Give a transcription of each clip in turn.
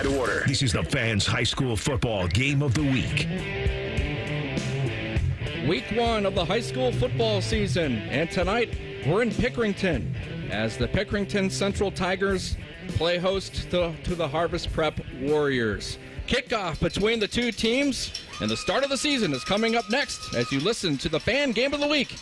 that order. This is the Fans High School Football Game of the Week. Week 1 of the high school football season, and tonight we're in Pickerington as the Pickerington Central Tigers play host to the Harvest Prep Warriors. Kickoff between the two teams, and the start of the season is coming up next as you listen to the Fan Game of the Week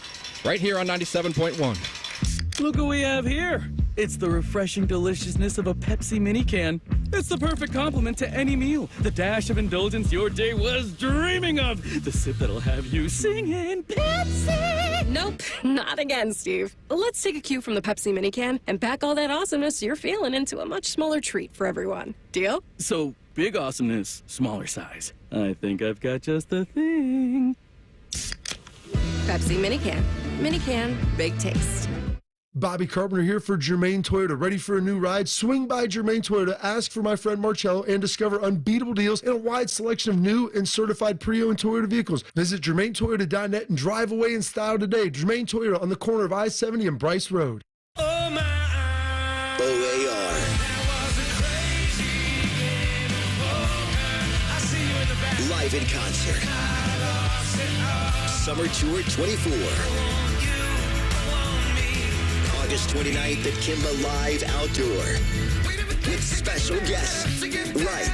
right here on 97.1. Look what we have here. It's the refreshing deliciousness of a Pepsi mini can. It's the perfect complement to any meal. The dash of indulgence your day was dreaming of. The sip that'll have you singing Pepsi. Nope, not again, Steve. Let's take a cue from the Pepsi mini can and pack all that awesomeness you're feeling into a much smaller treat for everyone. Deal? So, big awesomeness, smaller size. I think I've got just the thing. Pepsi mini can. Mini can, big taste. Bobby Carpenter here for Germain Toyota. Ready for a new ride? Swing by Germain Toyota, ask for my friend Marcello, and discover unbeatable deals and a wide selection of new and certified pre-owned Toyota vehicles. Visit GermainToyota.net and drive away in style today. Germain Toyota on the corner of I-70 and Bryce Road. Oh my, OAR. Live in concert. Summer Tour 24. August 29th at Kimba Live Outdoor with special guests, Right,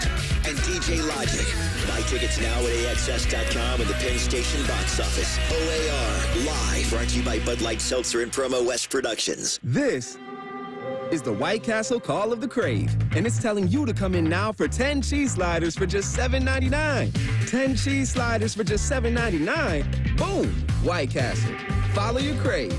and DJ Logic. Buy tickets now at AXS.com and the Penn Station box office. OAR Live, brought to you by Bud Light Seltzer and Promo West Productions. This is the White Castle Call of the Crave, and it's telling you to come in now for 10 cheese sliders for just $7.99. 10 cheese sliders for just $7.99. Boom! White Castle. Follow your crave.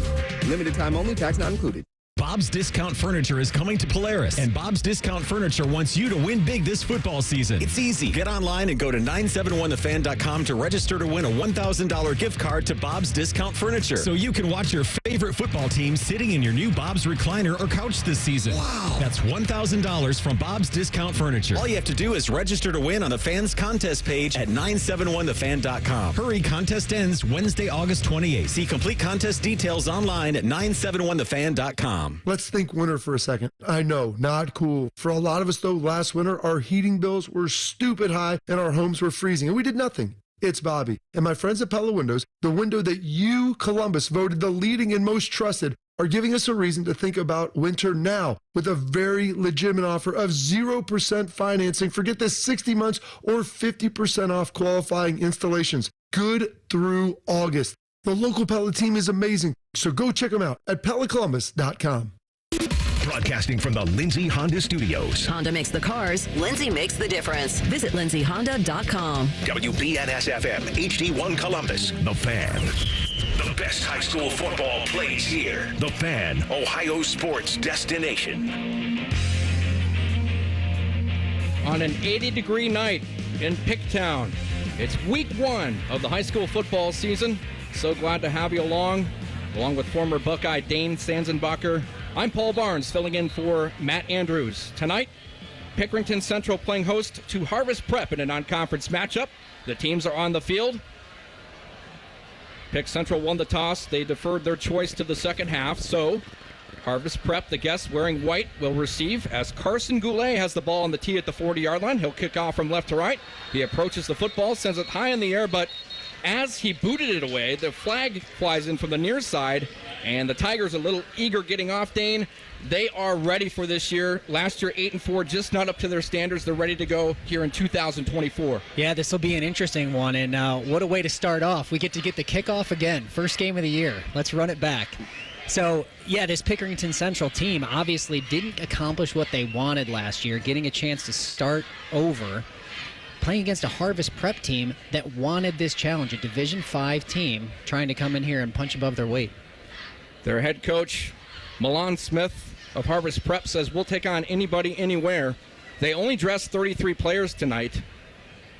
Limited time only, tax not included. Bob's Discount Furniture is coming to Polaris, and Bob's Discount Furniture wants you to win big this football season. It's easy. Get online and go to 971thefan.com to register to win a $1,000 gift card to Bob's Discount Furniture, so you can watch your favorite football team sitting in your new Bob's recliner or couch this season. Wow. That's $1,000 from Bob's Discount Furniture. All you have to do is register to win on the Fans Contest page at 971thefan.com. Hurry, contest ends Wednesday, August 28th. See complete contest details online at 971thefan.com. Let's think winter for a second. I know, not cool. For a lot of us, though, last winter, our heating bills were stupid high and our homes were freezing, and we did nothing. It's Bobby and my friends at Pella Windows, the window that you, Columbus, voted the leading and most trusted, are giving us a reason to think about winter now with a very legitimate offer of 0% financing for, get this, 60 months or 50% off qualifying installations. Good through August. The local Pella team is amazing, so go check them out at PellaColumbus.com. Broadcasting from the Lindsay Honda Studios. Honda makes the cars. Lindsay makes the difference. Visit lindsayhonda.com. WBNS-FM, HD1 Columbus. The Fan. The best high school football plays here. The Fan, Ohio sports destination. On an 80-degree night in Picktown, it's week 1 of the high school football season. So glad to have you along with former Buckeye Dane Sanzenbacher. I'm Paul Barnes, filling in for Matt Andrews. Tonight, Pickerington Central playing host to Harvest Prep in a non-conference matchup. The teams are on the field. Pick Central won the toss. They deferred their choice to the second half. So Harvest Prep, the guests wearing white, will receive as Carson Goulet has the ball on the tee at the 40-yard line. He'll kick off from left to right. He approaches the football, sends it high in the air, but as he booted it away, the flag flies in from the near side, and the Tigers a little eager getting off, Dane. They are ready for this year. Last year, 8-4, just not up to their standards. They're ready to go here in 2024. Yeah, this will be an interesting one, and what a way to start off. We get the kickoff again, first game of the year. Let's run it back. So, yeah, this Pickerington Central team obviously didn't accomplish what they wanted last year, getting a chance to start over, playing against a Harvest Prep team that wanted this challenge, a Division V team trying to come in here and punch above their weight. Their head coach, Milan Smith of Harvest Prep, says we'll take on anybody, anywhere. They only dressed 33 players tonight.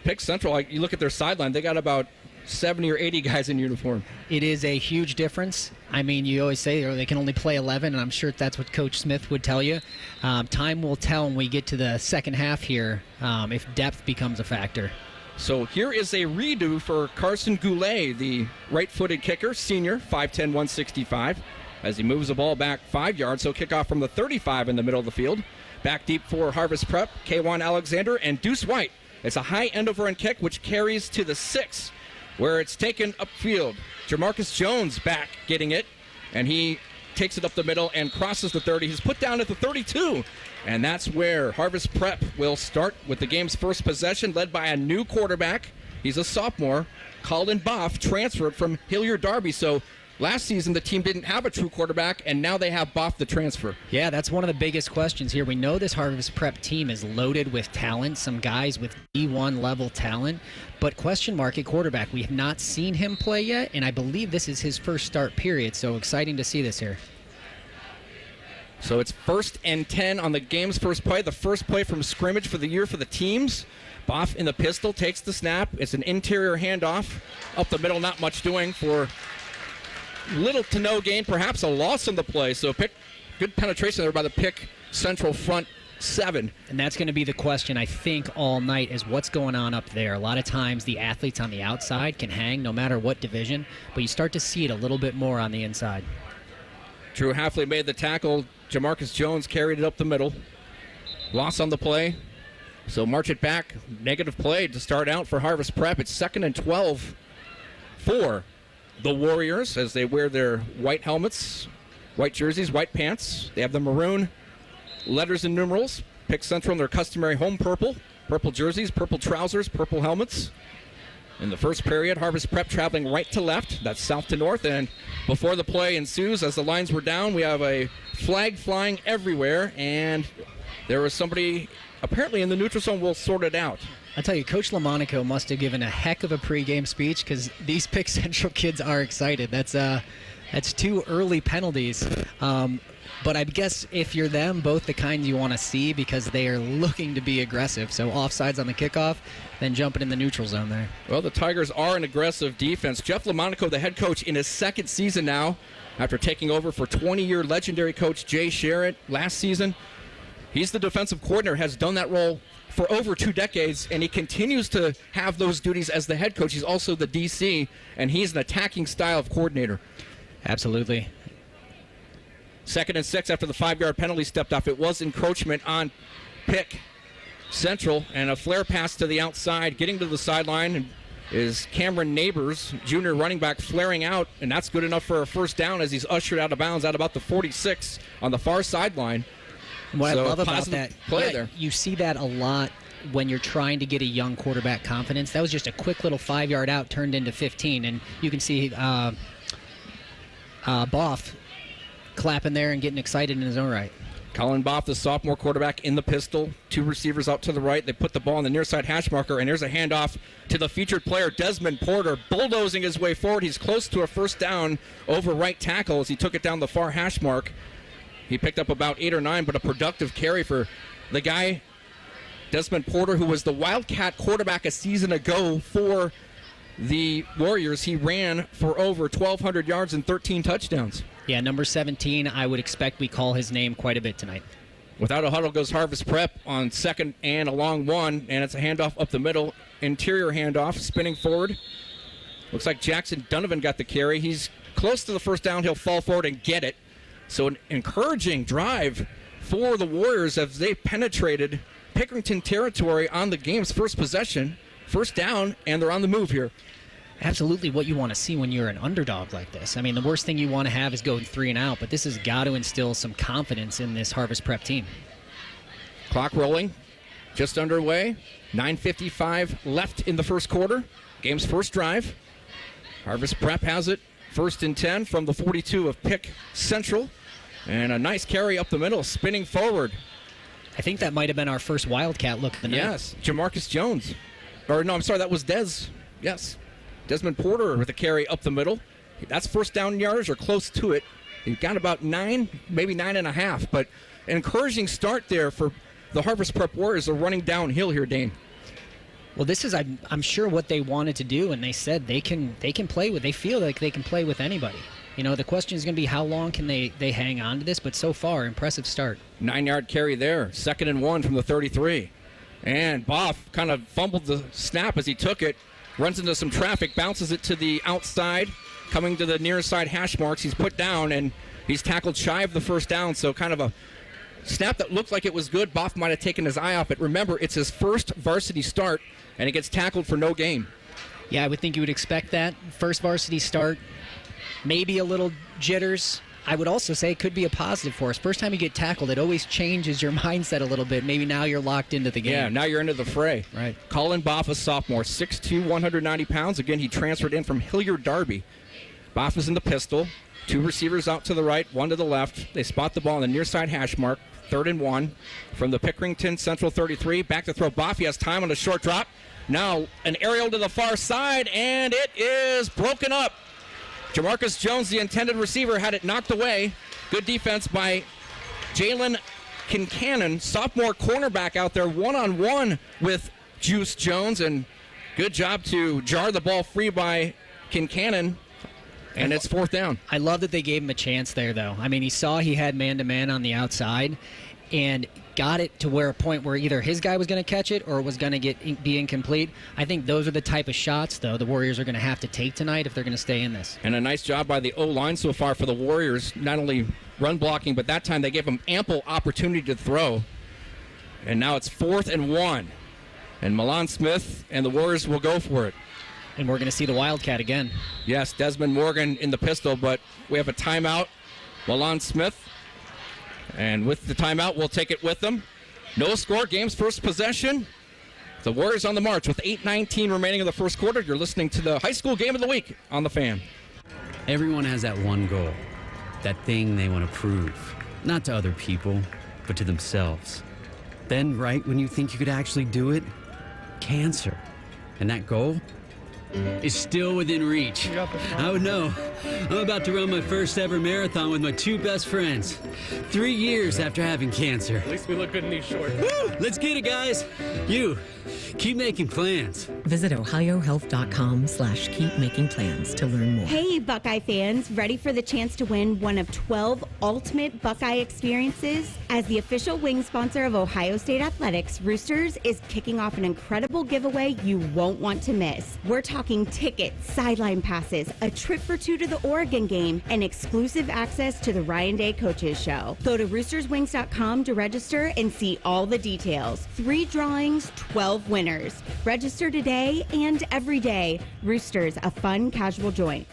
Pick Central, you look at their sideline, they got about 70 or 80 guys in uniform. It is a huge difference. I mean, you always say they can only play 11, and I'm sure that's what Coach Smith would tell you. Time will tell when we get to the second half here if depth becomes a factor. So here is a redo for Carson Goulet, the right-footed kicker, senior, 5'10", 165, as he moves the ball back 5 yards. So kickoff from the 35 in the middle of the field. Back deep for Harvest Prep, K1 Alexander and Deuce White. It's a high end-over-end kick, which carries to the 6, where it's taken upfield. Jamarcus Jones back getting it, and he takes it up the middle and crosses the 30. He's put down at the 32, and that's where Harvest Prep will start with the game's first possession, led by a new quarterback. He's a sophomore, Colin Boff, transferred from Hilliard Darby. So last season, the team didn't have a true quarterback, and now they have Boff, the transfer. Yeah, that's one of the biggest questions here. We know this Harvest Prep team is loaded with talent, some guys with D1 level talent, but question mark at quarterback. We have not seen him play yet, and I believe this is his first start period, so exciting to see this here. So it's 1st and 10 on the game's first play, the first play from scrimmage for the year for the teams. Boff in the pistol, takes the snap. It's an interior handoff. Up the middle, not much doing for little to no gain, perhaps a loss in the play. So good penetration there by the Pick Central front 7. And that's going to be the question, I think, all night is what's going on up there. A lot of times the athletes on the outside can hang no matter what division, but you start to see it a little bit more on the inside. Drew Hafley made the tackle. Jamarcus Jones carried it up the middle. Loss on the play. So march it back. Negative play to start out for Harvest Prep. It's 2nd and 12 for the Warriors as they wear their white helmets, white jerseys, white pants. They have the maroon letters and numerals. Pick Central in their customary home purple. Purple jerseys, purple trousers, purple helmets. In the first period, Harvest Prep traveling right to left. That's south to north. And before the play ensues, as the lines were down, we have a flag flying everywhere. And there was somebody apparently in the neutral zone. We'll sort it out. I tell you, Coach Lamonaco must have given a heck of a pregame speech because these Pick Central kids are excited. That's 2 early penalties. But I guess if you're them, both the kinds you want to see because they are looking to be aggressive. So offsides on the kickoff, then jumping in the neutral zone there. Well, the Tigers are an aggressive defense. Jeff Lamonaco, the head coach, in his 2nd season now, after taking over for 20-year legendary coach Jay Sherritt last season. He's the defensive coordinator, has done that role for over 2 decades, and he continues to have those duties as the head coach. He's also the DC, and he's an attacking style of coordinator. Absolutely. 2nd and 6 after the 5-yard penalty stepped off. It was encroachment on Pick Central, and a flare pass to the outside. Getting to the sideline is Cameron Neighbors, junior running back, flaring out, and that's good enough for a first down as he's ushered out of bounds at about the 46 on the far sideline. What So I love about that play there. You see that a lot when you're trying to get a young quarterback confidence. That was just a quick little 5-yard out turned into 15, and you can see Boff clapping there and getting excited in his own right. Colin Boff, the sophomore quarterback, in the pistol. 2 receivers out to the right. They put the ball on the near side hash marker, and there's a handoff to the featured player, Desmond Porter, bulldozing his way forward. He's close to a first down over right tackle as he took it down the far hash mark. He picked up about 8 or 9, but a productive carry for the guy, Desmond Porter, who was the Wildcat quarterback a season ago for the Warriors. He ran for over 1,200 yards and 13 touchdowns. Yeah, number 17, I would expect we call his name quite a bit tonight. Without a huddle goes Harvest Prep on 2nd and a long 1, and it's a handoff up the middle, interior handoff, spinning forward. Looks like Jackson Donovan got the carry. He's close to the first down. He'll fall forward and get it. So an encouraging drive for the Warriors as they penetrated Pickerington territory on the game's first possession. First down, and they're on the move here. Absolutely what you want to see when you're an underdog like this. I mean, the worst thing you want to have is going 3 and out, but this has got to instill some confidence in this Harvest Prep team. Clock rolling, just underway. 9:55 left in the first quarter. Game's first drive. Harvest Prep has it. 1st and 10 from the 42 of Pick Central. And a nice carry up the middle, spinning forward. I think that might have been our first Wildcat look of the night. Yes, Jamarcus Jones. Or no, I'm sorry, that was Des. Yes. Desmond Porter with a carry up the middle. That's first down yardage or close to it. He got about 9, maybe 9.5. But an encouraging start there for the Harvest Prep Warriors. They're running downhill here, Dane. Well, this is, I'm sure, what they wanted to do, and they said they can play with. They feel like they can play with anybody. You know, the question is going to be how long can they hang on to this, but so far, impressive start. 9-yard carry there, 2nd and 1 from the 33. And Boff kind of fumbled the snap as he took it, runs into some traffic, bounces it to the outside, coming to the near side hash marks. He's put down, and he's tackled shy of the first down, so kind of a snap that looked like it was good. Boff might have taken his eye off it. Remember, it's his first varsity start, and he gets tackled for no gain. Yeah, I would think you would expect that. First varsity start, maybe a little jitters. I would also say it could be a positive for us. First time you get tackled, it always changes your mindset a little bit. Maybe now you're locked into the game. Yeah, now you're into the fray. Right. Colin Boff, a sophomore, 6'2", 190 pounds. Again, he transferred in from Hilliard Darby. Boff is in the pistol. 2 receivers out to the right, 1 to the left. They spot the ball on the near side hash mark. 3rd and 1 from the Pickerington Central 33. Back to throw. Boff, he has time on a short drop. Now an aerial to the far side, and it is broken up. Jamarcus Jones, the intended receiver, had it knocked away. Good defense by Jalen Kincannon, sophomore cornerback out there, one-on-one with Juice Jones, and good job to jar the ball free by Kincannon, and it's 4th down. I love that they gave him a chance there, though. I mean, he saw he had man-to-man on the outside and got it to where a point where either his guy was going to catch it or it was going to be incomplete. I think those are the type of shots, though, the Warriors are going to have to take tonight if they're going to stay in this. And a nice job by the O-line so far for the Warriors, not only run blocking, but that time they gave him ample opportunity to throw. And now it's 4th and 1. And Milan Smith and the Warriors will go for it. And we're going to see the Wildcat again. Yes, Desmond Morgan in the pistol, but we have a timeout. Milan Smith. And with the timeout, we'll take it with them. No score, game's first possession. The Warriors on the march with 8:19 remaining in the first quarter. You're listening to the high school game of the week on The Fan. Everyone has that one goal, that thing they want to prove. Not to other people, but to themselves. Then, right when you think you could actually do it, cancer. And that goal is still within reach. I would know. I'm about to run my first ever marathon with my 2 best friends. 3 years after having cancer. At least we look good in these shorts. Woo! Let's get it, guys. You, keep making plans. Visit ohiohealth.com/keepmakingplans to learn more. Hey, Buckeye fans, ready for the chance to win one of 12 ultimate Buckeye experiences? As the official wing sponsor of Ohio State Athletics, Roosters is kicking off an incredible giveaway you won't want to miss. We're talking tickets, sideline passes, a trip for 2 to the Oregon game, and exclusive access to the Ryan Day Coaches Show. Go to roosterswings.com to register and see all the details. 3 drawings, 12 winners. Register today and every day. Roosters, a fun, casual joint.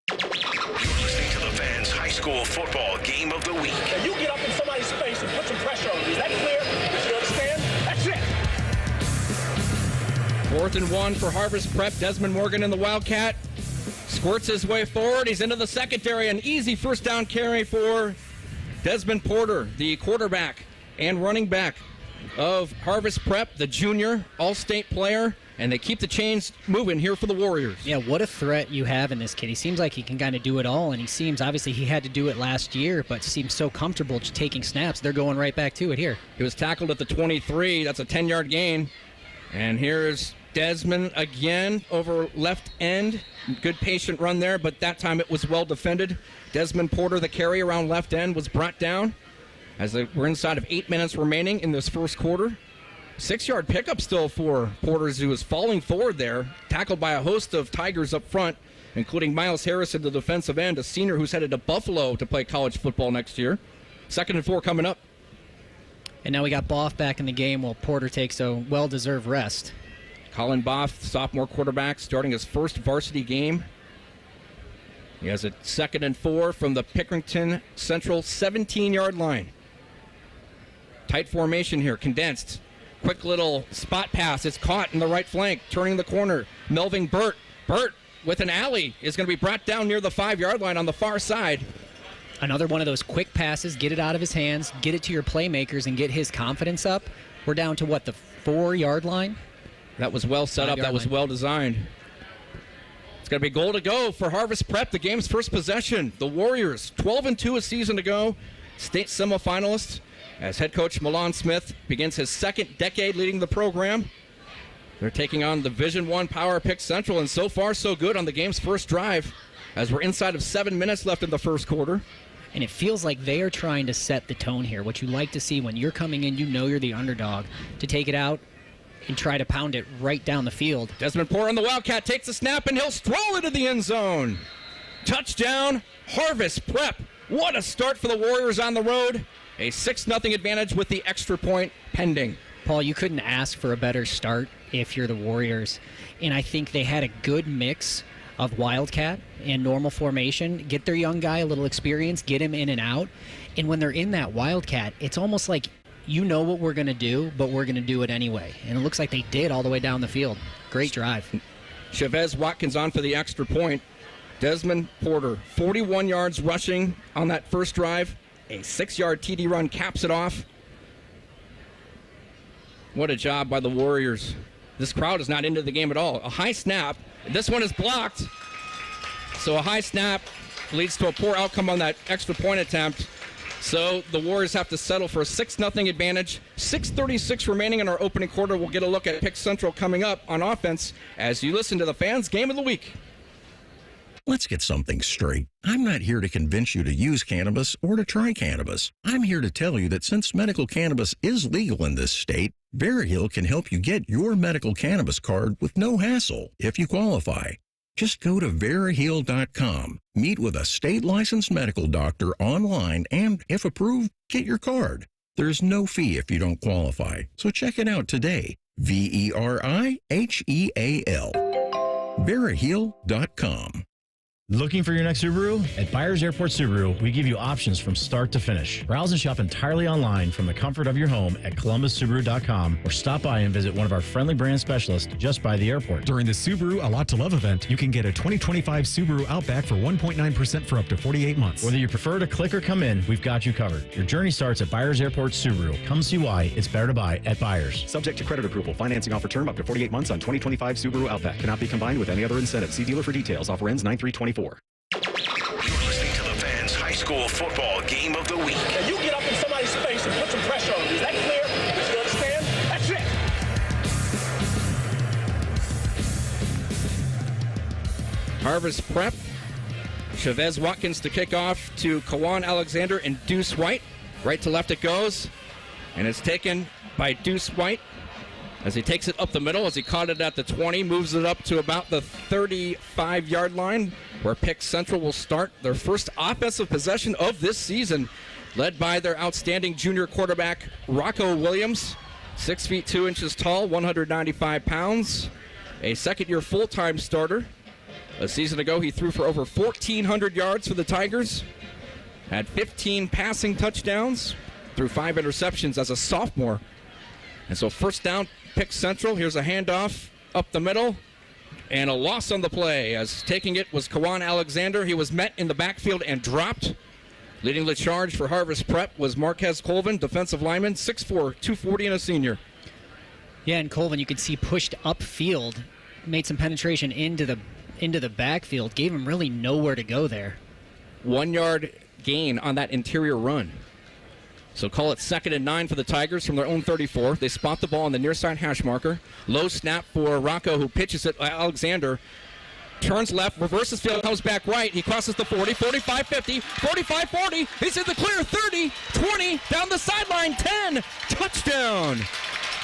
You're listening to the Fan's high school football game of the week. Now you get up in somebody's face and put some pressure on them. Is that clear? You understand? That's it. 4th and 1 for Harvest Prep. Desmond Morgan in the Wildcat squirts his way forward. He's into the secondary. An easy first down carry for Desmond Porter, the quarterback and running back of Harvest Prep, the junior all-state player, and they keep the chains moving here for the Warriors. Yeah, what a threat you have in this kid. He seems like he can kind of do it all, and he seems, obviously he had to do it last year, but seems so comfortable just taking snaps. They're going right back to it here. He was tackled at the 23. That's a 10-yard gain. And here's Desmond again over left end. Good patient run there, but that time it was well defended. Desmond Porter, the carry around left end, was brought down as we're inside of 8 minutes remaining in this first quarter. 6-yard pickup still for Porters, who is falling forward there, tackled by a host of Tigers up front, including Miles Harrison, the defensive end, a senior who's headed to Buffalo to play college football next year. 2nd and 4 coming up. And now we got Boff back in the game while Porter takes a well-deserved rest. Colin Boff, sophomore quarterback, starting his first varsity game. He has a 2nd and 4 from the Pickerington Central 17-yard line. Tight formation here, condensed. Quick little spot pass. It's caught in the right flank, turning the corner. Melvin Burt. Burt with an alley is going to be brought down near the 5-yard line on the far side. Another one of those quick passes, get it out of his hands, get it to your playmakers, and get his confidence up. We're down to, what, the 4-yard line? That was well set up. That was well designed. It's going to be goal to go for Harvest Prep, the game's first possession. The Warriors, 12-2 a season to go, state semifinalists, as head coach Milan Smith begins his 2nd decade leading the program. They're taking on Division I Power Pick Central, and so far so good on the game's first drive, as we're inside of 7 minutes left in the first quarter. And it feels like they are trying to set the tone here. What you like to see when you're coming in, you know you're the underdog, to take it out and try to pound it right down the field. Desmond Porter on the Wildcat takes the snap, and he'll stroll into the end zone. Touchdown, Harvest Prep. What a start for the Warriors on the road. A 6-0 advantage with the extra point pending. Paul, you couldn't ask for a better start if you're the Warriors. And I think they had a good mix of Wildcat and normal formation. Get their young guy a little experience, get him in and out. And when they're in that Wildcat, it's almost like, you know what we're going to do, but we're going to do it anyway. And it looks like they did all the way down the field. Great drive. Chavez Watkins on for the extra point. Desmond Porter, 41 yards rushing on that first drive. A 6-yard TD run caps it off. What a job by the Warriors. This crowd is not into the game at all. A high snap. This one is blocked. So a high snap leads to a poor outcome on that extra point attempt. So the Warriors have to settle for a 6-0 advantage. 6:36 remaining in our opening quarter. We'll get a look at Pick Central coming up on offense as you listen to the Fans Game of the Week. Let's get something straight. I'm not here to convince you to use cannabis or to try cannabis. I'm here to tell you that since medical cannabis is legal in this state, Veriheal can help you get your medical cannabis card with no hassle if you qualify. Just go to Veriheal.com, meet with a state-licensed medical doctor online, and, if approved, get your card. There's no fee if you don't qualify, so check it out today. Veriheal. Veriheal.com. Looking for your next Subaru? At Byers Airport Subaru, we give you options from start to finish. Browse and shop entirely online from the comfort of your home at ColumbusSubaru.com or stop by and visit one of our friendly brand specialists just by the airport. During the Subaru A Lot to Love event, you can get a 2025 Subaru Outback for 1.9% for up to 48 months. Whether you prefer to click or come in, we've got you covered. Your journey starts at Byers Airport Subaru. Come see why it's better to buy at Byers. Subject to credit approval. Financing offer term up to 48 months on 2025 Subaru Outback. Cannot be combined with any other incentive. See dealer for details. Offer ends 9/3/24. You're listening to the Fans High School Football Game of the Week. Now you get up in somebody's face and put some pressure on him. Is that clear? You understand? That's it. Harvest Prep. Chavez Watkins to kick off to Kawan Alexander and Deuce White. Right to left it goes. And it's taken by Deuce White as he takes it up the middle, as he caught it at the 20, moves it up to about the 35-yard line, where Pick Central will start their first offensive possession of this season, led by their outstanding junior quarterback, Rocco Williams, 6 feet 2 inches tall, 195 pounds, a second-year full-time starter. A season ago, he threw for over 1,400 yards for the Tigers, had 15 passing touchdowns, threw 5 interceptions as a sophomore. And so first down, Pick Central. Here's a handoff up the middle. And a loss on the play, as taking it was Kawan Alexander. He was met in the backfield and dropped. Leading the charge for Harvest Prep was Marquez Colvin, defensive lineman, 6'4", 240, and a senior. Yeah, and Colvin, you could see pushed upfield, made some penetration into the backfield, gave him really nowhere to go there. 1 yard gain on that interior run. So call it 2nd and 9 for the Tigers from their own 34. They spot the ball on the near side hash marker. Low snap for Rocco, who pitches it. Alexander turns left, reverses field, comes back right. He crosses the 40, 45, 50, 45, 40. He's in the clear, 30, 20, down the sideline, 10. Touchdown.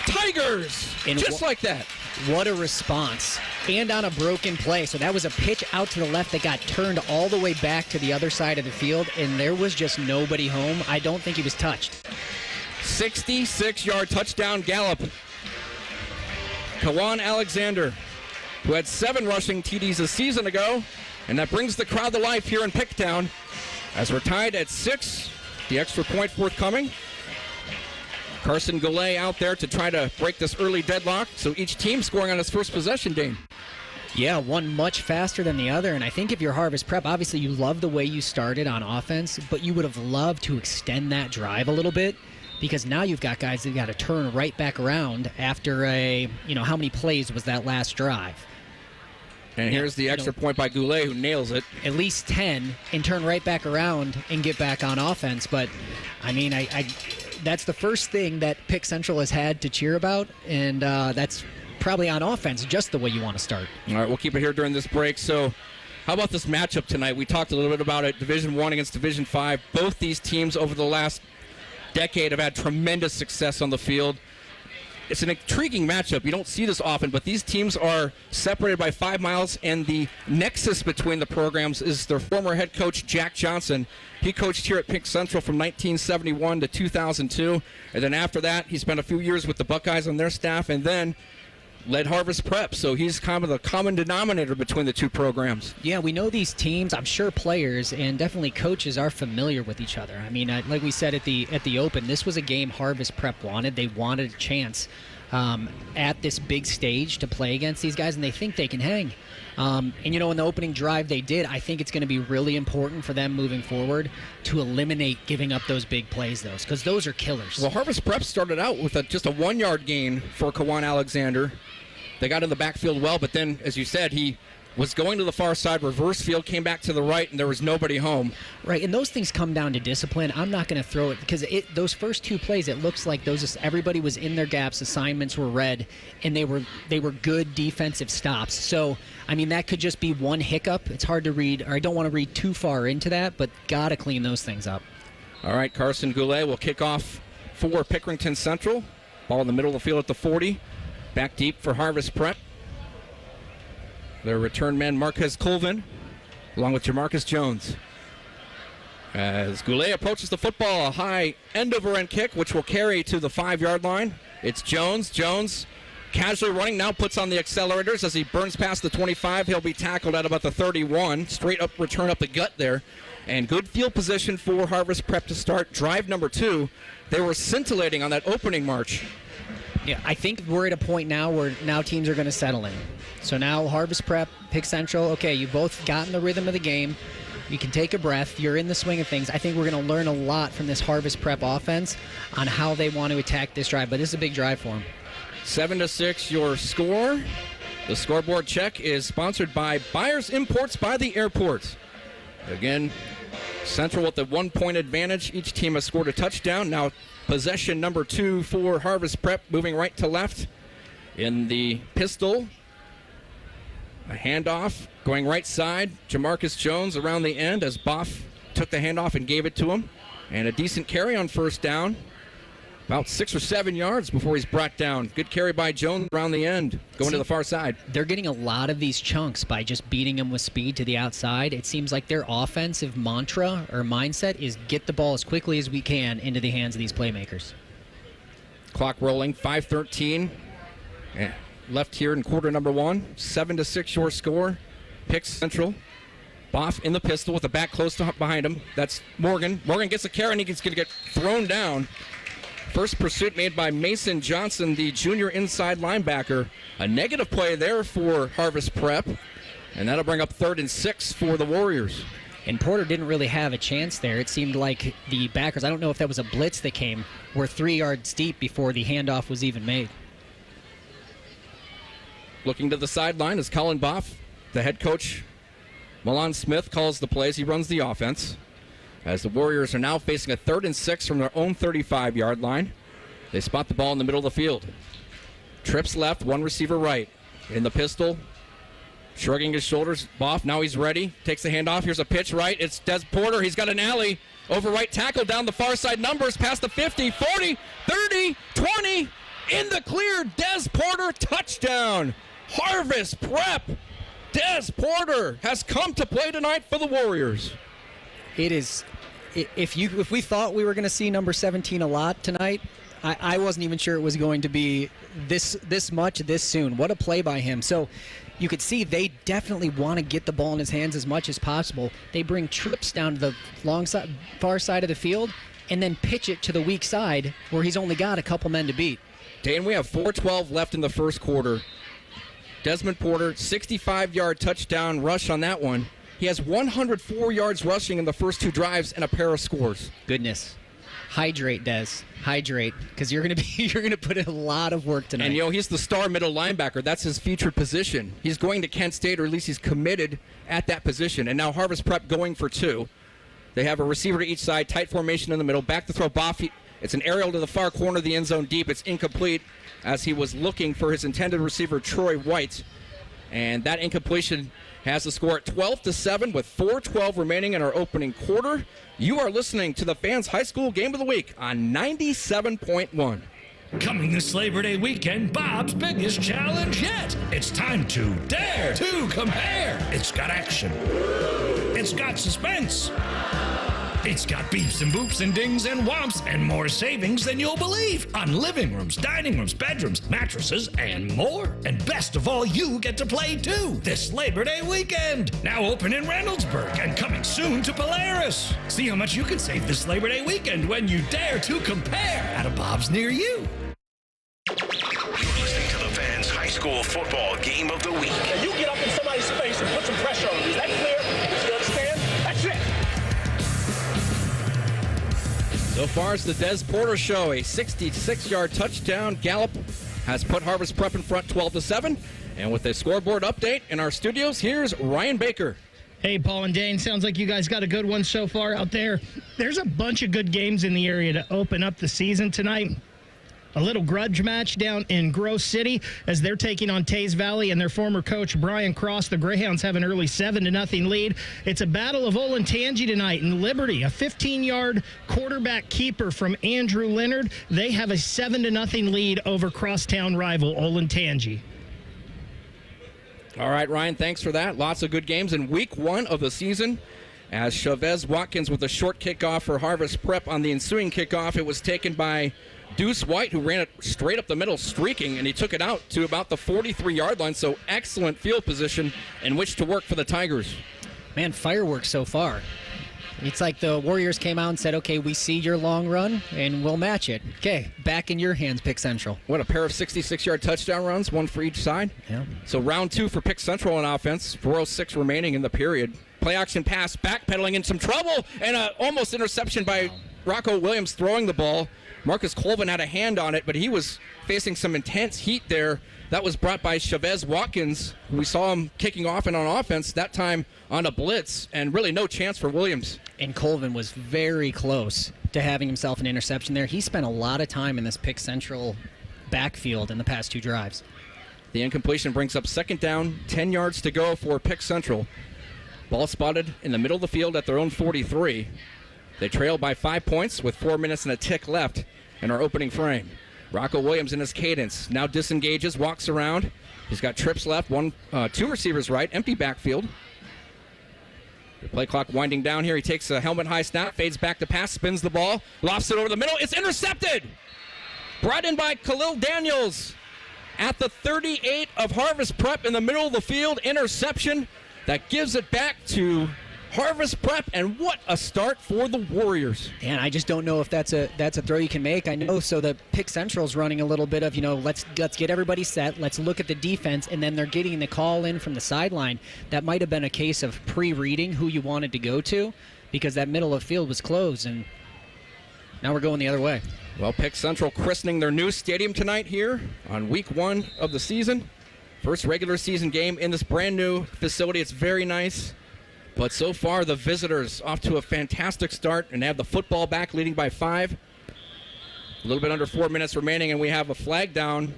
Tigers. And just like that. What a response. And on a broken play. So that was a pitch out to the left that got turned all the way back to the other side of the field, and there was just nobody home. I don't think he was touched. 66-yard touchdown gallop. Kawan Alexander, who had 7 rushing TDs a season ago, and that brings the crowd to life here in Picktown as we're tied at 6. The extra point forthcoming. Carson Goulet out there to try to break this early deadlock, so each team scoring on its first possession, Dane. Yeah, one much faster than the other, and I think if you're Harvest Prep, obviously you love the way you started on offense, but you would have loved to extend that drive a little bit, because now you've got guys that got to turn right back around after how many plays was that last drive? And here's the extra point by Goulet, who nails it. At least 10, and turn right back around and get back on offense, but I mean, that's the first thing that Pick Central has had to cheer about, and that's probably on offense, just the way you want to start. All right, we'll keep it here during this break. So how about this matchup tonight? We talked a little bit about it, Division I against Division V. Both these teams over the last decade have had tremendous success on the field. it's an intriguing matchup. You don't see this often, but these teams are separated by 5 miles, and the nexus between the programs is their former head coach, Jack Johnson. He coached here at Pick Central from 1971 to 2002, and then after that, he spent a few years with the Buckeyes on their staff, and then led Harvest Prep, so he's kind of the common denominator between the two programs. Yeah, we know these teams. I'm sure players and definitely coaches are familiar with each other. I mean, like we said at the Open, this was a game Harvest Prep wanted. They wanted a chance at this big stage to play against these guys, and they think they can hang. And, in the opening drive they did, I think it's going to be really important for them moving forward to eliminate giving up those big plays, because those are killers. Well, Harvest Prep started out with just a 1-yard gain for Kawan Alexander. They got in the backfield well, but then, as you said, he was going to the far side, reverse field, came back to the right, and there was nobody home. Right, and those things come down to discipline. I'm not going to throw it, because those first 2 plays, it looks like everybody was in their gaps, assignments were read, and they were good defensive stops. So, I mean, that could just be one hiccup. It's hard to read, or I don't want to read too far into that, but got to clean those things up. All right, Carson Goulet will kick off for Pickerington Central. Ball in the middle of the field at the 40. Back deep for Harvest Prep. Their return man, Marquez Colvin, along with Jamarcus Jones. As Goulet approaches the football, a high end-over-end kick, which will carry to the 5-yard line. It's Jones. Jones casually running, now puts on the accelerators as he burns past the 25. He'll be tackled at about the 31. Straight up return up the gut there. And good field position for Harvest Prep to start drive number 2. They were scintillating on that opening march. Yeah, I think we're at a point now where teams are going to settle in. So now Harvest Prep, Pick Central, okay, you've both gotten the rhythm of the game. You can take a breath. You're in the swing of things. I think we're going to learn a lot from this Harvest Prep offense on how they want to attack this drive, but this is a big drive for them. 7-6 your score. The scoreboard check is sponsored by Byers Imports by the Airport. Again, Central with the 1-point advantage. Each team has scored a touchdown. Now possession number 2 for Harvest Prep, moving right to left. In the pistol, a handoff going right side. Jamarcus Jones around the end as Boff took the handoff and gave it to him. And a decent carry on first down. About 6 or 7 yards before he's brought down. Good carry by Jones around the end, going to the far side. They're getting a lot of these chunks by just beating them with speed to the outside. It seems like their offensive mantra or mindset is get the ball as quickly as we can into the hands of these playmakers. Clock rolling, 5:13 left here in quarter number 1. 7-6 your score. Pick Central. Boff in the pistol with the back close to behind him. That's Morgan. Morgan gets a carry and he's going to get thrown down. First pursuit made by Mason Johnson, the junior inside linebacker. A negative play there for Harvest Prep, and that'll bring up 3rd and 6 for the Warriors. And Porter didn't really have a chance there. It seemed like the backers, I don't know if that was a blitz that came, were 3 yards deep before the handoff was even made. Looking to the sideline is Colin Boff. The head coach, Milan Smith, calls the plays. He runs the offense. As the Warriors are now facing a 3rd and 6 from their own 35-yard line. They spot the ball in the middle of the field. Trips left, one receiver right. In the pistol, shrugging his shoulders. Boff, now he's ready. Takes the handoff. Here's a pitch right. It's Des Porter. He's got an alley. Over right tackle down the far side. Numbers past the 50, 40, 30, 20. In the clear, Des Porter, touchdown. Harvest Prep. Des Porter has come to play tonight for the Warriors. It is, if we thought we were going to see number 17 a lot tonight, I wasn't even sure it was going to be this much this soon. What a play by him. So you could see they definitely want to get the ball in his hands as much as possible. They bring trips down to the far side of the field and then pitch it to the weak side where he's only got a couple men to beat. Dan, we have 4:12 left in the first quarter. Desmond Porter, 65-yard touchdown rush on that one. He has 104 yards rushing in the first 2 drives and a pair of scores. Goodness. Hydrate, Des. Hydrate, because you're going to put in a lot of work tonight. And, he's the star middle linebacker. That's his featured position. He's going to Kent State, or at least he's committed at that position. And now Harvest Prep going for 2. They have a receiver to each side, tight formation in the middle. Back to throw Boff. It's an aerial to the far corner of the end zone deep. It's incomplete as he was looking for his intended receiver, Troy White. And that incompletion has the score at 12-7 with 4:12 remaining in our opening quarter. You are listening to the Fans High School Game of the Week on 97.1. Coming this Labor Day weekend, Bob's biggest challenge yet. It's time to dare to compare. It's got action. It's got suspense. It's got beeps and boops and dings and whomps and more savings than you'll believe on living rooms, dining rooms, bedrooms, mattresses, and more. And best of all, you get to play too this Labor Day weekend. Now open in Reynoldsburg and coming soon to Polaris. See how much you can save this Labor Day weekend when you dare to compare at a Bob's near you. You're listening to the Fan's High School Football Game of the Week. Now you get up in somebody's face and put some pressure on them. Is that clear? You understand? That's it. So far, it's the Des Porter Show. A 66-yard touchdown. Gallup has put Harvest Prep in front 12-7. And with a scoreboard update in our studios, here's Ryan Baker. Hey, Paul and Dane. Sounds like you guys got a good one so far out there. There's a bunch of good games in the area to open up the season tonight. A little grudge match down in Gross City as they're taking on Taze Valley and their former coach, Brian Cross. The Greyhounds have an early 7-0 lead. It's a battle of Olentangy tonight in Liberty. A 15-yard quarterback keeper from Andrew Leonard. They have a 7-0 lead over crosstown rival Olentangy. All right, Ryan, thanks for that. Lots of good games in week 1 of the season. As Chavez Watkins with a short kickoff for Harvest Prep on the ensuing kickoff, it was taken by Deuce White, who ran it straight up the middle, streaking, and he took it out to about the 43-yard line, so excellent field position in which to work for the Tigers. Man, fireworks so far. It's like the Warriors came out and said, okay, we see your long run, and we'll match it. Okay, back in your hands, Pick Central. What, a pair of 66-yard touchdown runs, one for each side? Yeah. So round 2 for Pick Central on offense, 4:06 remaining in the period. Play action pass, backpedaling in some trouble, and almost interception by Rocco Williams throwing the ball. Marcus Colvin had a hand on it, but he was facing some intense heat there. That was brought by Chavez Watkins. We saw him kicking off and on offense, that time on a blitz, and really no chance for Williams. And Colvin was very close to having himself an interception there. He spent a lot of time in this Pick Central backfield in the past 2 drives. The incompletion brings up 2nd down, 10 yards to go for Pick Central. Ball spotted in the middle of the field at their own 43. They trail by 5 points with 4 minutes and a tick left in our opening frame. Rocco Williams in his cadence now disengages, walks around. He's got trips left, 2 receivers right, empty backfield. The play clock winding down here. He takes a helmet-high snap, fades back to pass, spins the ball, lofts it over the middle. It's intercepted! Brought in by Khalil Daniels at the 38 of Harvest Prep in the middle of the field. Interception that gives it back to Harvest Prep, and what a start for the Warriors. And I just don't know if that's a throw you can make. I know, so the Pick Central's running a little bit of, let's get everybody set, let's look at the defense, and then they're getting the call in from the sideline. That might have been a case of pre-reading who you wanted to go to, because that middle of the field was closed, and now we're going the other way. Well, Pick Central christening their new stadium tonight here on week 1 of the season. First regular season game in this brand new facility. It's very nice. But so far, the visitors off to a fantastic start, and they have the football back, leading by 5. A little bit under 4 minutes remaining, and we have a flag down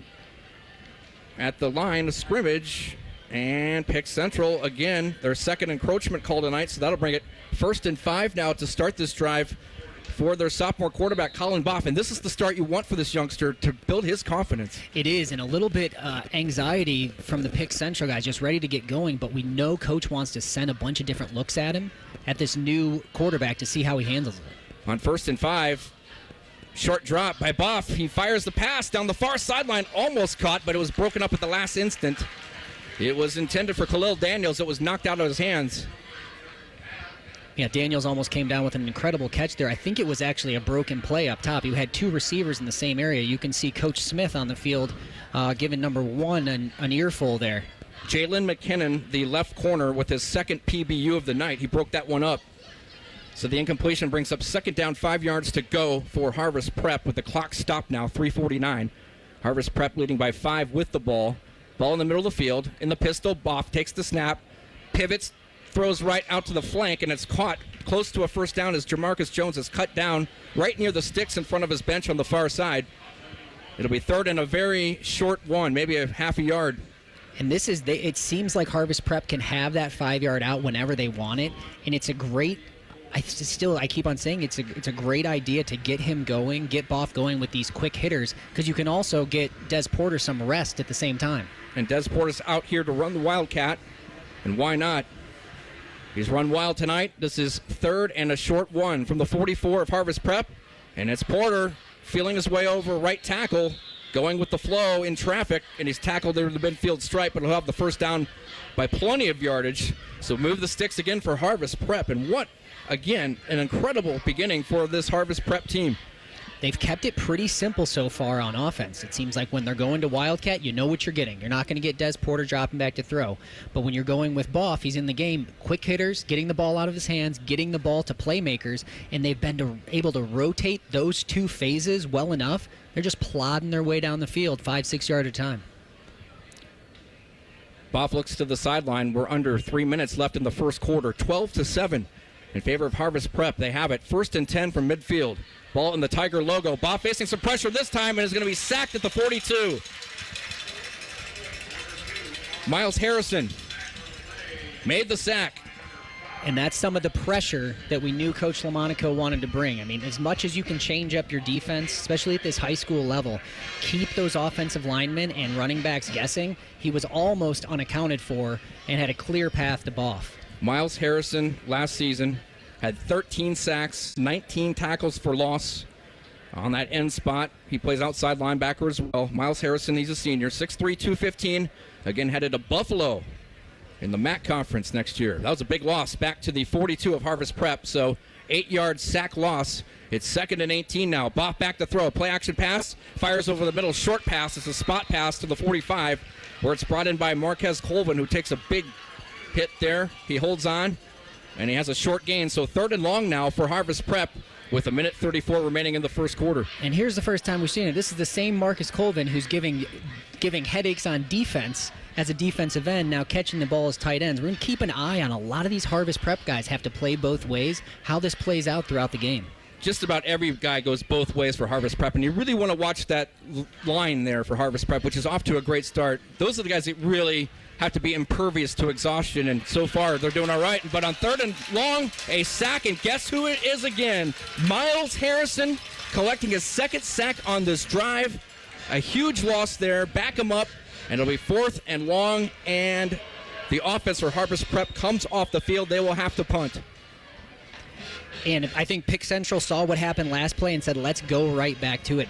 at the line of scrimmage. And Pick Central, again, their second encroachment call tonight, so that'll bring it 1st and 5 now to start this drive for their sophomore quarterback, Colin Boff. And this is the start you want for this youngster to build his confidence. It is, and a little bit anxiety from the Pick Central guys, just ready to get going. But we know Coach wants to send a bunch of different looks at him, at this new quarterback, to see how he handles it. On 1st and 5, short drop by Boff. He fires the pass down the far sideline, almost caught, but it was broken up at the last instant. It was intended for Khalil Daniels. It was knocked out of his hands. Yeah, Daniels almost came down with an incredible catch there. I think it was actually a broken play up top. You had 2 receivers in the same area. You can see Coach Smith on the field giving number 1 an earful there. Jalen McKinnon, the left corner, with his 2nd PBU of the night. He broke that one up. So the incompletion brings up 2nd down, 5 yards to go for Harvest Prep with the clock stopped now, 3:49. Harvest Prep leading by 5 with the ball. Ball in the middle of the field. In the pistol, Boff takes the snap, pivots, throws right out to the flank, and it's caught close to a 1st down as Jamarcus Jones is cut down right near the sticks in front of his bench on the far side. It'll be 3rd and a very short one, maybe a half a yard. And this is, it seems like Harvest Prep can have that 5-yard out whenever they want it, and it's a great I keep on saying it's a great idea to get him going, get Boff going with these quick hitters, because you can also get Des Porter some rest at the same time. And Des Porter's out here to run the Wildcat, and why not? He's run wild tonight. This is third and a short one from the 44 of Harvest Prep, and it's Porter feeling his way over right tackle, going with the flow in traffic, and he's tackled near the midfield stripe, but he'll have the first down by plenty of yardage. So move the sticks again for Harvest Prep, and what, again, an incredible beginning for this Harvest Prep team. They've kept it pretty simple so far on offense. It seems like when they're going to Wildcat, you know what you're getting. You're not going to get Des Porter dropping back to throw. But when you're going with Boff, he's in the game. Quick hitters, getting the ball out of his hands, getting the ball to playmakers, and they've been able to rotate those two phases well enough. They're just plodding their way down the field 5-6 yards at a time. Boff looks to the sideline. We're under 3 minutes left in the first quarter. 12-7 in favor of Harvest Prep. They have it. 1st and 10 from midfield. Ball in the Tiger logo. Boff facing some pressure this time and is going to be sacked at the 42. Miles Harrison made the sack. And that's some of the pressure that we knew Coach Lamonaco wanted to bring. I mean, as much as you can change up your defense, especially at this high school level, keep those offensive linemen and running backs guessing. He was almost unaccounted for and had a clear path to Boff. Miles Harrison last season had 13 sacks, 19 tackles for loss on that end spot. He plays outside linebacker as well. Miles Harrison, he's a senior, 6'3", 215. Again, headed to Buffalo in the MAC conference next year. That was a big loss back to the 42 of Harvest Prep. So 8-yard sack loss. It's 2nd and 18 now. Boff back to throw. Play action pass. Fires over the middle. Short pass. It's a spot pass to the 45 where it's brought in by Marquez Colvin, who takes a big hit there. He holds on, and he has a short gain. So 3rd and long now for Harvest Prep with 1:34 remaining in the first quarter. And here's the first time we've seen it. This is the same Marcus Colvin who's giving headaches on defense as a defensive end, now catching the ball as tight ends. We're going to keep an eye on a lot of these Harvest Prep guys have to play both ways, how this plays out throughout the game. Just about every guy goes both ways for Harvest Prep, and you really want to watch that line there for Harvest Prep, which is off to a great start. Those are the guys that really have to be impervious to exhaustion, and so far they're doing all right. But on 3rd and long, a sack, and guess who it is again? Miles Harrison collecting his 2nd sack on this drive. A huge loss there. Back him up, and it'll be 4th and long, and the offense for Harvest Prep comes off the field. They will have to punt. And I think Pick Central saw what happened last play and said, let's go right back to it.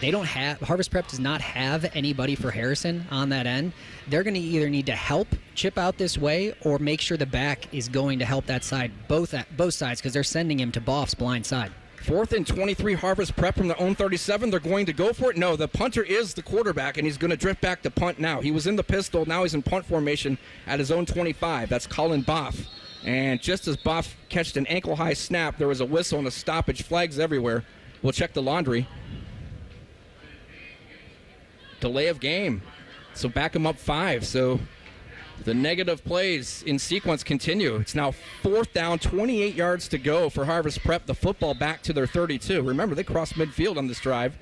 Harvest Prep does not have anybody for Harrison on that end. They're going to either need to help chip out this way or make sure the back is going to help that side, both sides, because they're sending him to Boff's blind side. 4th and 23, Harvest Prep from their own 37. They're going to go for it. No, the punter is the quarterback, and he's going to drift back to punt now. He was in the pistol. Now he's in punt formation at his own 25. That's Colin Boff. And just as Boff catched an ankle-high snap, there was a whistle and a stoppage. Flags everywhere. We'll check the laundry. Delay of game. So back him up 5. So the negative plays in sequence continue. It's now 4th down, 28 yards to go for Harvest Prep. The football back to their 32. Remember, they crossed midfield on this drive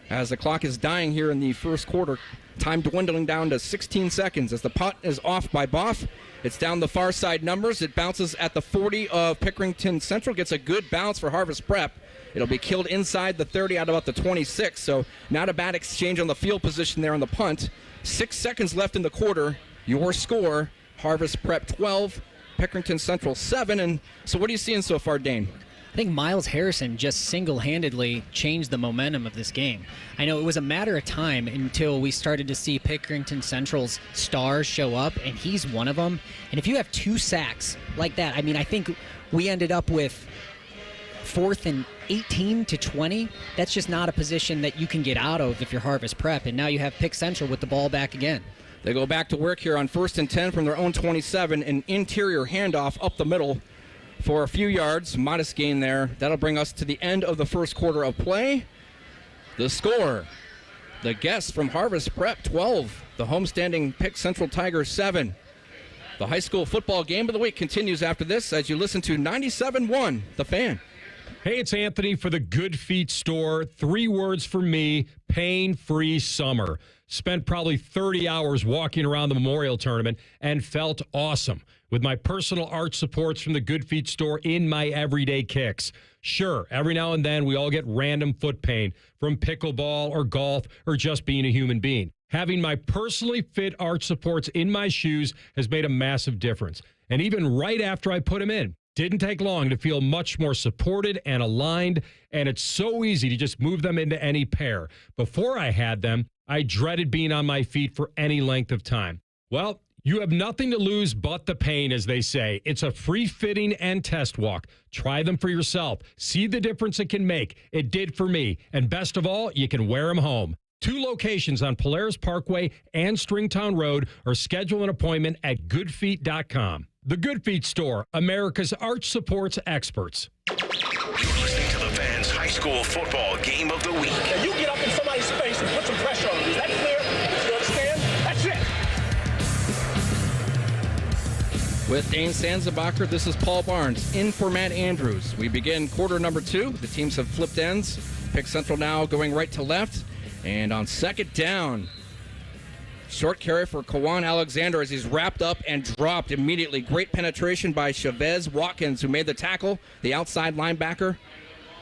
as the clock is dying here in the first quarter. Time dwindling down to 16 seconds as the punt is off by Boff. It's down the far side numbers. It bounces at the 40 of Pickerington Central. Gets a good bounce for Harvest Prep. It'll be killed inside the 30 out about the 26. So not a bad exchange on the field position there on the punt. 6 seconds left in the quarter. Your score, Harvest Prep 12, Pickerington Central 7. And so what are you seeing so far, Dane? I think Miles Harrison just single-handedly changed the momentum of this game. I know it was a matter of time until we started to see Pickerington Central's stars show up, and he's one of them. And if you have 2 sacks like that, I mean, I think we ended up with 4th and 18 to 20. That's just not a position that you can get out of if you're Harvest Prep, and now you have Pick Central with the ball back again. They go back to work here on 1st and 10 from their own 27, an interior handoff up the middle for a few yards. Modest gain there. That'll bring us to the end of the first quarter of play. The score, the guess from Harvest Prep 12, the homestanding Pick Central Tigers 7. The high school football game of the week continues after this as you listen to 97.1 The Fan. Hey, it's Anthony for the Good Feet store. 3 words for me, pain-free summer. Spent probably 30 hours walking around the Memorial Tournament and felt awesome with my personal arch supports from the Good Feet store in my everyday kicks. Sure, every now and then we all get random foot pain from pickleball or golf or just being a human being. Having my personally fit arch supports in my shoes has made a massive difference. And even right after I put them in, didn't take long to feel much more supported and aligned, and it's so easy to just move them into any pair. Before I had them, I dreaded being on my feet for any length of time. Well, you have nothing to lose but the pain, as they say. It's a free fitting and test walk. Try them for yourself. See the difference it can make. It did for me. And best of all, you can wear them home. 2 locations on Polaris Parkway and Stringtown Road, or schedule an appointment at goodfeet.com. The Good Feet store, America's arch supports experts. You're listening to the Fan's high school football game of the week. Now you get up in somebody's face and put some pressure on them. Is that clear? You understand? That's it. With Dane Sanzenbacher, this is Paul Barnes in for Matt Andrews. We begin quarter number 2. The teams have flipped ends. Pick Central now going right to left. And on second down, short carry for Kawan Alexander as he's wrapped up and dropped immediately. Great penetration by Chavez Watkins, who made the tackle, the outside linebacker.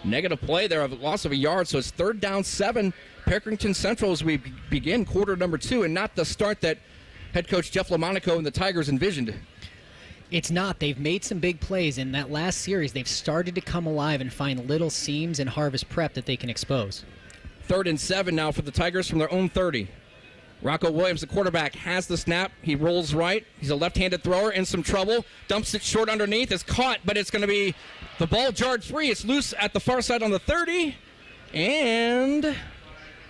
Negative play there, of a loss of a yard, so it's 3rd down 7. Pickerington Central as we begin quarter number 2, and not the start that head coach Jeff Lamonaco and the Tigers envisioned. It's not. They've made some big plays. In that last series, they've started to come alive and find little seams in Harvest Prep that they can expose. 3rd and 7 now for the Tigers from their own 30. Rocco Williams, the quarterback, has the snap. He rolls right. He's a left-handed thrower, in some trouble. Dumps it short underneath. It's caught, but it's going to be the ball jarred free. It's loose at the far side on the 30, and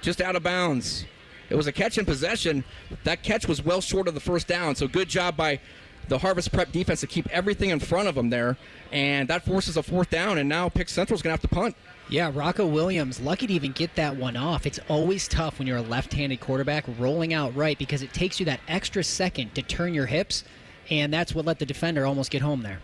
just out of bounds. It was a catch in possession. That catch was well short of the first down, so good job by the Harvest Prep defense to keep everything in front of them there, and that forces a 4th down, and now Pick Central's going to have to punt. Yeah, Rocco Williams, lucky to even get that one off. It's always tough when you're a left-handed quarterback rolling out right because it takes you that extra second to turn your hips, and that's what let the defender almost get home there.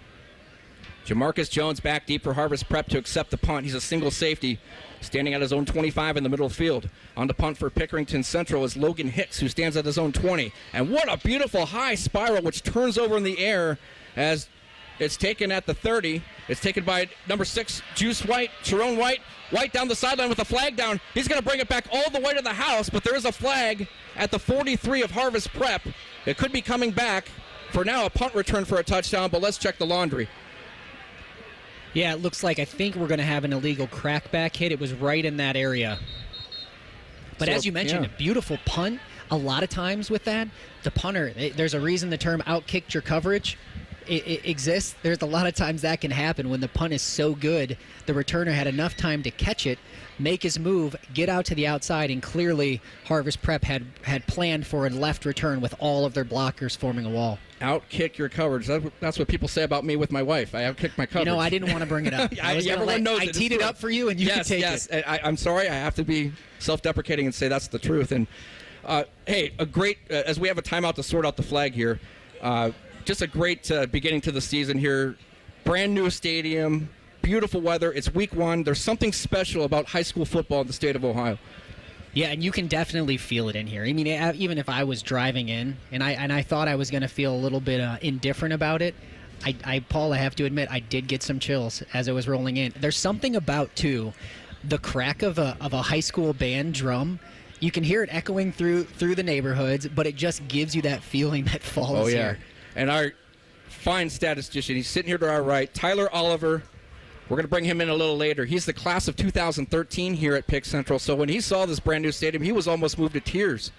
Jamarcus Jones back deep for Harvest Prep to accept the punt. He's a single safety, standing at his own 25 in the middle of the field. On the punt for Pickerington Central is Logan Hicks, who stands at his own 20. And what a beautiful high spiral, which turns over in the air as it's taken at the 30. It's taken by number 6, Juice White, Sharon White. White down the sideline with a flag down. He's going to bring it back all the way to the house, but there is a flag at the 43 of Harvest Prep. It could be coming back. For now, a punt return for a touchdown, but let's check the laundry. Yeah, it looks like I think we're going to have an illegal crackback hit. It was right in that area. But as you mentioned, a beautiful punt. A lot of times with that, the punter, there's a reason the term outkicked your coverage it exists. There's a lot of times that can happen when the punt is so good. The returner had enough time to catch it, make his move, get out to the outside, and clearly Harvest Prep had planned for a left return with all of their blockers forming a wall. Outkick your coverage. That's what people say about me with my wife. I outkick my coverage. You know, I didn't want to bring it up. Everyone knows I teed it up for you, and you can take it. Yes, I'm sorry. I have to be self-deprecating and say that's the truth. And, hey, a great, as we have a timeout to sort out the flag here, just a great beginning to the season here. Brand new stadium, beautiful weather. It's week 1. There's something special about high school football in the state of Ohio. Yeah, and you can definitely feel it in here. I mean, even if I was driving in and I thought I was going to feel a little bit indifferent about it, Paul, I have to admit, I did get some chills as I was rolling in. There's something about, too, the crack of a high school band drum. You can hear it echoing through the neighborhoods, but it just gives you that feeling that fall is here. And our fine statistician, he's sitting here to our right, Tyler Oliver. We're going to bring him in a little later. He's the class of 2013 here at Pick Central. So when he saw this brand new stadium, he was almost moved to tears.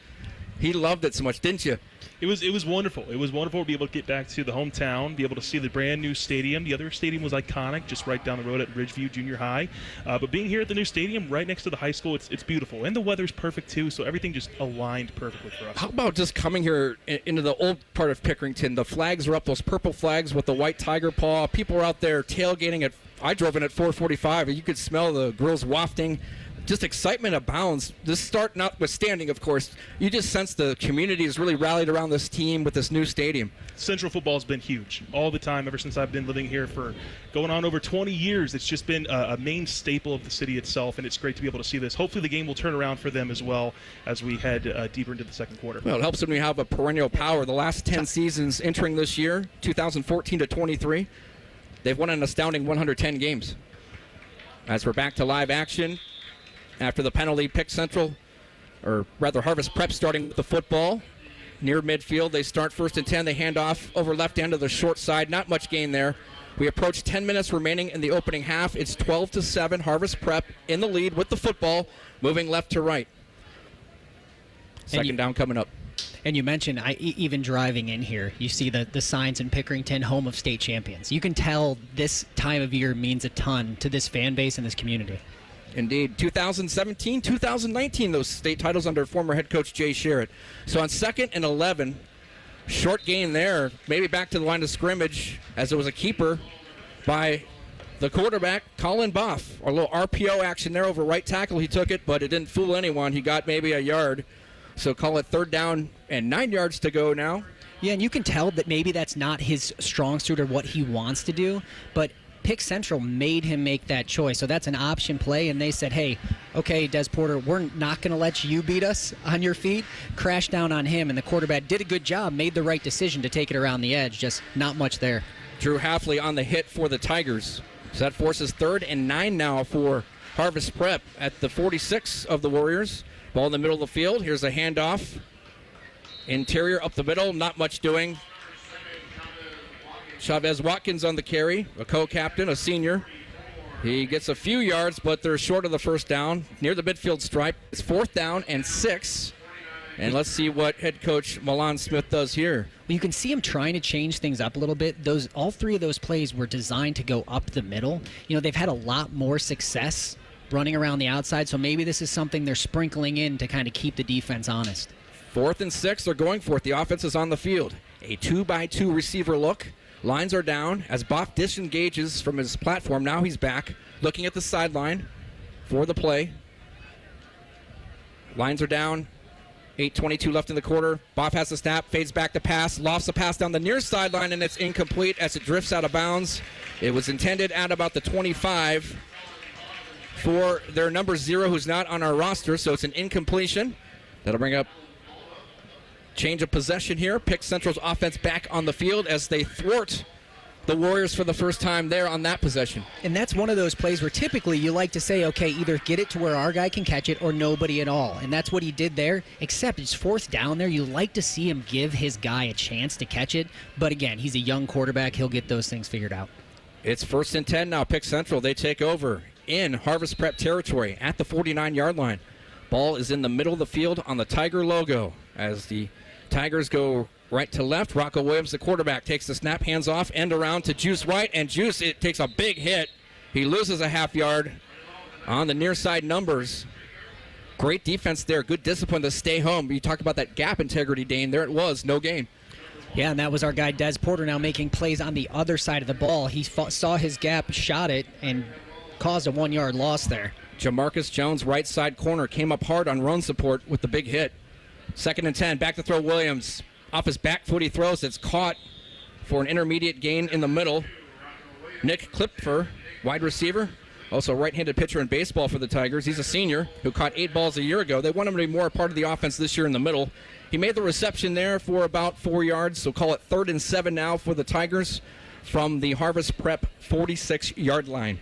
He loved it so much, didn't you? It was wonderful. It was wonderful to be able to get back to the hometown, be able to see the brand new stadium. The other stadium was iconic, just right down the road at Ridgeview Junior High. But being here at the new stadium, right next to the high school, it's beautiful. And the weather's perfect, too, so everything just aligned perfectly for us. How about just coming here into the old part of Pickerington? The flags are up, those purple flags with the white tiger paw. People are out there tailgating I drove in at 4:45, and you could smell the grills wafting. just excitement abounds. This start notwithstanding, of course, you just sense the community has really rallied around this team with this new stadium. Central football has been huge all the time ever since I've been living here for going on over 20 years. It's just been a main staple of the city itself, and it's great to be able to see this. Hopefully the game will turn around for them as well as we head deeper into the second quarter. Well, it helps when we have a perennial power. The last 10 seasons entering this year, 2014 to 23, they've won an astounding 110 games. As we're back to live action, after the penalty, Pick Central, or rather Harvest Prep starting with the football. Near midfield, they start 1st and 10. They hand off over left end to the short side. Not much gain there. We approach 10 minutes remaining in the opening half. It's 12-7. Harvest Prep in the lead with the football, moving left to right. Second down coming up. And you mentioned, even driving in here, you see the signs in Pickerington, home of state champions. You can tell this time of year means a ton to this fan base and this community. Indeed. 2017, 2019, those state titles under former head coach Jay Sherritt. So on 2nd and 11, short gain there, maybe back to the line of scrimmage as it was a keeper by the quarterback, Colin Boff. A little RPO action there over right tackle. He took it, but it didn't fool anyone. He got maybe a yard. So call it 3rd down and 9 yards to go now. Yeah, and you can tell that maybe that's not his strong suit or what he wants to do, but Pick Central made him make that choice. So that's an option play, and they said, hey, okay, Des Porter, we're not going to let you beat us on your feet. Crash down on him, and the quarterback did a good job, made the right decision to take it around the edge. Just not much there. Drew Hafley on the hit for the Tigers. So that forces 3rd and 9 now for Harvest Prep at the 46 of the Warriors. Ball in the middle of the field. Here's a handoff. Interior up the middle, not much doing. Chavez Watkins on the carry, a co-captain, a senior. He gets a few yards, but they're short of the 1st down, near the midfield stripe. It's 4th down and 6. And let's see what head coach Milan Smith does here. Well, you can see him trying to change things up a little bit. All 3 of those plays were designed to go up the middle. You know, they've had a lot more success running around the outside, so maybe this is something they're sprinkling in to kind of keep the defense honest. 4th and 6, they're going for it. The offense is on the field. A 2-by-2 receiver look. Lines are down as Boff disengages from his platform. Now he's back, looking at the sideline for the play. Lines are down. 8:22 left in the quarter. Boff has the snap, fades back to pass, lofts a pass down the near sideline, and it's incomplete as it drifts out of bounds. It was intended at about the 25 for their number 0, who's not on our roster, so it's an incompletion. That'll bring up change of possession here. Pick Central's offense back on the field as they thwart the Warriors for the first time there on that possession. And that's one of those plays where typically you like to say, okay, either get it to where our guy can catch it or nobody at all. And that's what he did there, except it's 4th down there. You like to see him give his guy a chance to catch it. But again, he's a young quarterback. He'll get those things figured out. It's 1st and 10 now. Pick Central, they take over in Harvest Prep territory at the 49-yard line. Ball is in the middle of the field on the Tiger logo as the Tigers go right to left. Rocco Williams, the quarterback, takes the snap, hands off, end around to Juice Wright, and Juice, it takes a big hit. He loses a half yard on the near side numbers. Great defense there, good discipline to stay home. You talked about that gap integrity, Dane. There it was, no gain. Yeah, and that was our guy Des Porter now making plays on the other side of the ball. He saw his gap, shot it, and caused a 1-yard loss there. Jamarcus Jones, right side corner, came up hard on run support with the big hit. 2nd and 10, back to throw Williams. Off his back foot he throws. It's caught for an intermediate gain in the middle. Nick Klipfer, wide receiver, also right-handed pitcher in baseball for the Tigers. He's a senior who caught 8 balls a year ago. They want him to be more a part of the offense this year in the middle. He made the reception there for about 4 yards, so call it 3rd and 7 now for the Tigers from the Harvest Prep 46-yard line.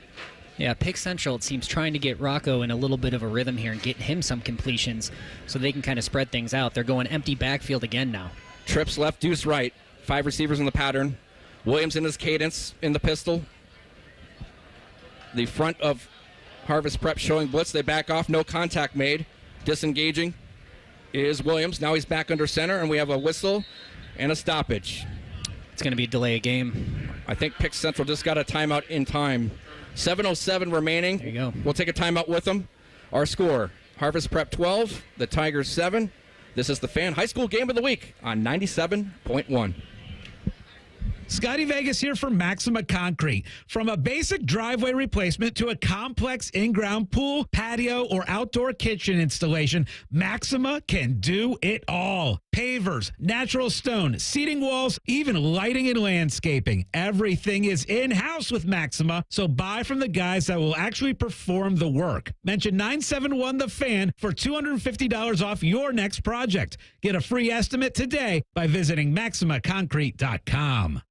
Yeah, Pick Central, it seems, trying to get Rocco in a little bit of a rhythm here and get him some completions so they can kind of spread things out. They're going empty backfield again now. Trips left, deuce right. 5 receivers in the pattern. Williams in his cadence in the pistol. The front of Harvest Prep showing blitz. They back off. No contact made. Disengaging is Williams. Now he's back under center, and we have a whistle and a stoppage. It's going to be a delay of game. I think Pick Central just got a timeout in time. 7:07 remaining. There you go. We'll take a timeout with them. Our score, Harvest Prep 12, the Tigers 7. This is the Fan High School Game of the Week on 97.1. Scotty Vegas here for Maxima Concrete. From a basic driveway replacement to a complex in-ground pool, patio, or outdoor kitchen installation, Maxima can do it all. Pavers, natural stone, seating walls, even lighting and landscaping. Everything is in-house with Maxima, so buy from the guys that will actually perform the work. Mention 971 The Fan for $250 off your next project. Get a free estimate today by visiting MaximaConcrete.com.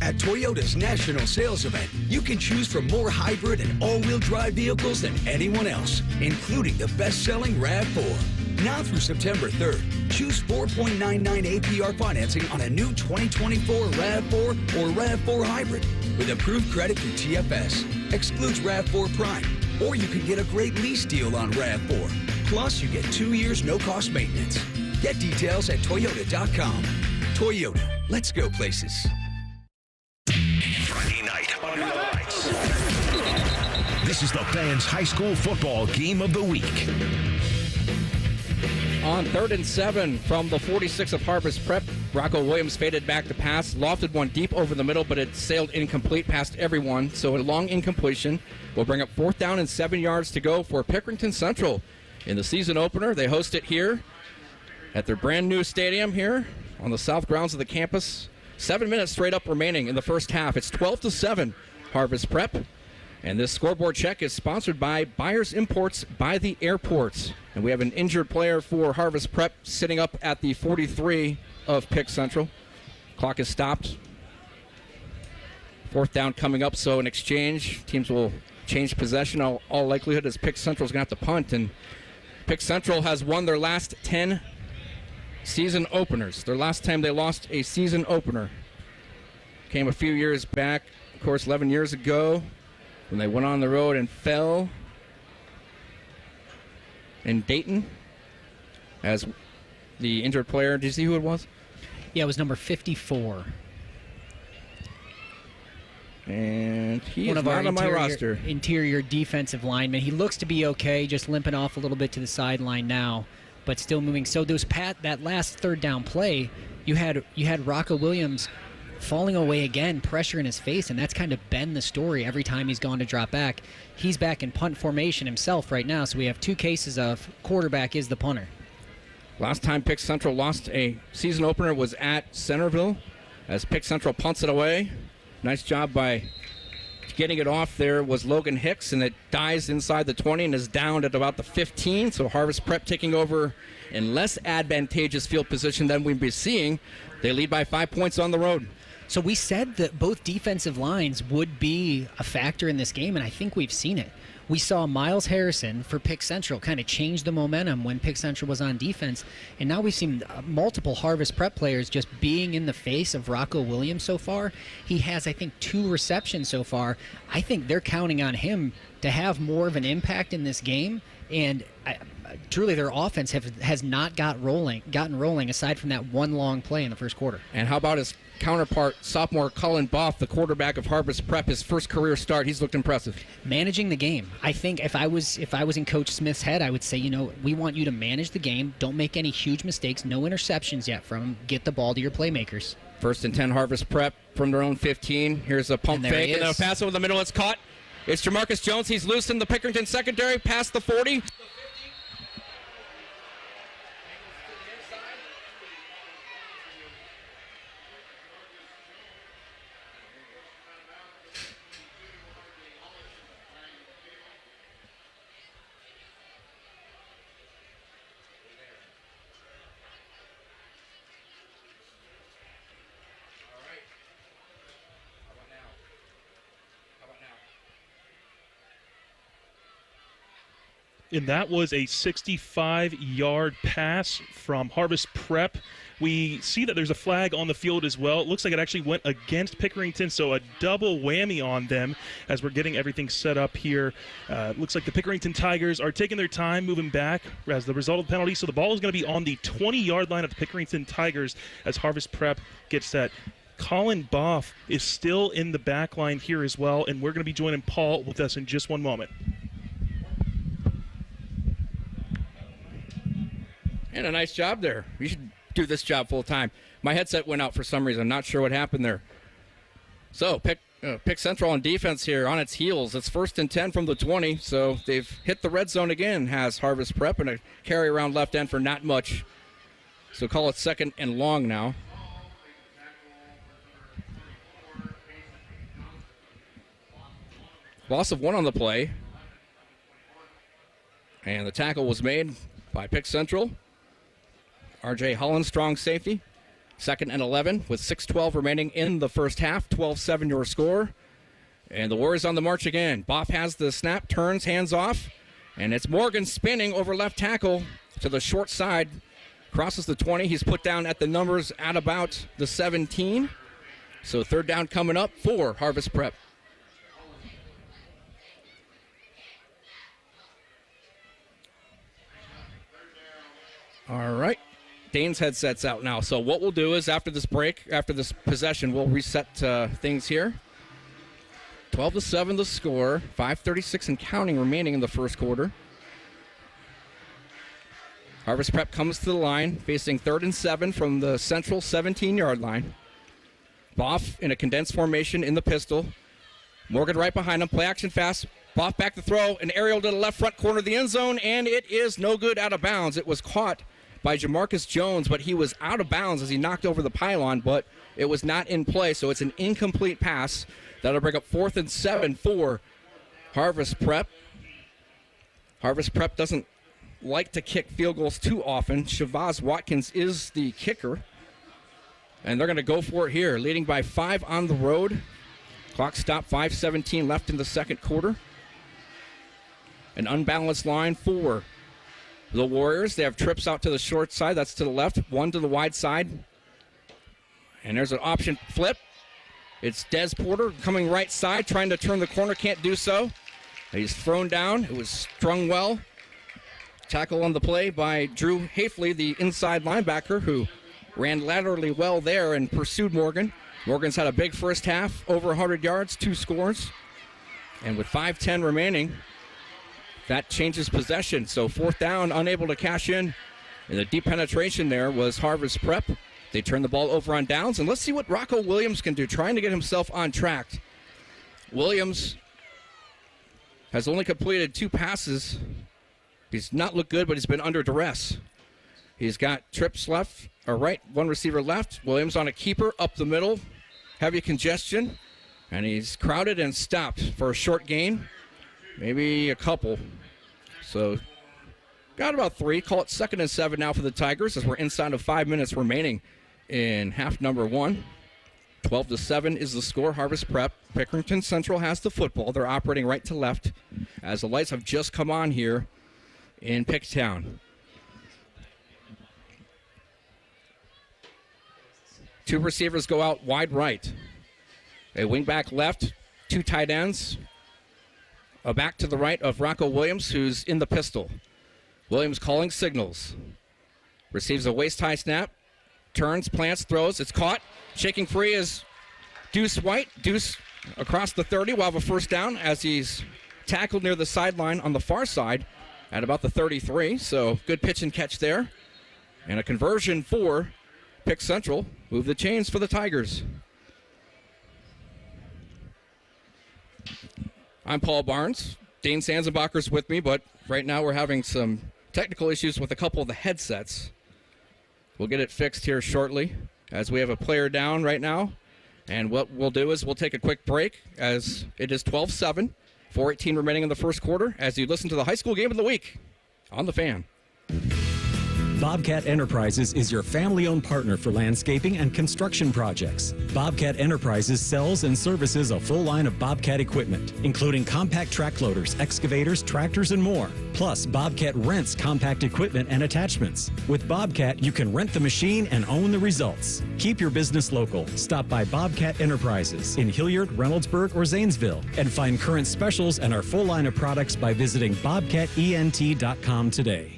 At Toyota's national sales event, you can choose from more hybrid and all-wheel drive vehicles than anyone else, including the best-selling RAV4. Now through September 3rd, choose 4.99 APR financing on a new 2024 RAV4 or RAV4 Hybrid with approved credit through TFS. Excludes RAV4 Prime, or you can get a great lease deal on RAV4. Plus, you get 2 years no-cost maintenance. Get details at Toyota.com. Toyota, let's go places. Friday night under the lights. This is the Fan's high school football game of the week. On 3rd and 7 from the 46 of Harvest Prep, Rocco Williams faded back to pass, lofted one deep over the middle, but it sailed incomplete past everyone. So a long incompletion will bring up 4th down and 7 yards to go for Pickerington Central in the season opener. They host it here at their brand new stadium here on the south grounds of the campus. 7 minutes straight up remaining in the first half. It's 12-7 Harvest Prep. And this scoreboard check is sponsored by Byers Imports by the Airports. And we have an injured player for Harvest Prep sitting up at the 43 of Pick Central. Clock is stopped. 4th down coming up, so an exchange. Teams will change possession. All likelihood is Pick Central's going to have to punt. And Pick Central has won their last 10 season openers. Their last time they lost a season opener came a few years back, of course 11 years ago, when they went on the road and fell in Dayton as the injured player. Did you see who it was? Yeah, it was number 54. And he is not on my roster. Interior defensive lineman. He looks to be okay, just limping off a little bit to the sideline now, but still moving. So that last 3rd down play, you had Rocco Williams falling away again, pressure in his face, and that's kind of been the story every time he's gone to drop back. He's back in punt formation himself right now, so we have 2 cases of quarterback is the punter. Last time Pick Central lost a season opener was at Centerville as Pick Central punts it away. Nice job by getting it off there was Logan Hicks, and it dies inside the 20 and is down at about the 15. So Harvest Prep taking over in less advantageous field position than we'd be seeing. They lead by 5 points on the road. So we said that both defensive lines would be a factor in this game, and I think we've seen it. We saw Miles Harrison for Pick Central kind of change the momentum when Pick Central was on defense, and now we've seen multiple Harvest Prep players just being in the face of Rocco Williams so far. He has, I think, 2 receptions so far. I think they're counting on him to have more of an impact in this game, and truly their offense has not gotten rolling aside from that one long play in the first quarter. And how about his counterpart, sophomore Colin Boff, the quarterback of Harvest Prep, his first career start? He's looked impressive. Managing the game. I think if I was in Coach Smith's head, I would say, we want you to manage the game. Don't make any huge mistakes. No interceptions yet from him. Get the ball to your playmakers. 1st and 10 Harvest Prep from their own 15. Here's a pump fake, and then a pass over the middle. It's caught. It's Jamarcus Jones. He's loose in the Pickerington secondary past the 40. And that was a 65-yard pass from Harvest Prep. We see that there's a flag on the field as well. It looks like it actually went against Pickerington, so a double whammy on them as we're getting everything set up here. Looks like the Pickerington Tigers are taking their time moving back as the result of the penalty. So the ball is going to be on the 20-yard line of the Pickerington Tigers as Harvest Prep gets set. Colin Boff is still in the back line here as well, and we're going to be joining Paul with us in just one moment. And a nice job there. You should do this job full time. My headset went out for some reason. I'm not sure what happened there. So Pick Central on defense here on its heels. It's 1st and 10 from the 20, so they've hit the red zone again, has Harvest Prep, and a carry around left end for not much. So call it 2nd and long now. Loss of 1 on the play. And the tackle was made by Pick Central. R.J. Holland, strong safety. 2nd and 11 with 6:12 remaining in the first half. 12-7 your score. And the Warriors on the march again. Boff has the snap, turns, hands off. And it's Morgan spinning over left tackle to the short side. Crosses the 20. He's put down at the numbers at about the 17. So 3rd down coming up for Harvest Prep. All right. Dane's headset's out now. So what we'll do is after this break, after this possession, we'll reset things here. 12-7 the score. 5:36 and counting remaining in the first quarter. Harvest Prep comes to the line, facing 3rd and 7 from the central 17-yard line. Boff in a condensed formation in the pistol. Morgan right behind him. Play action fast. Boff back to throw. An aerial to the left front corner of the end zone, and it is no good, out of bounds. It was caught by Jamarcus Jones, but he was out of bounds as he knocked over the pylon, but it was not in play, so it's an incomplete pass. That'll bring up 4th and 7 for Harvest Prep. Harvest Prep doesn't like to kick field goals too often. Shavaz Watkins is the kicker, and they're going to go for it here, leading by 5 on the road. Clock stop, 5:17 left in the second quarter. An unbalanced line for the Warriors. They have trips out to the short side. That's to the left. 1 to the wide side. And there's an option flip. It's Des Porter coming right side, trying to turn the corner. Can't do so. He's thrown down. It was strung well. Tackle on the play by Drew Hafley, the inside linebacker, who ran laterally well there and pursued Morgan. Morgan's had a big first half, over 100 yards, 2 scores. And with 5:10 remaining, that changes possession. So 4th down, unable to cash in. And the deep penetration there was Harvest Prep. They turn the ball over on downs. And let's see what Rocco Williams can do, trying to get himself on track. Williams has only completed 2 passes. He's not looked good, but he's been under duress. He's got trips left, or right, 1 receiver left. Williams on a keeper, up the middle. Heavy congestion. And he's crowded and stopped for a short gain. Maybe a couple. So got about 3. Call it 2nd and 7 now for the Tigers as we're inside of 5 minutes remaining in half number 1. 12-7 is the score. Harvest Prep. Pickerington Central has the football. They're operating right to left as the lights have just come on here in Picktown. 2 receivers go out wide right. A wing back left, 2 tight ends. A back to the right of Rocco Williams, who's in the pistol. Williams calling signals. Receives a waist-high snap. Turns, plants, throws. It's caught. Shaking free is Deuce White. Deuce across the 30 will have a first down as he's tackled near the sideline on the far side at about the 33. So good pitch and catch there. And a conversion for Pick Central. Move the chains for the Tigers. I'm Paul Barnes. Dane Sanzenbacher's with me, but right now we're having some technical issues with a couple of the headsets. We'll get it fixed here shortly as we have a player down right now. And what we'll do is we'll take a quick break as it is 12-7, 4:18 remaining in the first quarter as you listen to the high school game of the week on The Fan. Bobcat Enterprises is your family-owned partner for landscaping and construction projects. Bobcat Enterprises sells and services a full line of Bobcat equipment, including compact track loaders, excavators, tractors, and more. Plus, Bobcat rents compact equipment and attachments. With Bobcat, you can rent the machine and own the results. Keep your business local. Stop by Bobcat Enterprises in Hilliard, Reynoldsburg, or Zanesville, and find current specials and our full line of products by visiting bobcatent.com today.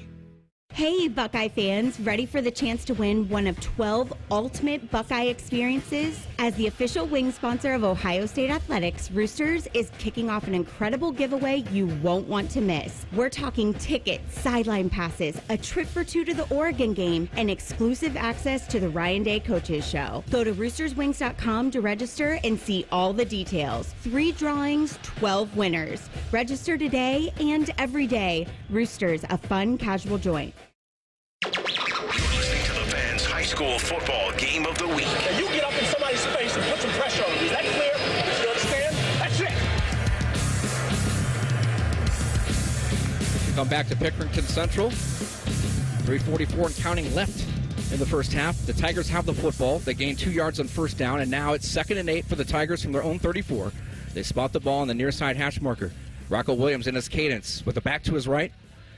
Hey, Buckeye fans, ready for the chance to win one of 12 ultimate Buckeye experiences? As the official wing sponsor of Ohio State Athletics, Roosters is kicking off an incredible giveaway you won't want to miss. We're talking tickets, sideline passes, a trip for two to the Oregon game, and exclusive access to the Ryan Day Coaches Show. Go to roosterswings.com to register and see all the details. 3 drawings, 12 winners. Register today and every day. Roosters, a fun, casual joint. Listening to the Fan's high school football game of the week. Now you get up in somebody's face and put some pressure on them. Is that clear? You understand? That's it. Come back to Pickerington Central. 3:44 and counting left in the first half. The Tigers have the football. They gain 2 yards on first down, and now it's 2nd and 8 for the Tigers from their own 34. They spot the ball on the near side hash marker. Rocco Williams in his cadence with the back to his right.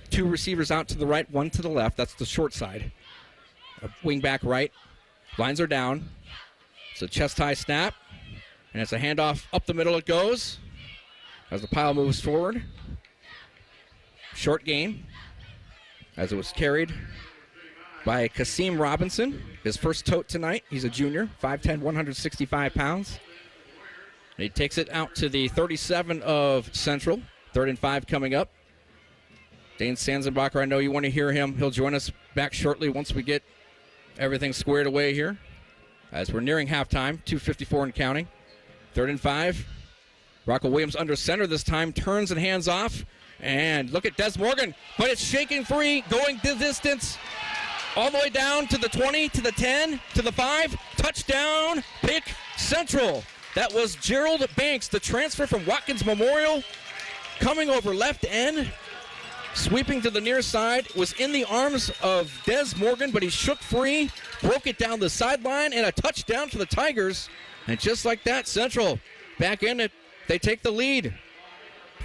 2 receivers out to the right, 1 to the left. That's the short side. A wing back right. Lines are down. It's a chest high snap. And it's a handoff up the middle it goes as the pile moves forward. Short gain as it was carried by Kasim Robinson. His first tote tonight. He's a junior, 5'10", 165 pounds. And he takes it out to the 37 of Central. 3rd and 5 coming up. Dane Sanzenbacher, I know you want to hear him. He'll join us back shortly once we get everything squared away here. As we're nearing halftime, 2:54 and counting. 3rd and 5. Rocco Williams under center this time, turns and hands off. And look at Des Morgan, but it's shaking free, going the distance, all the way down to the 20, to the 10, to the 5. Touchdown, Pick Central. That was Gerald Banks, the transfer from Watkins Memorial, coming over left end. Sweeping to the near side, was in the arms of Des Morgan, but he shook free, broke it down the sideline, and a touchdown for the Tigers. And just like that, Central back in it. They take the lead.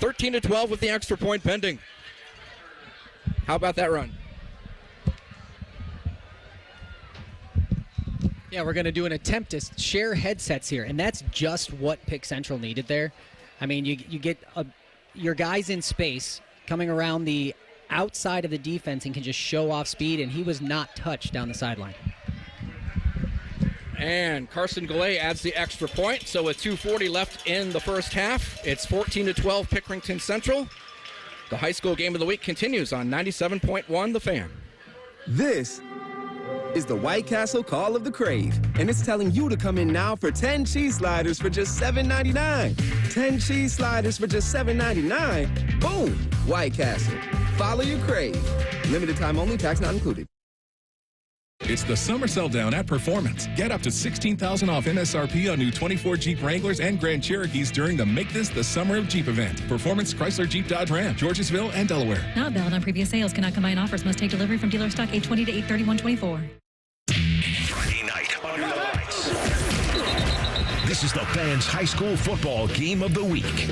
13-12 with the extra point pending. How about that run? Yeah, we're going to do an attempt to share headsets here, and that's just what Pick Central needed there. I mean, you get your guys in space coming around the outside of the defense and can just show off speed, and he was not touched down the sideline. And Carson Goulet adds the extra point, so with 2:40 left in the first half, it's 14-12 Pickerington Central. The high school game of the week continues on 97.1 The Fan. This is the White Castle Call of the Crave, and it's telling you to come in now for 10 cheese sliders for just $7.99. 10 cheese sliders for just $7.99. Boom! White Castle. Follow your crave. Limited time only, tax not included. It's the summer sell down at Performance. Get up to $16,000 off MSRP on new 24 Jeep Wranglers and Grand Cherokees during the Make This the Summer of Jeep event. Performance Chrysler Jeep Dodge Ram, Georgesville and Delaware. Not valid on previous sales. Cannot combine offers. Must take delivery from dealer stock 8/20 to 8/31/24. Friday night under the lights. This is the Fan's high school football game of the week.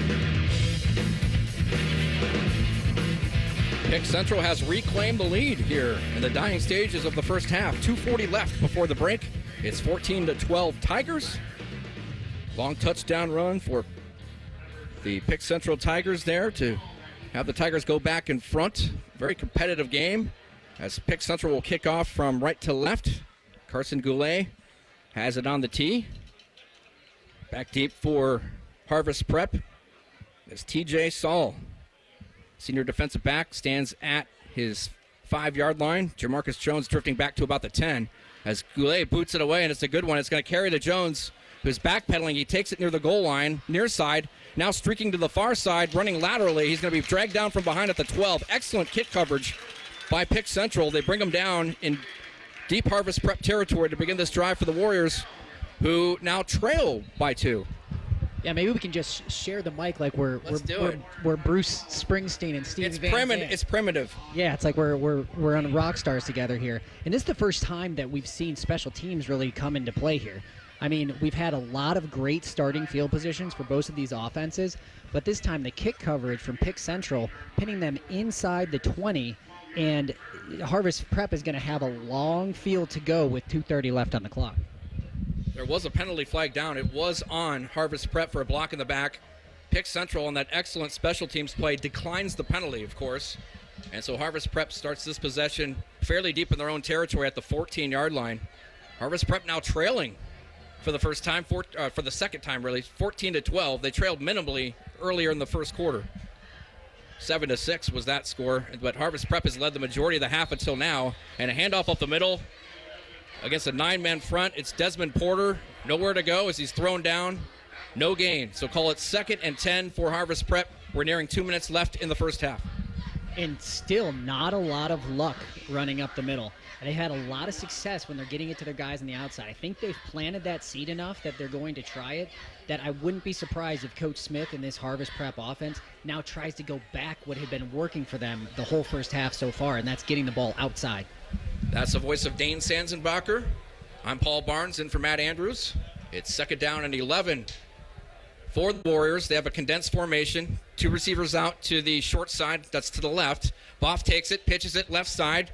Pick Central has reclaimed the lead here in the dying stages of the first half. 2:40 left before the break. It's 14-12 Tigers. Long touchdown run for the Pick Central Tigers there to have the Tigers go back in front. Very competitive game as Pick Central will kick off from right to left. Carson Goulet has it on the tee. Back deep for Harvest Prep is TJ Saul. Senior defensive back stands at his 5-yard line. Jamarcus Jones drifting back to about the 10 as Goulet boots it away, and it's a good one. It's going to carry to Jones, who's backpedaling. He takes it near the goal line, near side, now streaking to the far side, running laterally. He's going to be dragged down from behind at the 12. Excellent kick coverage by Pick Central. They bring him down in deep Harvest Prep territory to begin this drive for the Warriors, who now trail by 2. Yeah, maybe we can just share the mic like we're Bruce Springsteen and Stevie Van Zandt. It's primitive. Yeah, it's like we're on Rock Stars together here. And this is the first time that we've seen special teams really come into play here. I mean, we've had a lot of great starting field positions for both of these offenses, but this time the kick coverage from Pick Central, pinning them inside the 20, and Harvest Prep is going to have a long field to go with 2:30 left on the clock. There was a penalty flag down. It was on Harvest Prep for a block in the back. Pick Central on that excellent special teams play declines the penalty, of course. And so Harvest Prep starts this possession fairly deep in their own territory at the 14-yard line. Harvest Prep now trailing for the first time, for the second time really, 14-12. They trailed minimally earlier in the first quarter. 7-6 was that score, but Harvest Prep has led the majority of the half until now. And a handoff up the middle against a 9-man front. It's Desmond Porter, nowhere to go as he's thrown down. No gain, so call it 2nd and 10 for Harvest Prep. We're nearing 2 minutes left in the first half. And still not a lot of luck running up the middle. They had a lot of success when they're getting it to their guys on the outside. I think they've planted that seed enough that they're going to try it, that I wouldn't be surprised if Coach Smith in this Harvest Prep offense now tries to go back what had been working for them the whole first half so far, and that's getting the ball outside. That's the voice of Dane Sanzenbacher. I'm Paul Barnes in for Matt Andrews. It's 2nd down and 11 for the Warriors. They have a condensed formation. 2 receivers out to the short side. That's to the left. Boff takes it, pitches it left side.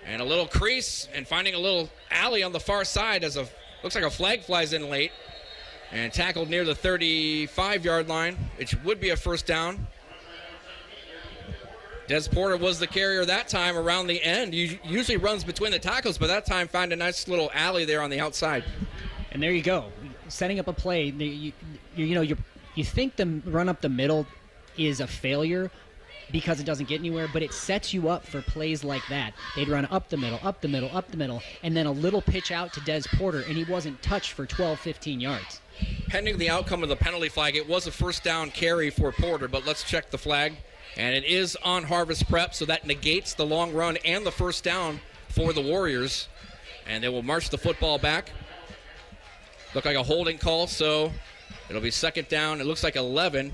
And a little crease and finding a little alley on the far side as looks like a flag flies in late. And tackled near the 35-yard line. It would be a first down. Des Porter was the carrier that time around the end. He usually runs between the tackles, but that time found a nice little alley there on the outside. And there you go. Setting up a play. You think the run up the middle is a failure because it doesn't get anywhere, but it sets you up for plays like that. They'd run up the middle, up the middle, up the middle, and then a little pitch out to Des Porter, and he wasn't touched for 12, 15 yards. Pending the outcome of the penalty flag, it was a first down carry for Porter, but let's check the flag. And it is on Harvest Prep, so that negates the long run and the first down for the Warriors. And they will march the football back. Look like a holding call, so it'll be 2nd down. It looks like 11.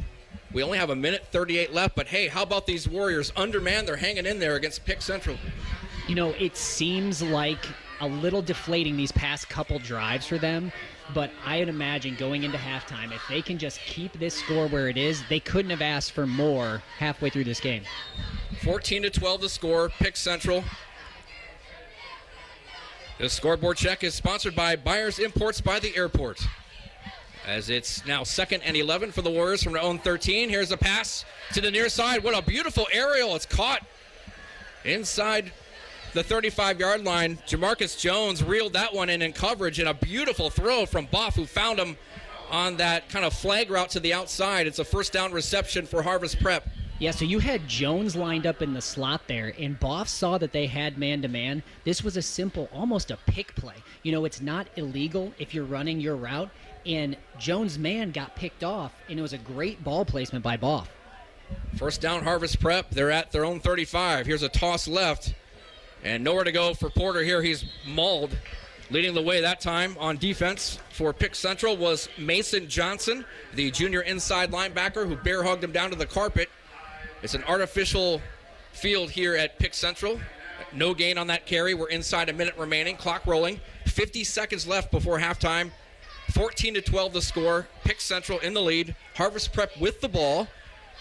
We only have 1:38 left, but hey, how about these Warriors? Undermanned, they're hanging in there against Pick Central. You know, it seems like a little deflating these past couple drives for them, but I'd imagine going into halftime, if they can just keep this score where it is, they couldn't have asked for more halfway through this game. 14-12 the score, Pick Central. The scoreboard check is sponsored by Byers Imports by the Airport. As it's now 2nd and 11 for the Warriors from their own 13. Here's a pass to the near side. What a beautiful aerial. It's caught inside the 35-yard line. Jamarcus Jones reeled that one in coverage, and a beautiful throw from Boff, who found him on that kind of flag route to the outside. It's a first down reception for Harvest Prep. Yeah, so you had Jones lined up in the slot there, and Boff saw that they had man-to-man. This was a simple, almost a pick play. You know, it's not illegal if you're running your route, and Jones' man got picked off, and it was a great ball placement by Boff. First down, Harvest Prep. They're at their own 35. Here's a toss left, and nowhere to go for Porter here. He's mauled. Leading the way that time on defense for Pick Central was Mason Johnson, the junior inside linebacker who bear hugged him down to the carpet. It's an artificial field here at Pick Central. No gain on that carry. We're inside a minute remaining. Clock rolling. 50 seconds left before halftime. 14-12 the score. Pick Central in the lead. Harvest Prep with the ball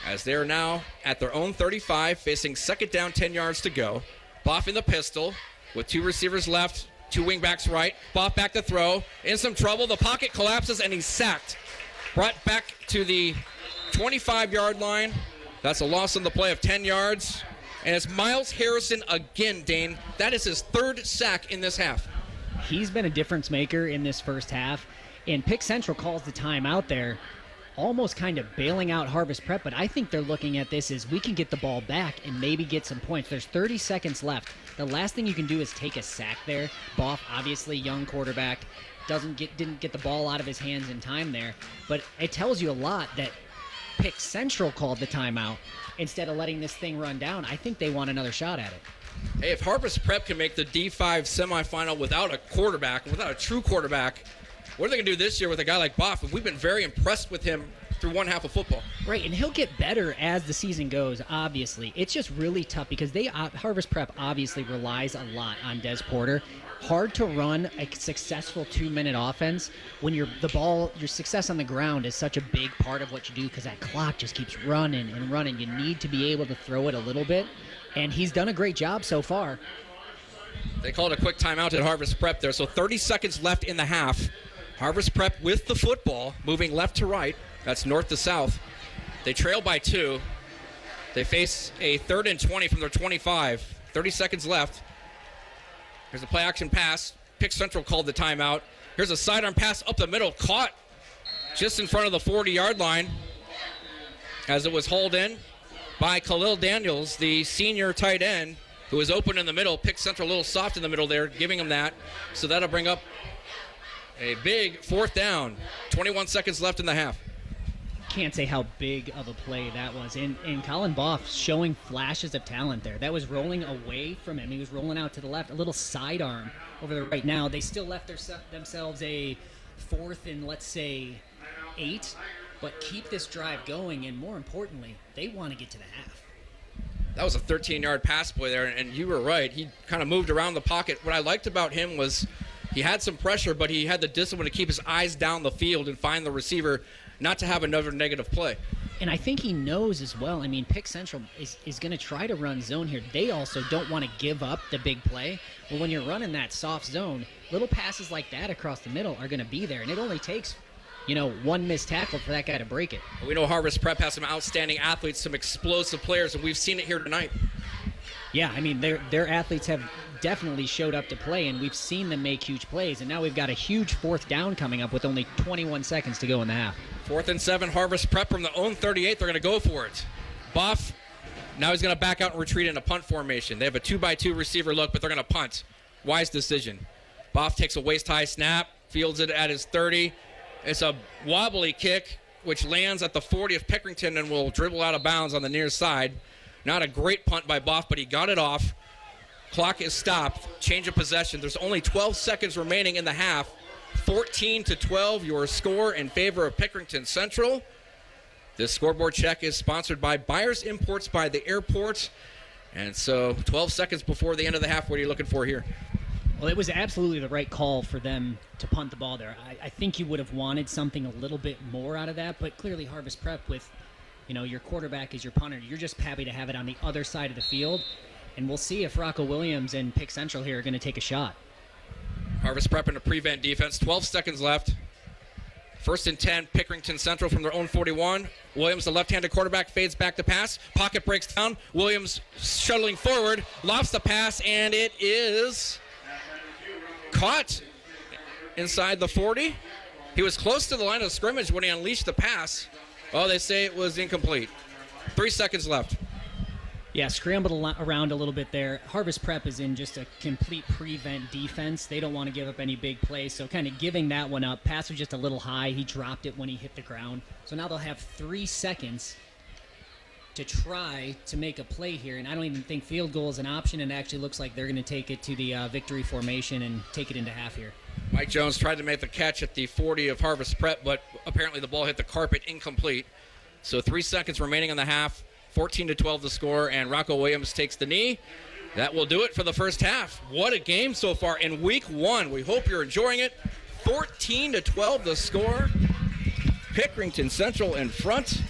as they're now at their own 35, facing 2nd down, 10 yards to go. Boff in the pistol with 2 receivers left, 2 wingbacks right. Boff back to throw. In some trouble. The pocket collapses, and he's sacked. Brought back to the 25-yard line. That's a loss on the play of 10 yards. And it's Miles Harrison again, Dane. That is his 3rd sack in this half. He's been a difference maker in this first half. And Pick Central calls the timeout there, almost kind of bailing out Harvest Prep. But I think they're looking at this as we can get the ball back and maybe get some points. There's 30 seconds left. The last thing you can do is take a sack there. Boff, obviously young quarterback, didn't get the ball out of his hands in time there. But it tells you a lot that Pick Central called the timeout instead of letting this thing run down. I think they want another shot at it. Hey, if Harvest Prep can make the D5 semifinal without a quarterback, without a true quarterback, what are they going to do this year with a guy like Boff? We've been very impressed with him through one half of football. Right, and he'll get better as the season goes, obviously. It's just really tough because Harvest Prep obviously relies a lot on Des Porter. Hard to run a successful 2-minute offense when your success on the ground is such a big part of what you do because that clock just keeps running and running. You need to be able to throw it a little bit, and he's done a great job so far. They called a quick timeout at Harvest Prep there, so 30 seconds left in the half. Harvest Prep with the football, moving left to right. That's north to south. They trail by 2. They face a 3rd and 20 from their 25. 30 seconds left. Here's a play-action pass. Pick Central called the timeout. Here's a sidearm pass up the middle. Caught just in front of the 40-yard line as it was hauled in by Khalil Daniels, the senior tight end, who was open in the middle. Pick Central a little soft in the middle there, giving him that. So that'll bring up a big 4th down. 21 seconds left in the half. Can't say how big of a play that was. And Colin Boff showing flashes of talent there. That was rolling away from him. He was rolling out to the left, a little sidearm over the right. Now, they still left themselves a 4th and, let's say, 8, but keep this drive going, and more importantly, they want to get to the half. That was a 13-yard pass play there, and you were right. He kind of moved around the pocket. What I liked about him was he had some pressure, but he had the discipline to keep his eyes down the field and find the receiver, not to have another negative play. And I think he knows as well. I mean, Pick Central is going to try to run zone here. They also don't want to give up the big play. But when you're running that soft zone, little passes like that across the middle are going to be there. And it only takes, one missed tackle for that guy to break it. We know Harvest Prep has some outstanding athletes, some explosive players, and we've seen it here tonight. Yeah, I mean, their athletes have definitely showed up to play, and we've seen them make huge plays. And now we've got a huge 4th down coming up with only 21 seconds to go in the half. 4th and 7, Harvest Prep from their own 38. They're going to go for it. Boff, now he's going to back out and retreat in a punt formation. They have a 2-by-2 receiver look, but they're going to punt. Wise decision. Boff takes a waist-high snap, fields it at his 30. It's a wobbly kick, which lands at the 40 of Pickerington and will dribble out of bounds on the near side. Not a great punt by Boff, but he got it off. Clock is stopped. Change of possession. There's only 12 seconds remaining in the half. 14-12, your score in favor of Pickerington Central. This scoreboard check is sponsored by Byers Imports by the Airport. And so 12 seconds before the end of the half, what are you looking for here? Well, it was absolutely the right call for them to punt the ball there. I think you would have wanted something a little bit more out of that, but clearly Harvest Prep with, your quarterback is your punter. You're just happy to have it on the other side of the field. And we'll see if Rocco Williams and Pick Central here are going to take a shot. Harvest Prep in a prevent defense. 12 seconds left. 1st and 10, Pickerington Central from their own 41. Williams, the left-handed quarterback, fades back to pass. Pocket breaks down. Williams shuttling forward, lofts the pass, and it is caught inside the 40. He was close to the line of scrimmage when he unleashed the pass. Oh, they say it was incomplete. 3 seconds left. Yeah, scrambled around a little bit there. Harvest Prep is in just a complete prevent defense. They don't want to give up any big plays, so kind of giving that one up. Pass was just a little high. He dropped it when he hit the ground. So now they'll have 3 seconds to try to make a play here, and I don't even think field goal is an option, and it actually looks like they're going to take it to the victory formation and take it into half here. Mike Jones tried to make the catch at the 40 of Harvest Prep, but apparently the ball hit the carpet, incomplete. So 3 seconds remaining on the half. 14-12 the score, and Rocco Williams takes the knee. That will do it for the first half. What a game so far in week 1. We hope you're enjoying it. 14-12 the score. Pickerington Central in front.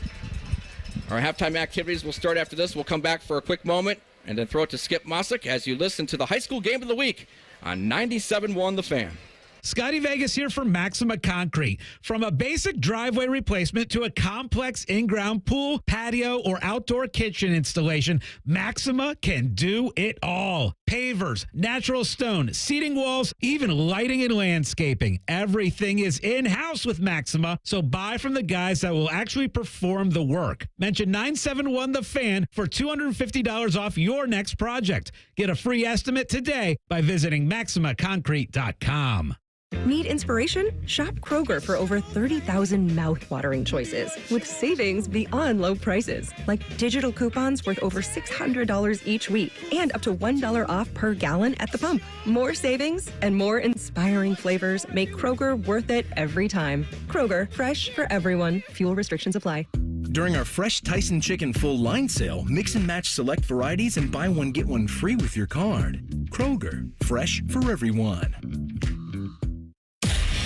Our halftime activities will start after this. We'll come back for a quick moment and then throw it to Skip Mossick as you listen to the high school game of the week on 97.1 The Fan. Scotty Vegas here for Maxima Concrete. From a basic driveway replacement to a complex in-ground pool, patio, or outdoor kitchen installation, Maxima can do it all. Pavers, natural stone, seating walls, even lighting and landscaping. Everything is in-house with Maxima, so buy from the guys that will actually perform the work. Mention 971 The Fan for $250 off your next project. Get a free estimate today by visiting MaximaConcrete.com. Need inspiration? Shop Kroger for over 30,000 mouth-watering choices with savings beyond low prices, like digital coupons worth over $600 each week and up to $1 off per gallon at the pump. More savings and more inspiring flavors make Kroger worth it every time. Kroger, fresh for everyone. Fuel restrictions apply. During our Fresh Tyson Chicken full line sale, mix and match select varieties and buy one, get one free with your card. Kroger, fresh for everyone.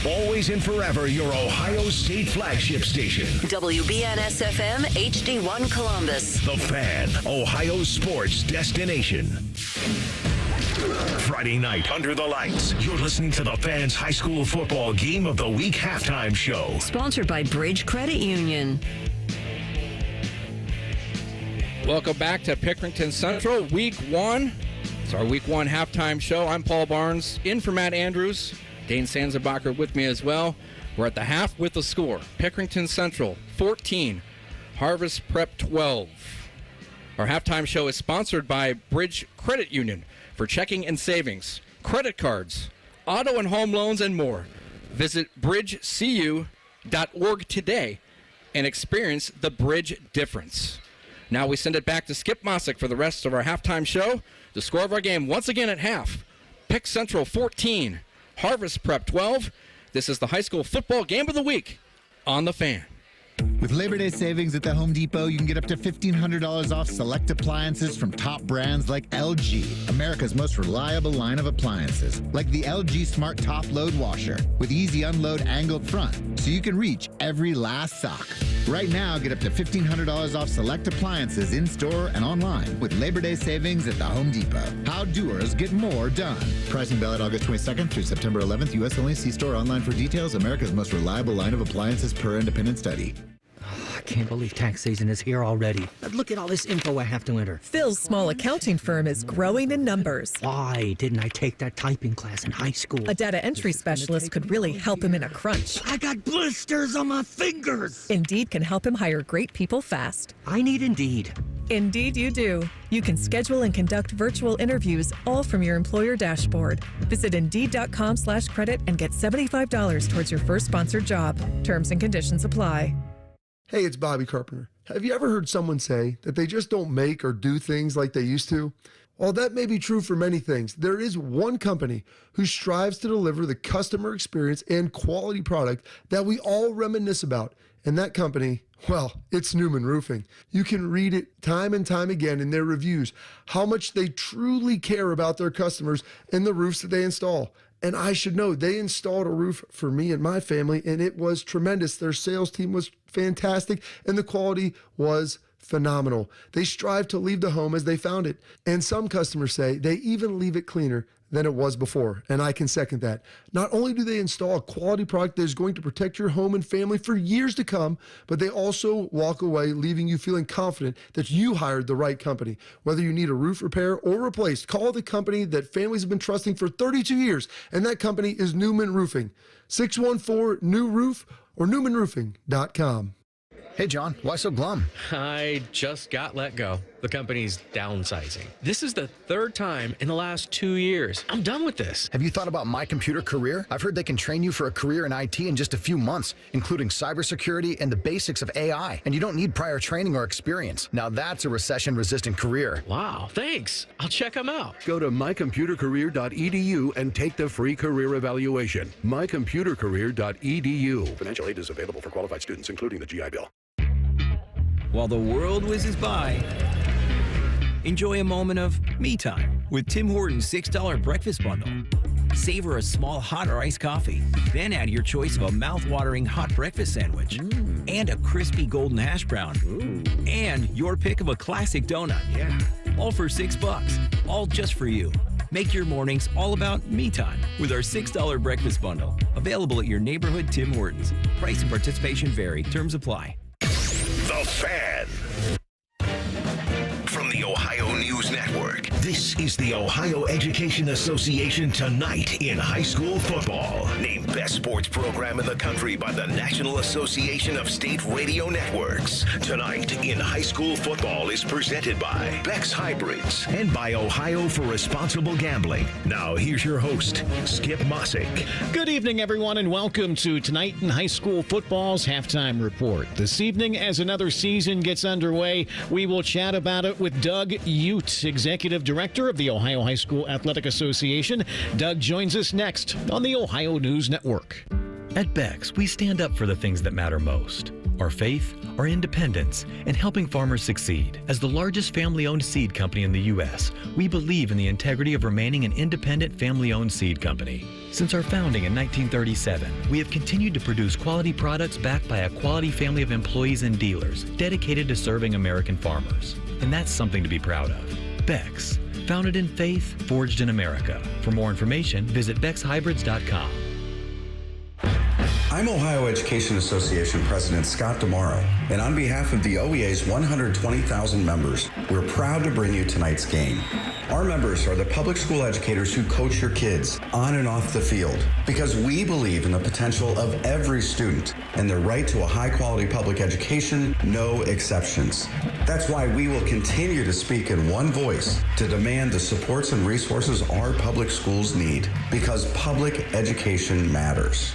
Always and forever, your Ohio State flagship station. WBNS FM HD1 Columbus. The Fan, Ohio sports destination. Friday night, under the lights, you're listening to the Fan's high school football game of the week halftime show. Sponsored by Bridge Credit Union. Welcome back to Pickerington Central, Week 1. It's our Week 1 halftime show. I'm Paul Barnes, in for Matt Andrews. Dane Sanzenbacher with me as well. We're at the half with the score. Pickerington Central, 14. Harvest Prep, 12. Our halftime show is sponsored by Bridge Credit Union for checking and savings, credit cards, auto and home loans, and more. Visit bridgecu.org today and experience the Bridge difference. Now we send it back to Skip Mossick for the rest of our halftime show. The score of our game once again at half. Pick Central 14, Harvest Prep 12. This is the high school football game of the week on The Fan. With Labor Day savings at the Home Depot, you can get up to $1,500 off select appliances from top brands like LG, America's most reliable line of appliances, like the LG Smart Top Load Washer with easy unload angled front, so you can reach every last sock. Right now, get up to $1,500 off select appliances in-store and online with Labor Day savings at the Home Depot. How doers get more done. Pricing valid August 22nd through September 11th. U.S. only. See store online for details. America's most reliable line of appliances per independent study. I can't believe tax season is here already. Look at all this info I have to enter. Phil's small accounting firm is growing in numbers. Why didn't I take that typing class in high school? A data entry specialist could really help him in a crunch. I got blisters on my fingers. Indeed can help him hire great people fast. I need Indeed. Indeed you do. You can schedule and conduct virtual interviews all from your employer dashboard. Visit Indeed.com/credit and get $75 towards your first sponsored job. Terms and conditions apply. Hey, it's Bobby Carpenter. Have you ever heard someone say that they just don't make or do things like they used to? While that may be true for many things, there is one company who strives to deliver the customer experience and quality product that we all reminisce about. And that company, well, it's Newman Roofing. You can read it time and time again in their reviews, how much they truly care about their customers and the roofs that they install. And I should know, they installed a roof for me and my family, and it was tremendous. Their sales team was fantastic, and the quality was phenomenal. They strive to leave the home as they found it. And some customers say they even leave it cleaner than it was before, and I can second that. Not only do they install a quality product that is going to protect your home and family for years to come, but they also walk away leaving you feeling confident that you hired the right company. Whether you need a roof repair or replaced, call the company that families have been trusting for 32 years, and that company is Newman Roofing. 614-NEW-ROOF or newmanroofing.com. Hey, John, why so glum? I just got let go. The company's downsizing. This is the third time in the last 2 years. I'm done with this. Have you thought about My Computer Career? I've heard they can train you for a career in IT in just a few months, including cybersecurity and the basics of AI. And you don't need prior training or experience. Now that's a recession-resistant career. Wow, thanks. I'll check them out. Go to mycomputercareer.edu and take the free career evaluation. mycomputercareer.edu. Financial aid is available for qualified students, including the GI Bill. While the world whizzes by, enjoy a moment of me time with Tim Hortons $6 breakfast bundle. Savor a small hot or iced coffee, then add your choice of a mouth-watering hot breakfast sandwich and a crispy golden hash brown and your pick of a classic donut. Yeah, all for $6, all just for you. Make your mornings all about me time with our $6 breakfast bundle. Available at your neighborhood Tim Hortons. Price and participation vary. Terms apply. The Fan. From the Ohio News Network, this is the Ohio Education Association Tonight in High School Football. Named Best Sports Program in the Country by the National Association of State Radio Networks. Tonight in High School Football is presented by Beck's Hybrids and by Ohio for Responsible Gambling. Now here's your host, Skip Mossick. Good evening, everyone, and welcome to Tonight in High School Football's Halftime Report. This evening, as another season gets underway, we will chat about it with Doug Ute, Executive Director of the Ohio High School Athletic Association. Doug joins us next on the Ohio News Network. At Beck's, we stand up for the things that matter most. Our faith, our independence, and helping farmers succeed. As the largest family-owned seed company in the U.S., we believe in the integrity of remaining an independent family-owned seed company. Since our founding in 1937, we have continued to produce quality products backed by a quality family of employees and dealers dedicated to serving American farmers. And that's something to be proud of. Beck's, founded in faith, forged in America. For more information, visit BecksHybrids.com. I'm Ohio Education Association President Scott DeMauro, and on behalf of the OEA's 120,000 members, we're proud to bring you tonight's game. Our members are the public school educators who coach your kids on and off the field because we believe in the potential of every student and their right to a high-quality public education, no exceptions. That's why we will continue to speak in one voice to demand the supports and resources our public schools need because public education matters.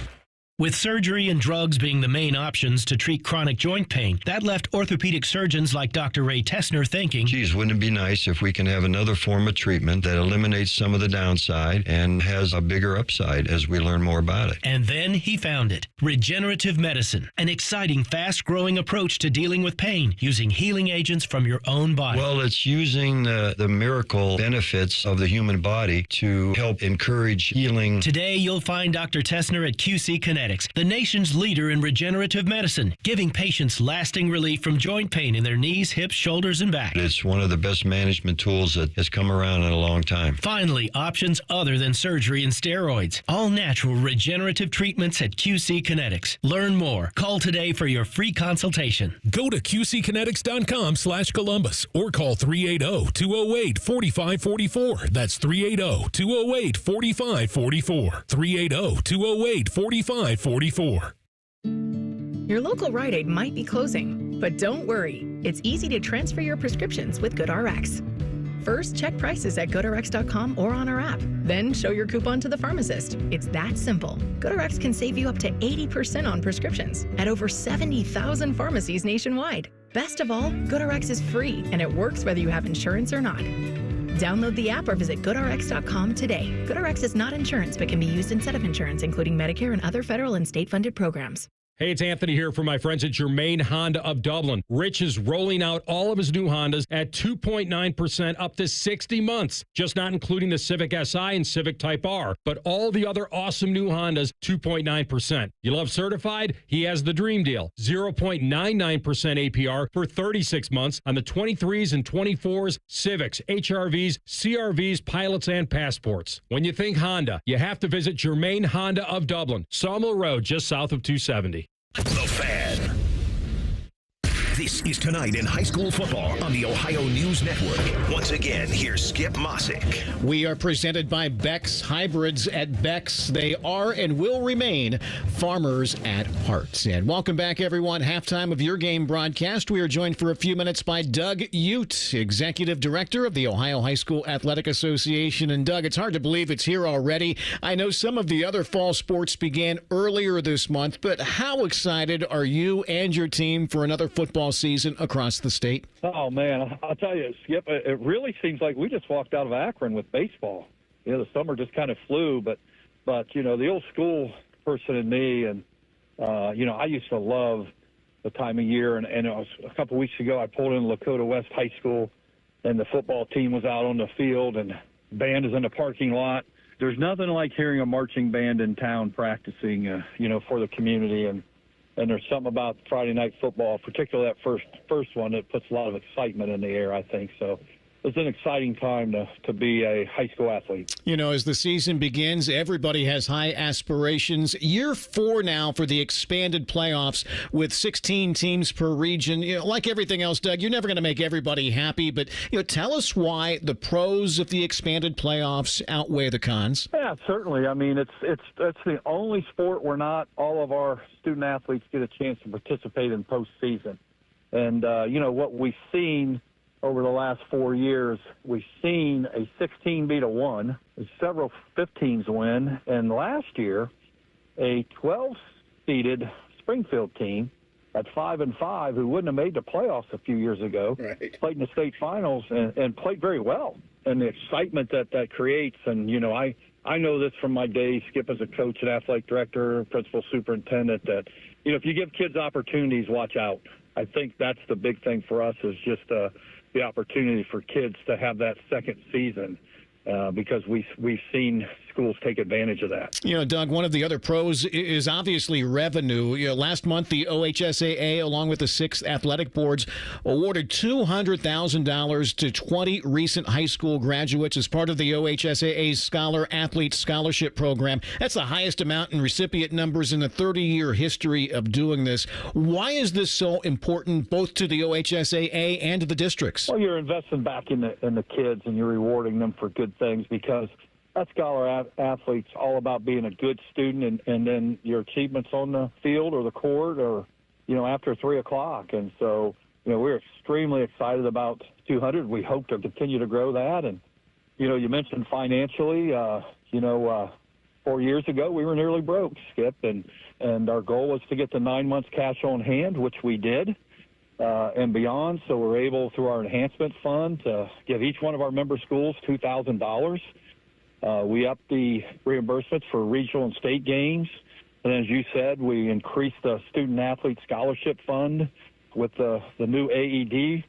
With surgery and drugs being the main options to treat chronic joint pain, that left orthopedic surgeons like Dr. Ray Tessner thinking, geez, wouldn't it be nice if we can have another form of treatment that eliminates some of the downside and has a bigger upside as we learn more about it? And then he found it. Regenerative medicine, an exciting, fast-growing approach to dealing with pain using healing agents from your own body. Well, it's using the miracle benefits of the human body to help encourage healing. Today, you'll find Dr. Tessner at QC Kinetics, the nation's leader in regenerative medicine, giving patients lasting relief from joint pain in their knees, hips, shoulders, and back. It's one of the best management tools that has come around in a long time. Finally, options other than surgery and steroids. All natural regenerative treatments at QC Kinetics. Learn more. Call today for your free consultation. Go to qckinetics.com/Columbus or call 380-208-4544. That's 380-208-4544. 380-208-4544. Your local Rite Aid might be closing, but don't worry. It's easy to transfer your prescriptions with GoodRx. First, check prices at GoodRx.com or on our app. Then show your coupon to the pharmacist. It's that simple. GoodRx can save you up to 80% on prescriptions at over 70,000 pharmacies nationwide. Best of all, GoodRx is free, and it works whether you have insurance or not. Download the app or visit GoodRx.com today. GoodRx is not insurance but can be used instead of insurance, including Medicare and other federal and state-funded programs. Hey, it's Anthony here from my friends at Germain Honda of Dublin. Rich is rolling out all of his new Hondas at 2.9% up to 60 months, just not including the Civic Si and Civic Type R, but all the other awesome new Hondas, 2.9%. You love certified? He has the dream deal, 0.99% APR for 36 months on the 23s and 24s, Civics, HRVs, CRVs, pilots, and passports. When you think Honda, you have to visit Germain Honda of Dublin, Sawmill Road, just south of 270. The Fan. This is Tonight in High School Football on the Ohio News Network. Once again, here's Skip Mossick. We are presented by Beck's Hybrids at Beck's. They are and will remain farmers at heart. And welcome back, everyone. Halftime of your game broadcast. We are joined for a few minutes by Doug Ute, Executive Director of the Ohio High School Athletic Association. And Doug, it's hard to believe it's here already. I know some of the other fall sports began earlier this month, but how excited are you and your team for another football season across the state? Oh, man, I'll tell you, Skip, it really seems like we just walked out of Akron with baseball. You know, the summer just kind of flew, but you know, the old school person in me, and, you know, I used to love the time of year, and it was a couple weeks ago, I pulled in Lakota West High School, and the football team was out on the field, and band is in the parking lot. There's nothing like hearing a marching band in town practicing, you know, for the community, and there's something about Friday night football, particularly that first one, that puts a lot of excitement in the air, I think. So it's an exciting time to be a high school athlete. You know, as the season begins, everybody has high aspirations. Year 4 now for the expanded playoffs with 16 teams per region. You know, like everything else, Doug, you're never going to make everybody happy, but you know, tell us why the pros of the expanded playoffs outweigh the cons. Yeah, certainly. I mean, it's the only sport where not all of our student athletes get a chance to participate in postseason. And, you know, what we've seen over the last 4 years, we've seen a 16 beat a 1, several 15s win, and last year, a 12-seeded Springfield team at 5-5, who wouldn't have made the playoffs a few years ago, played in the state finals and played very well. And the excitement that creates, and, you know, I know this from my days, Skip, as a coach and athletic director, principal superintendent, that, you know, if you give kids opportunities, watch out. I think that's the big thing for us, is just the opportunity for kids to have that second season, because we've seen schools take advantage of that. Doug, one of the other pros is obviously revenue. Last month, the OHSAA, along with the 6 athletic boards, awarded $200,000 to 20 recent high school graduates as part of the OHSAA's Scholar Athlete Scholarship Program. That's the highest amount in recipient numbers in the 30-year history of doing this. Why is this so important both to the OHSAA and to the districts? Well, you're investing back in the kids, and you're rewarding them for good things, because that Scholar Athlete's all about being a good student and then your achievements on the field or the court or, after 3 o'clock. And so, we're extremely excited about 200. We hope to continue to grow that. And, you mentioned financially, 4 years ago, we were nearly broke, Skip, and our goal was to get to 9 months cash on hand, which we did, and beyond. So we're able, through our enhancement fund, to give each one of our member schools $2,000. We upped the reimbursements for regional and state games. And as you said, we increased the student athlete scholarship fund with the new AED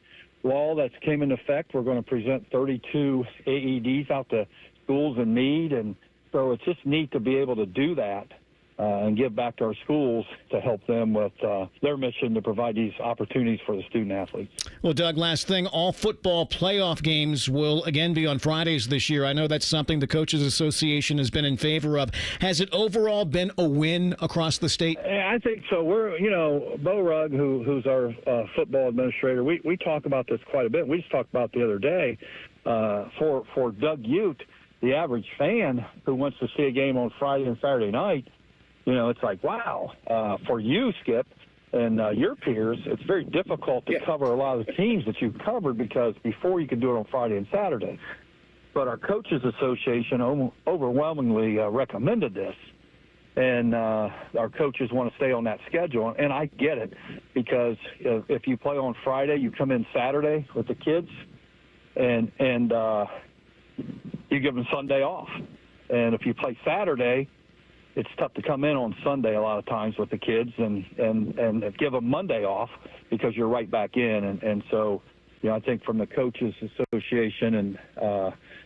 law that came into effect. We're going to present 32 AEDs out to schools in need. And so it's just neat to be able to do that and give back to our schools to help them with their mission to provide these opportunities for the student athletes. Well, Doug, last thing, all football playoff games will again be on Fridays this year. I know that's something the Coaches Association has been in favor of. Has it overall been a win across the state? I think so. We're, Bo Rugg, who's our football administrator, we talk about this quite a bit. We just talked about the other day for Doug Ute, the average fan who wants to see a game on Friday and Saturday night. It's like, wow, for you, Skip, and your peers, it's very difficult to cover a lot of the teams that you've covered, because before you could do it on Friday and Saturday. But our Coaches Association overwhelmingly recommended this, and our coaches want to stay on that schedule. And I get it, because if you play on Friday, you come in Saturday with the kids, and you give them Sunday off. And if you play Saturday, it's tough to come in on Sunday a lot of times with the kids and give them Monday off, because you're right back in. And so, I think from the Coaches Association, and,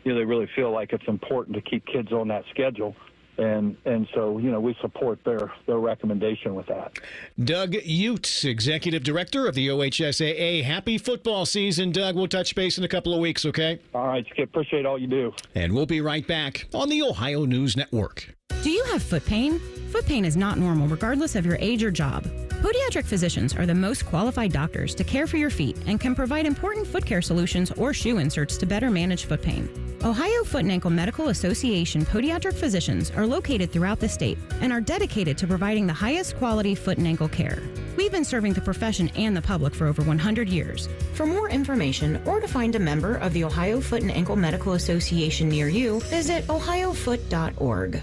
they really feel like it's important to keep kids on that schedule. And so, we support their recommendation with that. Doug Ute, Executive Director of the OHSAA. Happy football season, Doug. We'll touch base in a couple of weeks, okay? All right, Skip. Appreciate all you do. And we'll be right back on the Ohio News Network. Do you have foot pain? Foot pain is not normal regardless of your age or job. Podiatric physicians are the most qualified doctors to care for your feet and can provide important foot care solutions or shoe inserts to better manage foot pain. Ohio Foot and Ankle Medical Association podiatric physicians are located throughout the state and are dedicated to providing the highest quality foot and ankle care. We've been serving the profession and the public for over 100 years. For more information or to find a member of the Ohio Foot and Ankle Medical Association near you, visit ohiofoot.org.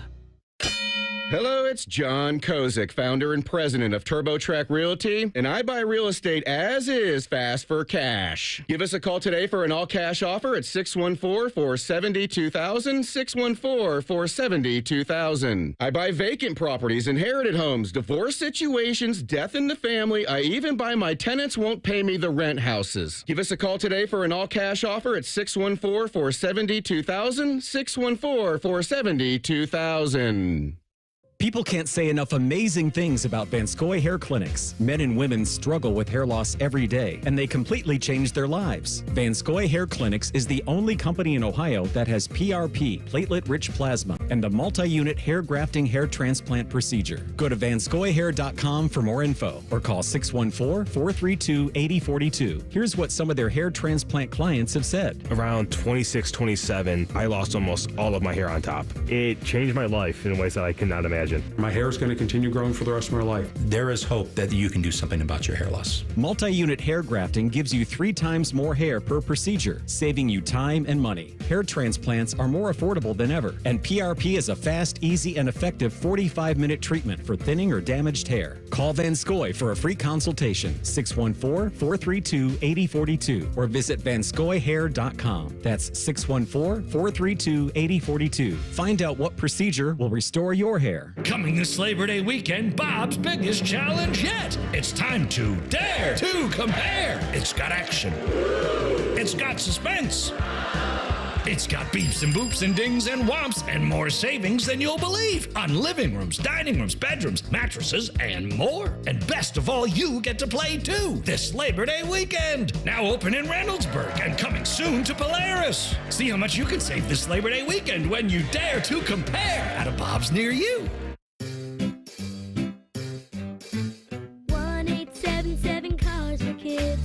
Hello, it's John Kozik, founder and president of TurboTrack Realty, and I buy real estate as is, fast for cash. Give us a call today for an all-cash offer at 614-470-2000, 614-470-2000. I buy vacant properties, inherited homes, divorce situations, death in the family. I even buy my tenants won't pay me the rent houses. Give us a call today for an all-cash offer at 614-470-2000, 614-470-2000. People can't say enough amazing things about Vanscoy Hair Clinics. Men and women struggle with hair loss every day, and they completely change their lives. Vanscoy Hair Clinics is the only company in Ohio that has PRP, platelet-rich plasma, and the multi-unit hair grafting hair transplant procedure. Go to vanscoyhair.com for more info, or call 614-432-8042. Here's what some of their hair transplant clients have said. Around 26, 27, I lost almost all of my hair on top. It changed my life in ways that I could not imagine. My hair is going to continue growing for the rest of my life. There is hope that you can do something about your hair loss. Multi-unit hair grafting gives you 3 times more hair per procedure, saving you time and money. Hair transplants are more affordable than ever, and PRP is a fast, easy, and effective 45-minute treatment for thinning or damaged hair. Call Vanscoy for a free consultation, 614-432-8042, or visit vanscoyhair.com. That's 614-432-8042. Find out what procedure will restore your hair. Coming this Labor Day weekend, Bob's biggest challenge yet. It's time to dare to compare. It's got action. It's got suspense. It's got beeps and boops and dings and whomps and more savings than you'll believe on living rooms, dining rooms, bedrooms, mattresses, and more. And best of all, you get to play too this Labor Day weekend. Now open in Reynoldsburg and coming soon to Polaris. See how much you can save this Labor Day weekend when you dare to compare at a Bob's near you. 1-877 Cars for Kids.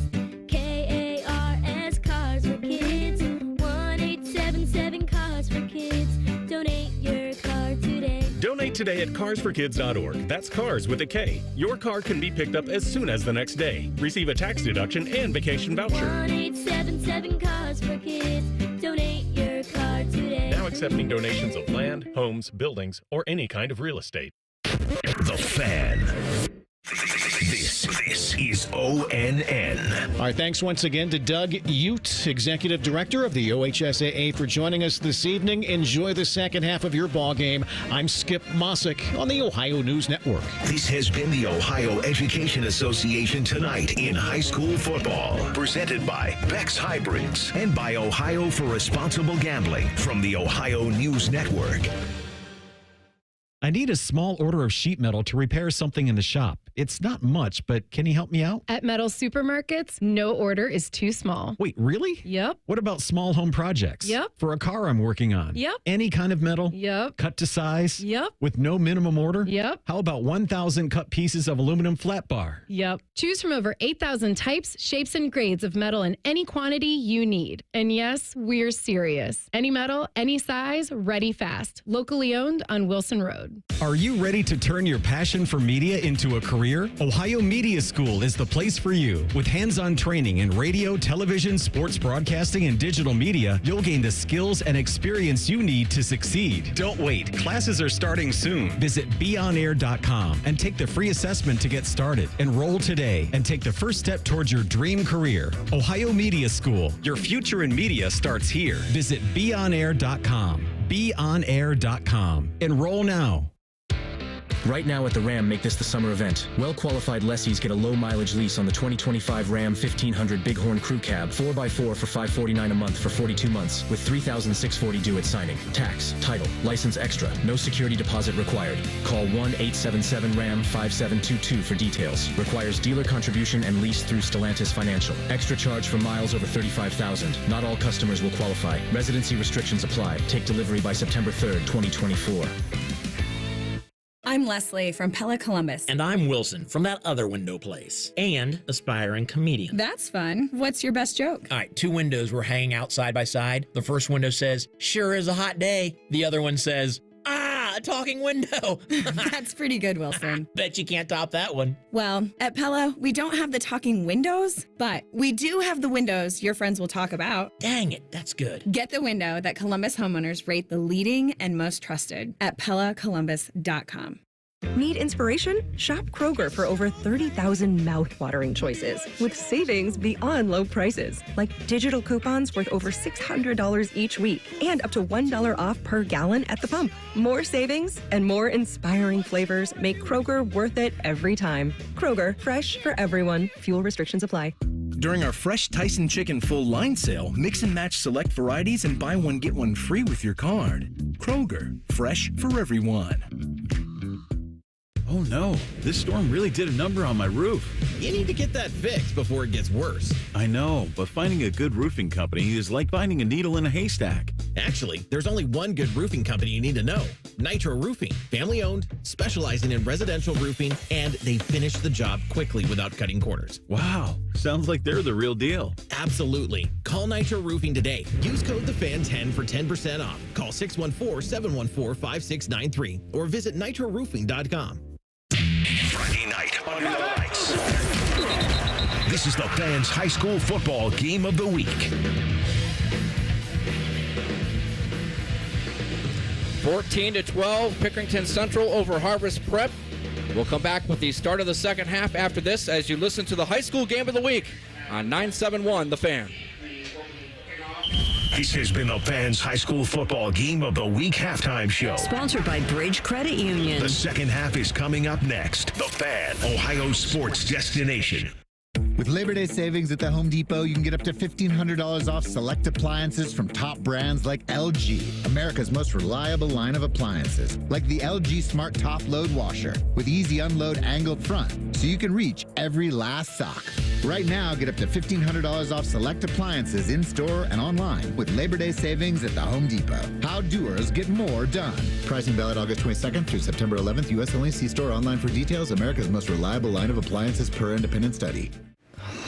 KARS Cars for Kids. 1-877 Cars for Kids. Donate your car today. Donate today at carsforkids.org. That's cars with a K. Your car can be picked up as soon as the next day. Receive a tax deduction and vacation voucher. 1-877 Cars for Kids. Donate your car today. Now accepting donations of land, homes, buildings, or any kind of real estate. The Fan. This is ONN. All right, thanks once again to Doug Ute, Executive Director of the OHSAA, for joining us this evening. Enjoy the second half of your ball game. I'm Skip Mossick on the Ohio News Network. This has been the Ohio Education Association Tonight in High School Football, presented by Beck's Hybrids and by Ohio for Responsible Gambling from the Ohio News Network. I need a small order of sheet metal to repair something in the shop. It's not much, but can you help me out? At Metal Supermarkets, no order is too small. Wait, really? Yep. What about small home projects? Yep. For a car I'm working on? Yep. Any kind of metal? Yep. Cut to size? Yep. With no minimum order? Yep. How about 1,000 cut pieces of aluminum flat bar? Yep. Choose from over 8,000 types, shapes, and grades of metal in any quantity you need. And yes, we're serious. Any metal, any size, ready fast. Locally owned on Wilson Road. Are you ready to turn your passion for media into a career? Ohio Media School is the place for you. With hands-on training in radio, television, sports broadcasting, and digital media, you'll gain the skills and experience you need to succeed. Don't wait. Classes are starting soon. Visit beonair.com and take the free assessment to get started. Enroll today and take the first step towards your dream career. Ohio Media School. Your future in media starts here. Visit beonair.com. beonair.com. Enroll now. Right now at the Ram, make this the summer event. Well-qualified lessees get a low-mileage lease on the 2025 Ram 1500 Bighorn Crew Cab, 4x4 for $549 a month for 42 months, with $3,640 due at signing. Tax, title, license extra, no security deposit required. Call 1-877-RAM-5722 for details. Requires dealer contribution and lease through Stellantis Financial. Extra charge for miles over 35,000. Not all customers will qualify. Residency restrictions apply. Take delivery by September 3rd, 2024. I'm Leslie from Pella Columbus. And I'm Wilson from that other window place. And aspiring comedian. That's fun. What's your best joke? All right, two windows were hanging out side by side. The first window says, "Sure is a hot day." The other one says, "Ah, a talking window." That's pretty good, Wilson. Bet you can't top that one. Well, at Pella, we don't have the talking windows, but we do have the windows your friends will talk about. Dang it, that's good. Get the window that Columbus homeowners rate the leading and most trusted at PellaColumbus.com. Need inspiration? Shop Kroger for over 30,000 mouth-watering choices with savings beyond low prices, like digital coupons worth over $600 each week and up to $1 off per gallon at the pump. More savings and more inspiring flavors make Kroger worth it every time. Kroger, fresh for everyone. Fuel restrictions apply. During our Fresh Tyson Chicken Full Line Sale, mix and match select varieties and buy one, get one free with your card. Kroger, fresh for everyone. Oh no, this storm really did a number on my roof. You need to get that fixed before it gets worse. I know, but finding a good roofing company is like finding a needle in a haystack. Actually, there's only one good roofing company you need to know. Nitro Roofing, family owned, specializing in residential roofing, and they finish the job quickly without cutting corners. Wow, sounds like they're the real deal. Absolutely. Call Nitro Roofing today. Use code TheFan10 for 10% off. Call 614-714-5693 or visit nitroroofing.com. Friday night under the lights. This is the Fan's high school football game of the week. 14-12, Pickerington Central over Harvest Prep. We'll come back with the start of the second half after this as you listen to the high school game of the week on 971 The Fan. This has been the Fan's high school football game of the week halftime show. Sponsored by Bridge Credit Union. The second half is coming up next. The Fan, Ohio sports destination. With Labor Day savings at the Home Depot, you can get up to $1,500 off select appliances from top brands like LG, America's most reliable line of appliances, like the LG Smart Top Load Washer with easy unload angled front, so you can reach every last sock. Right now, get up to $1,500 off select appliances in-store and online with Labor Day savings at the Home Depot. How doers get more done. Pricing valid August 22nd through September 11th. U.S. only. See store online for details. America's most reliable line of appliances per independent study.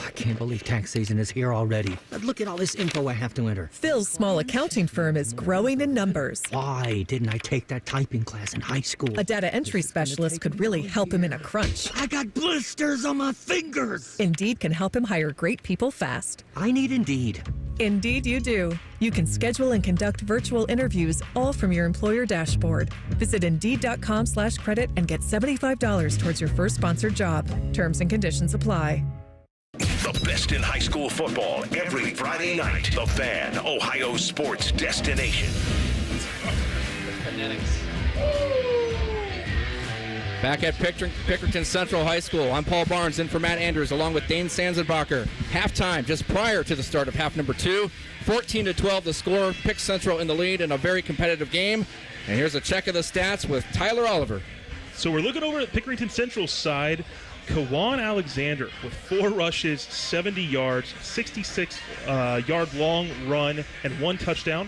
I can't believe tax season is here already. Look at all this info I have to enter. Phil's small accounting firm is growing in numbers. Why didn't I take that typing class in high school? A data entry specialist could really help him in a crunch. I got blisters on my fingers. Indeed can help him hire great people fast. I need Indeed. Indeed you do. You can schedule and conduct virtual interviews all from your employer dashboard. Visit Indeed.com/credit and get $75 towards your first sponsored job. Terms and conditions apply. The best in high school football every Friday night. The Fan, Ohio sports destination. Back at Pickerington Central High School, I'm Paul Barnes in for Matt Andrews along with Dane Sanzenbacher. Halftime just prior to the start of half number 2. 14-12 the score. Pick Central in the lead in a very competitive game. And here's a check of the stats with Tyler Oliver. So we're looking over at Pickerington Central's side. Kawan Alexander with 4 rushes, 70 yards, 66-yard long run, and 1 touchdown.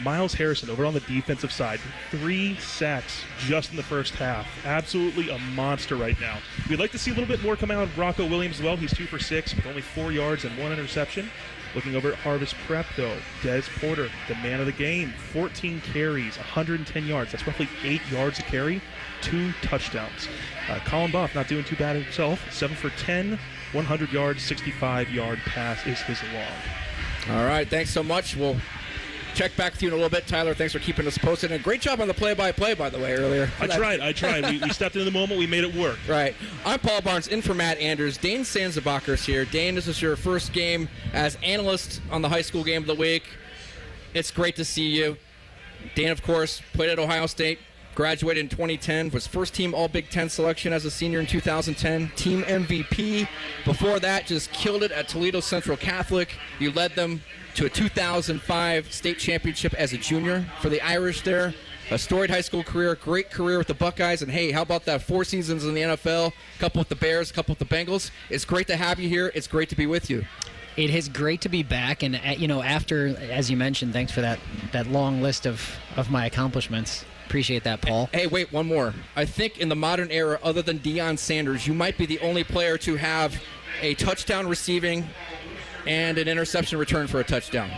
Miles Harrison over on the defensive side, 3 sacks just in the first half. Absolutely a monster right now. We'd like to see a little bit more come out of Rocco Williams as well. He's 2 for 6 with only 4 yards and 1 interception. Looking over at Harvest Prep, though, Des Porter, the man of the game, 14 carries, 110 yards. That's roughly 8 yards a carry, 2 touchdowns. Colin Buff not doing too bad himself, 7 for 10, 100 yards, 65-yard pass is his log. All right, thanks so much. We'll check back with you in a little bit. Tyler, thanks for keeping us posted. And great job on the play-by-play, by the way, earlier. I tried. We stepped into the moment. We made it work. Right. I'm Paul Barnes, in for Matt Andrews. Dane Sanzenbacher's here. Dane, this is your first game as analyst on the high school game of the week. It's great to see you. Dane, of course, played at Ohio State, graduated in 2010, was first-team All-Big Ten selection as a senior in 2010, team MVP. Before that, just killed it at Toledo Central Catholic. You led them to a 2005 state championship as a junior for the Irish there. A storied high school career, great career with the Buckeyes, and hey, how about that 4 seasons in the NFL, a couple with the Bears, a couple with the Bengals. It's great to have you here. It's great to be with you. It is great to be back, and after, as you mentioned, thanks for that long list of my accomplishments. Appreciate that, Paul. Hey, wait, one more. I think in the modern era, other than Deion Sanders, you might be the only player to have a touchdown receiving and an interception return for a touchdown.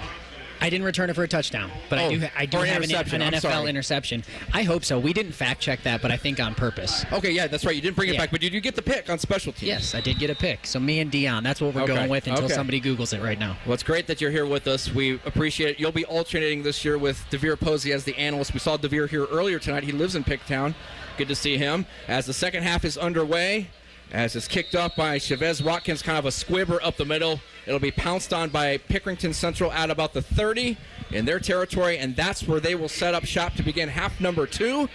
I didn't return it for a touchdown, but I do have an NFL interception. I hope so. We didn't fact check that, but I think on purpose. Okay, yeah, that's right. You didn't bring it back, but did you get the pick on special teams? Yes, I did get a pick. So me and Dion, that's what we're going with until somebody Googles it right now. Well, it's great that you're here with us. We appreciate it. You'll be alternating this year with Devere Posey as the analyst. We saw Devere here earlier tonight. He lives in Picktown. Good to see him. As the second half is underway, as it's kicked off by Chavez Watkins, kind of a squibber up the middle. It'll be pounced on by Pickerington Central at about the 30 in their territory, and that's where they will set up shop to begin half number 2.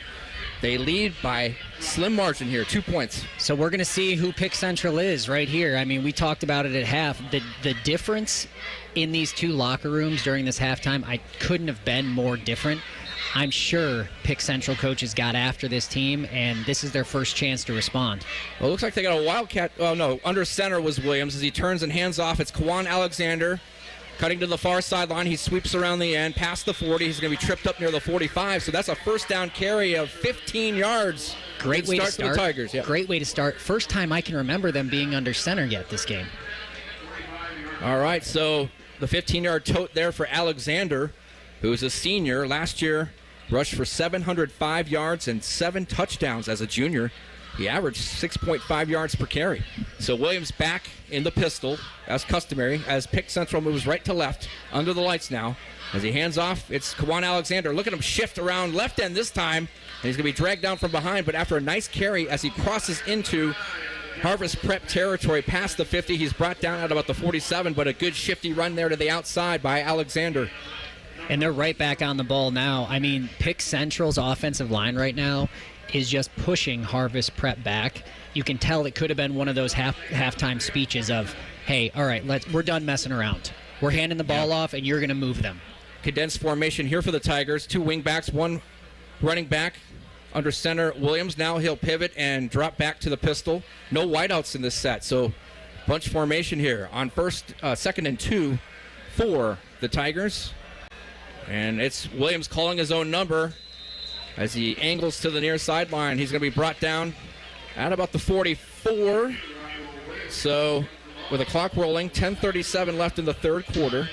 They lead by slim margin here, 2 points. So we're going to see who Pick Central is right here. I mean, we talked about it at half. The difference in these 2 locker rooms during this halftime, I couldn't have been more different. I'm sure Pick Central coaches got after this team, and this is their first chance to respond. Well, it looks like they got a Wildcat. Oh, no. Under center was Williams. As he turns and hands off, it's Kawan Alexander. Cutting to the far sideline, he sweeps around the end, past the 40. He's going to be tripped up near the 45, so that's a first down carry of 15 yards. Great way to start for the Tigers. Yep. Great way to start. First time I can remember them being under center yet this game. All right, so the 15-yard tote there for Alexander, who is a senior. Last year, rushed for 705 yards and 7 touchdowns as a junior. He averaged 6.5 yards per carry. So Williams back in the pistol, as customary, as Pick Central moves right to left, under the lights now. As he hands off, it's Kawan Alexander. Look at him shift around left end this time. And he's going to be dragged down from behind, but after a nice carry as he crosses into Harvest Prep territory past the 50, he's brought down at about the 47, but a good shifty run there to the outside by Alexander. And they're right back on the ball now. I mean, Pick Central's offensive line right now is just pushing Harvest Prep back. You can tell it could have been one of those halftime speeches of, hey, all right, we're done messing around. We're handing the ball off, and you're going to move them. Condensed formation here for the Tigers. 2 wing backs, 1 running back under center Williams. Now he'll pivot and drop back to the pistol. No wideouts in this set, so bunch formation here on second and 2 for the Tigers. And it's Williams calling his own number as he angles to the near sideline. He's going to be brought down at about the 44. So with the clock rolling, 10:37 left in the third quarter.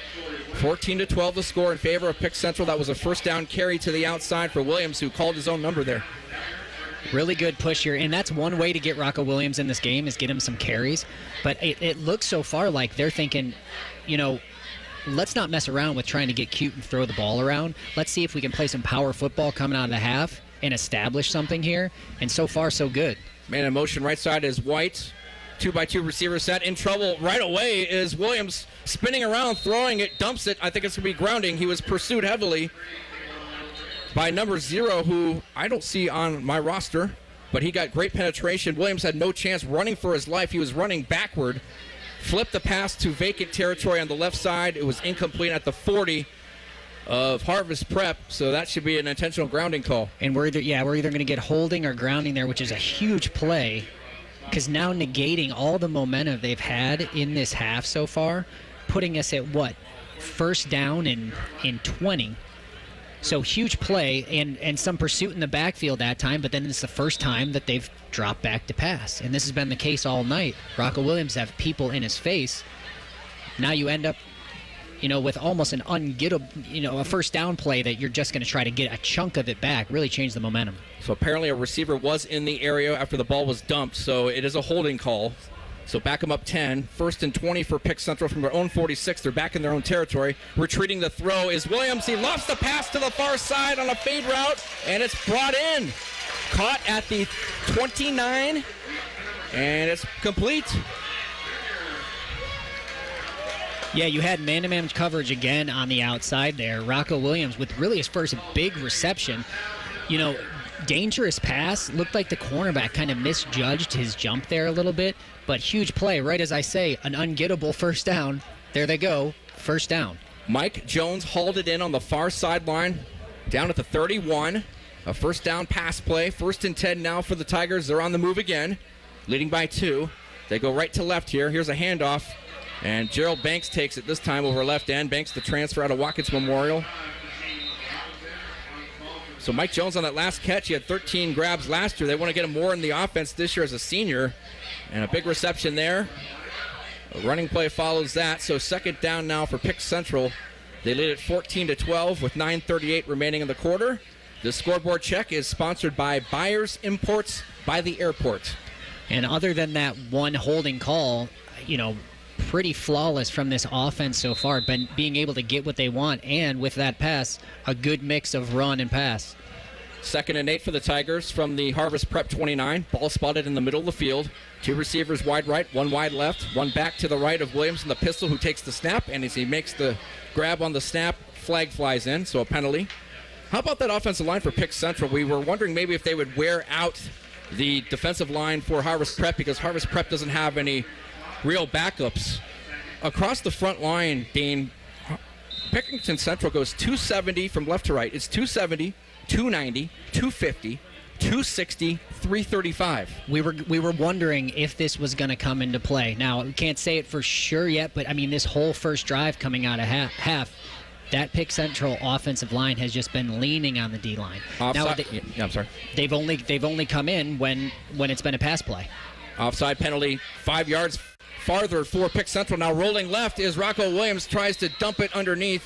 14-12 the score in favor of Pick Central. That was a first down carry to the outside for Williams, who called his own number there. Really good push here, and that's one way to get Rocco Williams in this game is get him some carries. But it looks so far like they're thinking, let's not mess around with trying to get cute and throw the ball around. Let's see if we can play some power football coming out of the half and establish something here. And so far, so good. Man in motion right side is White. 2x2 receiver set. In trouble right away is Williams, spinning around, throwing it, dumps it. I think it's going to be grounding. He was pursued heavily by number 0, who I don't see on my roster, but he got great penetration. Williams had no chance running for his life. He was running backward. Flipped the pass to vacant territory on the left side. It was incomplete at the 40 of Harvest Prep, so that should be an intentional grounding call. And we're either going to get holding or grounding there, which is a huge play, because now negating all the momentum they've had in this half so far, putting us at first down in 20. So huge play and some pursuit in the backfield that time, but then it's the first time that they've dropped back to pass. And this has been the case all night. Rocco Williams have people in his face. Now you end up, with almost an ungettable, a first down play that you're just going to try to get a chunk of it back, really change the momentum. So apparently a receiver was in the area after the ball was dumped, so it is a holding call. So back them up 10. First and 20 for Pick Central from their own 46. They're back in their own territory. Retreating the throw is Williams. He lofts the pass to the far side on a fade route, and it's brought in. Caught at the 29, and it's complete. Yeah, you had man-to-man coverage again on the outside there. Rocco Williams with really his first big reception. Dangerous pass. Looked like the cornerback kind of misjudged his jump there a little bit, but huge play. Right as I say, an ungettable first down. There they go, first down. Mike Jones hauled it in on the far sideline, down at the 31. A first down pass play. First and 10 now for the Tigers. They're on the move again, leading by 2. They go right to left here. Here's a handoff. And Gerald Banks takes it this time over left end. Banks the transfer out of Watkins Memorial. So Mike Jones on that last catch, he had 13 grabs last year. They want to get him more in the offense this year as a senior. And a big reception there. A running play follows that. So second down now for Pick Central. They lead at 14-12 with 9:38 remaining in the quarter. The scoreboard check is sponsored by Byers Imports by the airport. And other than that one holding call, pretty flawless from this offense so far, but being able to get what they want, and with that pass, a good mix of run and pass. Second and 8 for the Tigers from the Harvest Prep 29. Ball spotted in the middle of the field. 2 receivers wide right, 1 wide left, 1 back to the right of Williams in the pistol, who takes the snap, and as he makes the grab on the snap, flag flies in, so a penalty. How about that offensive line for Pick Central? We were wondering maybe if they would wear out the defensive line for Harvest Prep, because Harvest Prep doesn't have any real backups. Across the front line, Dane, Pickerington Central goes 270 from left to right. It's 270, 290, 250, 260, 335. We were wondering if this was going to come into play. Now, we can't say it for sure yet, but this whole first drive coming out of half, that Pick Central offensive line has just been leaning on the D line. Now, I'm sorry. They've only come in when it's been a pass play. Offside penalty, 5 yards farther for Pick Central. Now rolling left is Rocco Williams, tries to dump it underneath,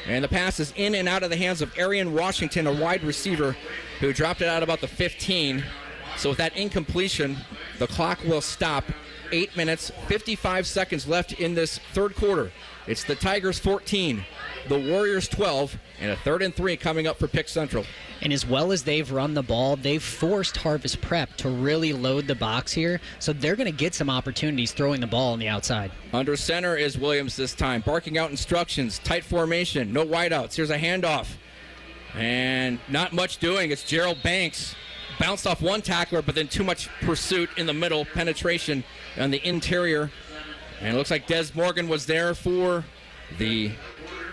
and the pass is in and out of the hands of Arian Washington, a wide receiver, who dropped it out about the 15. So with that incompletion, the clock will stop. 8 minutes, 55 seconds left in this third quarter. It's the Tigers 14, the Warriors 12, and a 3rd and 3 coming up for Pick Central. And as well as they've run the ball, they've forced Harvest Prep to really load the box here. So they're going to get some opportunities throwing the ball on the outside. Under center is Williams this time, barking out instructions. Tight formation, no wideouts. Here's a handoff. And not much doing. It's Gerald Banks. Bounced off one tackler, but then too much pursuit in the middle. Penetration on the interior And it looks like Des Morgan was there for the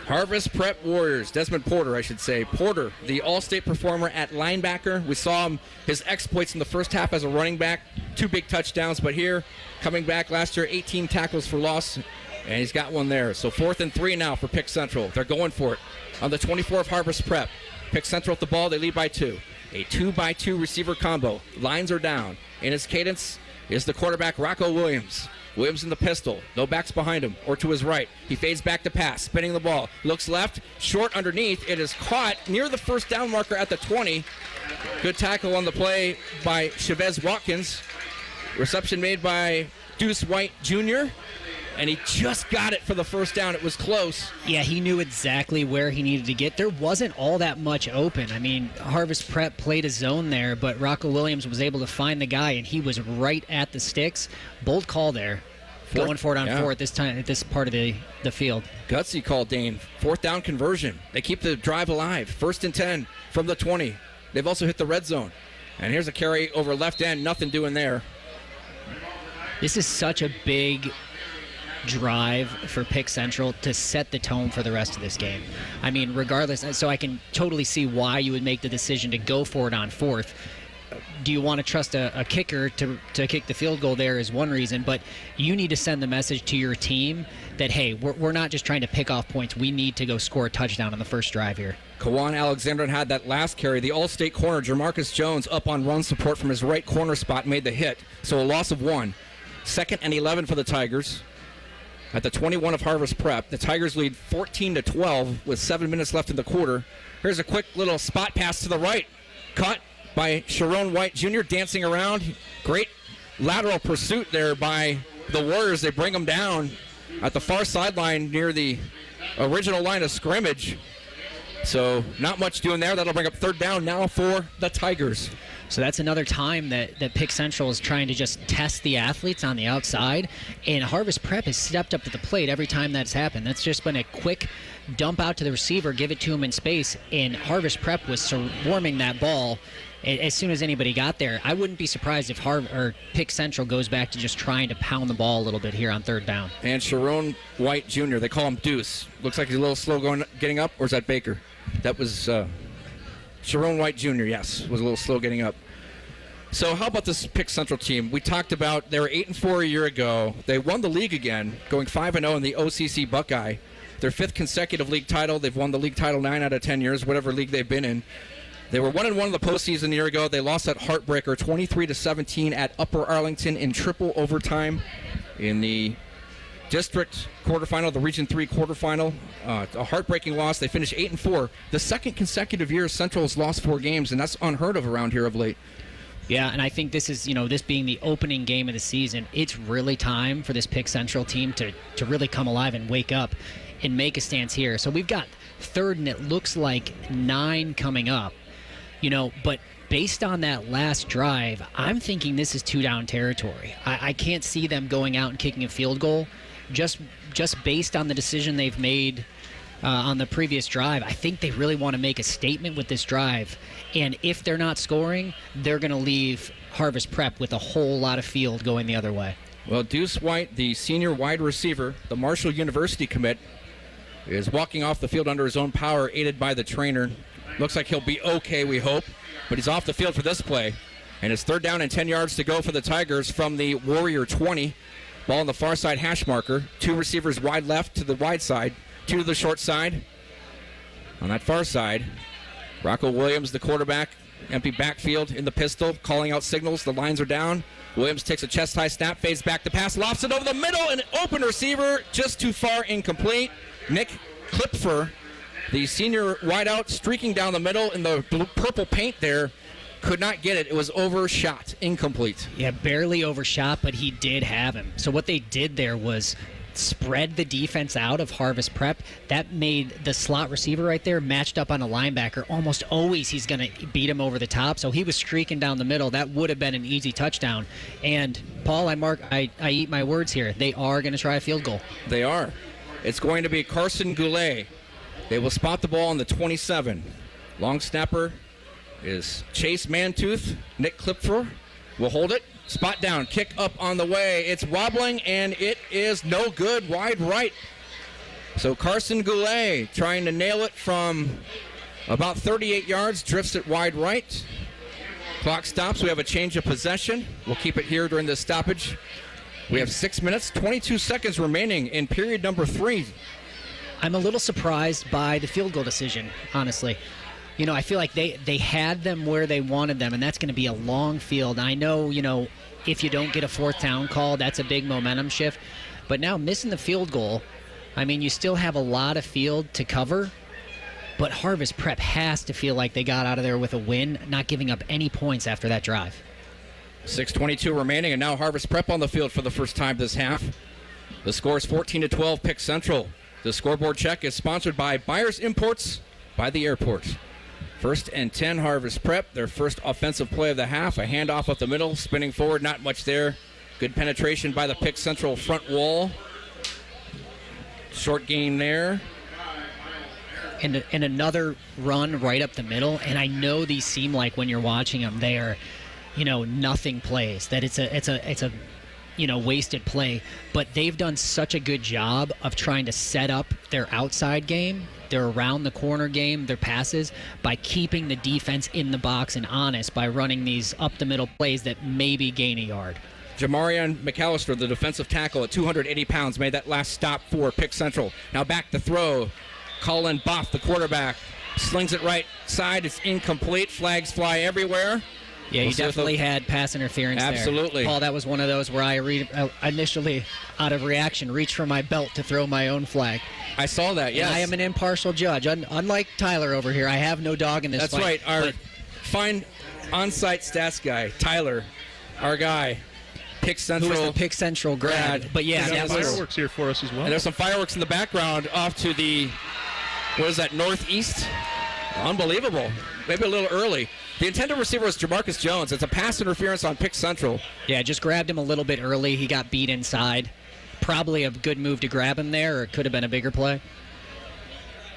Harvest Prep Warriors. Desmond Porter, I should say. Porter, the all-state performer at linebacker. We saw him, his exploits in the first half as a running back. 2 big touchdowns, but here, coming back last year, 18 tackles for loss, and he's got one there. So 4th and 3 now for Pick Central. They're going for it on the 24 of Harvest Prep. Pick Central with the ball. They lead by 2. A 2-by-2 receiver combo. Lines are down. In his cadence is the quarterback, Rocco Williams. Williams in the pistol. No backs behind him or to his right. He fades back to pass, spinning the ball. Looks left, short underneath. It is caught near the first down marker at the 20. Good tackle on the play by Chavez Watkins. Reception made by Deuce White Jr., and he just got it for the first down. It was close. Yeah, he knew exactly where he needed to get. There wasn't all that much open. I mean, Harvest Prep played a zone there, but Rocco Williams was able to find the guy, and he was right at the sticks. Bold call there. Going for it on 4 at this time, at this part of the field. Gutsy call, Dane. 4th down conversion. They keep the drive alive. 1st and 10 from the 20. They've also hit the red zone. And here's a carry over left end. Nothing doing there. This is such a big drive for Pick Central to set the tone for the rest of this game. I mean, regardless, so I can totally see why you would make the decision to go for it on 4th. Do you want to trust a kicker to kick the field goal there is one reason, but you need to send the message to your team that, hey, we're not just trying to pick off points. We need to go score a touchdown on the first drive here. Kawan Alexander had that last carry. The all-state corner, Jamarcus Jones, up on run support from his right corner spot, made the hit. So a loss of 1. 2nd and 11 for the Tigers. At the 21 of Harvest Prep, the Tigers lead 14-12 with 7 minutes left in the quarter. Here's a quick little spot pass to the right. Caught by Sharon White Jr. dancing around. Great lateral pursuit there by the Warriors. They bring them down at the far sideline near the original line of scrimmage. So not much doing there. That'll bring up 3rd down now for the Tigers. So that's another time that Pick Central is trying to just test the athletes on the outside. And Harvest Prep has stepped up to the plate every time that's happened. That's just been a quick dump out to the receiver, give it to him in space, and Harvest Prep was swarming that ball as soon as anybody got there. I wouldn't be surprised if Pick Central goes back to just trying to pound the ball a little bit here on 3rd down. And Sharon White Jr., they call him Deuce. Looks like he's a little slow getting up, or is that Baker? That was Sharon White Jr., yes, was a little slow getting up. So how about this Pick Central team? We talked about they were 8-4 a year ago. They won the league again, going 5-0 in the OCC Buckeye. Their 5th consecutive league title. They've won the league title 9 out of 10 years, whatever league they've been in. They were 1-1 in the postseason a year ago. They lost that heartbreaker 23-17 at Upper Arlington in triple overtime in the district quarterfinal, the Region 3 quarterfinal. A heartbreaking loss. They finished 8-4. The 2nd consecutive year Central has lost 4 games, and that's unheard of around here of late. Yeah, and I think this is, this being the opening game of the season, it's really time for this Pick Central team to really come alive and wake up and make a stance here. So we've got 3rd and it looks like 9 coming up, but based on that last drive, I'm thinking this is 2-down territory. I can't see them going out and kicking a field goal just based on the decision they've made on the previous drive. I think they really want to make a statement with this drive. And if they're not scoring, they're going to leave Harvest Prep with a whole lot of field going the other way. Well, Deuce White, the senior wide receiver, the Marshall University commit, is walking off the field under his own power, aided by the trainer. Looks like he'll be okay, we hope. But he's off the field for this play. And it's 3rd down and 10 yards to go for the Tigers from the Warrior 20. Ball on the far side hash marker. 2 receivers wide left to the wide side. 2 to the short side. On that far side, Rocco Williams, the quarterback, empty backfield in the pistol, calling out signals. The lines are down. Williams takes a chest-high snap, fades back to pass, lofts it over the middle, an open receiver, just too far, incomplete. Nick Klipfer, the senior wideout, streaking down the middle in the purple paint there, could not get it. It was overshot, incomplete. Yeah, barely overshot, but he did have him. So what they did there was spread the defense out of Harvest Prep. That made the slot receiver right there matched up on a linebacker. Almost always he's going to beat him over the top. So he was streaking down the middle. That would have been an easy touchdown. And Paul, I eat my words here. They are going to try a field goal. They are. It's going to be Carson Goulet. They will spot the ball on the 27. Long snapper is Chase Mantooth. Nick Klipfer will hold it. Spot down, kick up on the way. It's wobbling, and it is no good, wide right. So Carson Goulet trying to nail it from about 38 yards, drifts it wide right. Clock stops. We have a change of possession. We'll keep it here during this stoppage. We have 6 minutes, 22 seconds remaining in period number 3. I'm a little surprised by the field goal decision, honestly. You know, I feel like they had them where they wanted them, and that's going to be a long field. I know, you know, if you don't get a fourth down call, that's a big momentum shift. But now missing the field goal, I mean, you still have a lot of field to cover, but Harvest Prep has to feel like they got out of there with a win, not giving up any points after that drive. 6:22 remaining, and now Harvest Prep on the field for the first time this half. The score is 14-12, Pick Central. The scoreboard check is sponsored by Byers Imports by the airport. 1st and 10, Harvest Prep. Their first offensive play of the half. A handoff up the middle, spinning forward, not much there. Good penetration by the Pick Central front wall. Short gain there. And another run right up the middle. And I know these seem like when you're watching them, they are, you know, nothing plays. That it's a you know, wasted play. But they've done such a good job of trying to set up their outside game, their around the corner game, their passes, by keeping the defense in the box and honest by running these up the middle plays that maybe gain a yard. Jamarian McAllister, the defensive tackle at 280 pounds, made that last stop for Pick Central. Now back to throw. Colin Boff, the quarterback, slings it right side. It's incomplete. Flags fly everywhere. Yeah, you definitely had pass interference there. Absolutely. Paul, that was one of those where I initially, out of reaction, reached for my belt to throw my own flag. I saw that, yes. And I am an impartial judge. Unlike Tyler over here, I have no dog in this That's fight. right. Our fine on-site stats guy, Tyler, our guy, Pick Central. Who was the Pick Central grad. But yeah, that was fireworks here for us as well. And there's some fireworks in the background off to the, what is that, northeast? Unbelievable. Maybe a little early. The intended receiver was Jamarcus Jones. It's a pass interference on Pick Central. Yeah, just grabbed him a little bit early. He got beat inside. Probably a good move to grab him there, or it could have been a bigger play.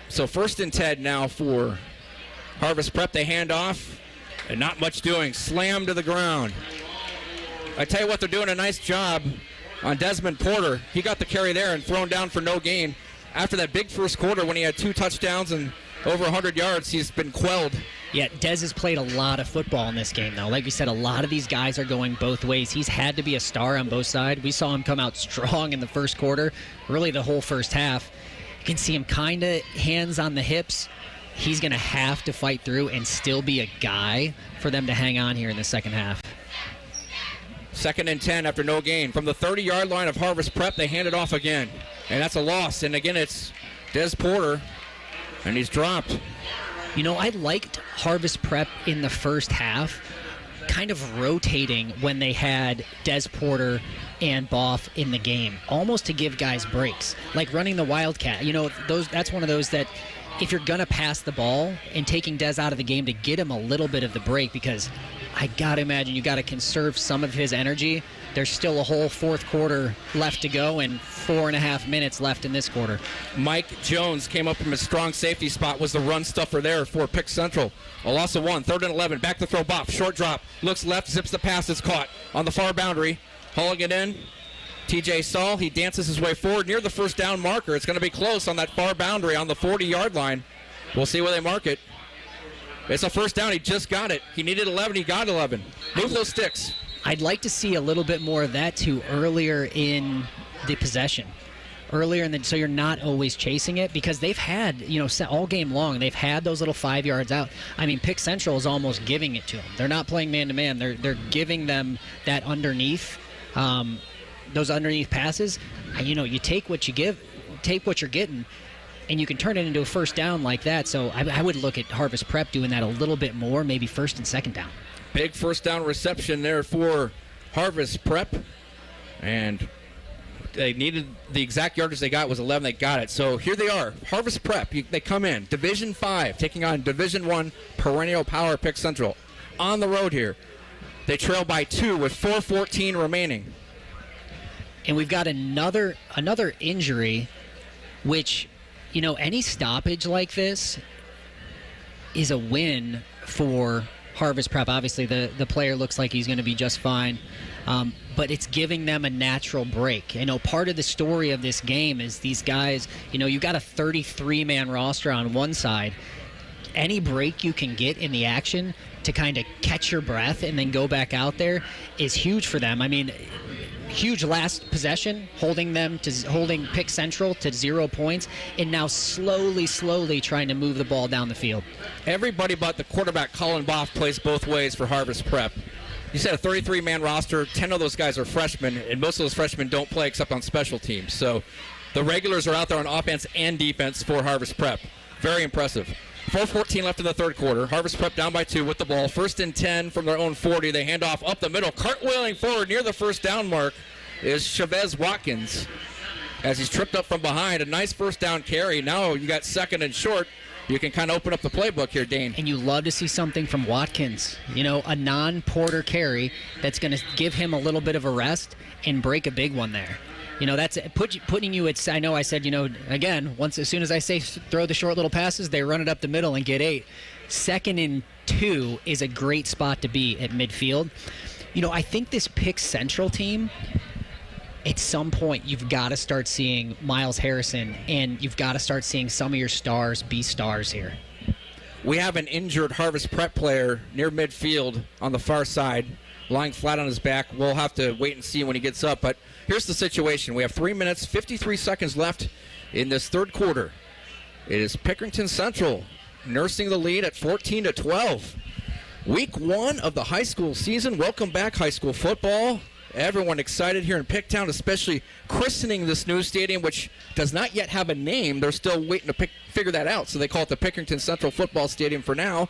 So 1st and 10 now for Harvest Prep. They hand off, and not much doing. Slam to the ground. I tell you what, they're doing a nice job on Desmond Porter. He got the carry there and thrown down for no gain. After that big first quarter when he had 2 touchdowns and over 100 yards, he's been quelled. Yeah, Dez has played a lot of football in this game, though. Like we said, a lot of these guys are going both ways. He's had to be a star on both sides. We saw him come out strong in the first quarter, really the whole first half. You can see him kind of hands on the hips. He's going to have to fight through and still be a guy for them to hang on here in the second half. 2nd and 10 after no gain. From the 30-yard line of Harvest Prep, they hand it off again. And that's a loss. And again, it's Des Porter, and he's dropped. You know, I liked Harvest Prep in the first half, kind of rotating when they had Des Porter and Boff in the game, almost to give guys breaks, like running the Wildcat. You know, that's one of those that if you're going to pass the ball and taking Des out of the game to get him a little bit of the break, because I got to imagine you got to conserve some of his energy. There's still a whole fourth quarter left to go and 4.5 minutes left in this quarter. Mike Jones came up from his strong safety spot, was the run stuffer there for Pick Central. A loss of 1, 3rd and 11. Back to throw, Boff, short drop, looks left, zips the pass, it's caught on the far boundary. Hauling it in, TJ Saul, he dances his way forward near the first down marker. It's going to be close on that far boundary on the 40-yard line. We'll see where they mark it. It's a first down. He just got it. He needed 11. He got 11. Move those sticks. I'd like to see a little bit more of that, too, earlier in the possession. So you're not always chasing it, because they've had, you know, all game long, they've had those little 5 yards out. I mean, Pick Central is almost giving it to them. They're not playing man-to-man. They're giving them that underneath, those underneath passes. You know, you take what you give, take what you're getting, and you can turn it into a first down like that. So I would look at Harvest Prep doing that a little bit more, maybe 1st and 2nd down. Big first down reception there for Harvest Prep. And they needed the exact yardage they got was 11. They got it. So here they are. Harvest Prep. They come in. Division 5 taking on Division 1 perennial power Pick Central. On the road here. They trail by 2 with 4:14 remaining. And we've got another injury, which, you know, any stoppage like this is a win for Harvest Prep. Obviously, the player looks like he's going to be just fine. but it's giving them a natural break. Part of the story of this game is these guys, you got a 33-man roster on one side. Any break you can get in the action to kind of catch your breath and then go back out there is huge for them. I mean, huge last possession, holding Pick Central to 0 points, and now slowly trying to move the ball down the field. Everybody but the quarterback, Colin Boff, plays both ways for Harvest Prep. You said a 33-man roster, 10 of those guys are freshmen, and most of those freshmen don't play except on special teams. So the regulars are out there on offense and defense for Harvest Prep. Very impressive. 4:14 left in the third quarter. Harvest Prep down by 2 with the ball. 1st and 10 from their own 40. They hand off up the middle. Cartwheeling forward near the first down mark is Chavez Watkins as he's tripped up from behind. A nice first down carry. Now you got 2nd and short. You can kind of open up the playbook here, Dane. And you love to see something from Watkins. A non-Porter carry that's going to give him a little bit of a rest and break a big one there. That's putting you at, I know I said, again, as soon as I say throw the short little passes, they run it up the middle and get 8. 2nd and 2 is a great spot to be at midfield. I think this Pick Central team, at some point, you've got to start seeing Miles Harrison, and you've got to start seeing some of your stars be stars here. We have an injured Harvest Prep player near midfield on the far side, lying flat on his back. We'll have to wait and see when he gets up, but here's the situation. We have 3 minutes, 53 seconds left in this third quarter. It is Pickerington Central nursing the lead at 14-12. Week 1 of the high school season. Welcome back, high school football. Everyone excited here in Picktown, especially christening this new stadium, which does not yet have a name. They're still waiting to figure that out, so they call it the Pickerington Central Football Stadium for now.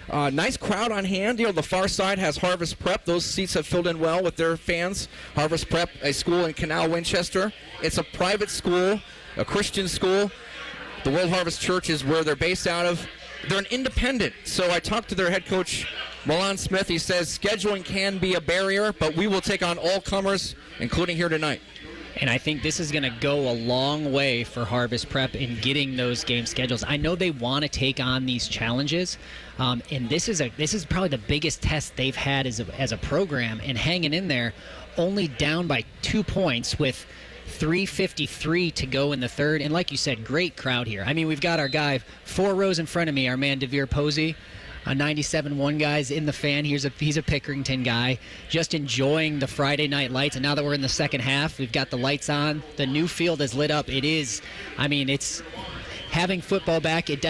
Nice crowd on hand. The far side has Harvest Prep. Those seats have filled in well with their fans. Harvest Prep, a school in Canal, Winchester. It's a private school, a Christian school. The World Harvest Church is where they're based out of. They're an independent. So I talked to their head coach, Milan Smith. He says scheduling can be a barrier, but we will take on all comers, including here tonight. And I think this is going to go a long way for Harvest Prep in getting those game schedules. I know they want to take on these challenges, and this is probably the biggest test they've had as a program, and hanging in there, only down by 2 points with 3:53 to go in the third. And like you said, great crowd here. I mean, we've got our guy 4 rows in front of me, our man Devere Posey. 97.1 guys in the fan. He's a Pickerington guy, just enjoying the Friday night lights. And now that we're in the second half, we've got the lights on. The new field is lit up. It's having football back. It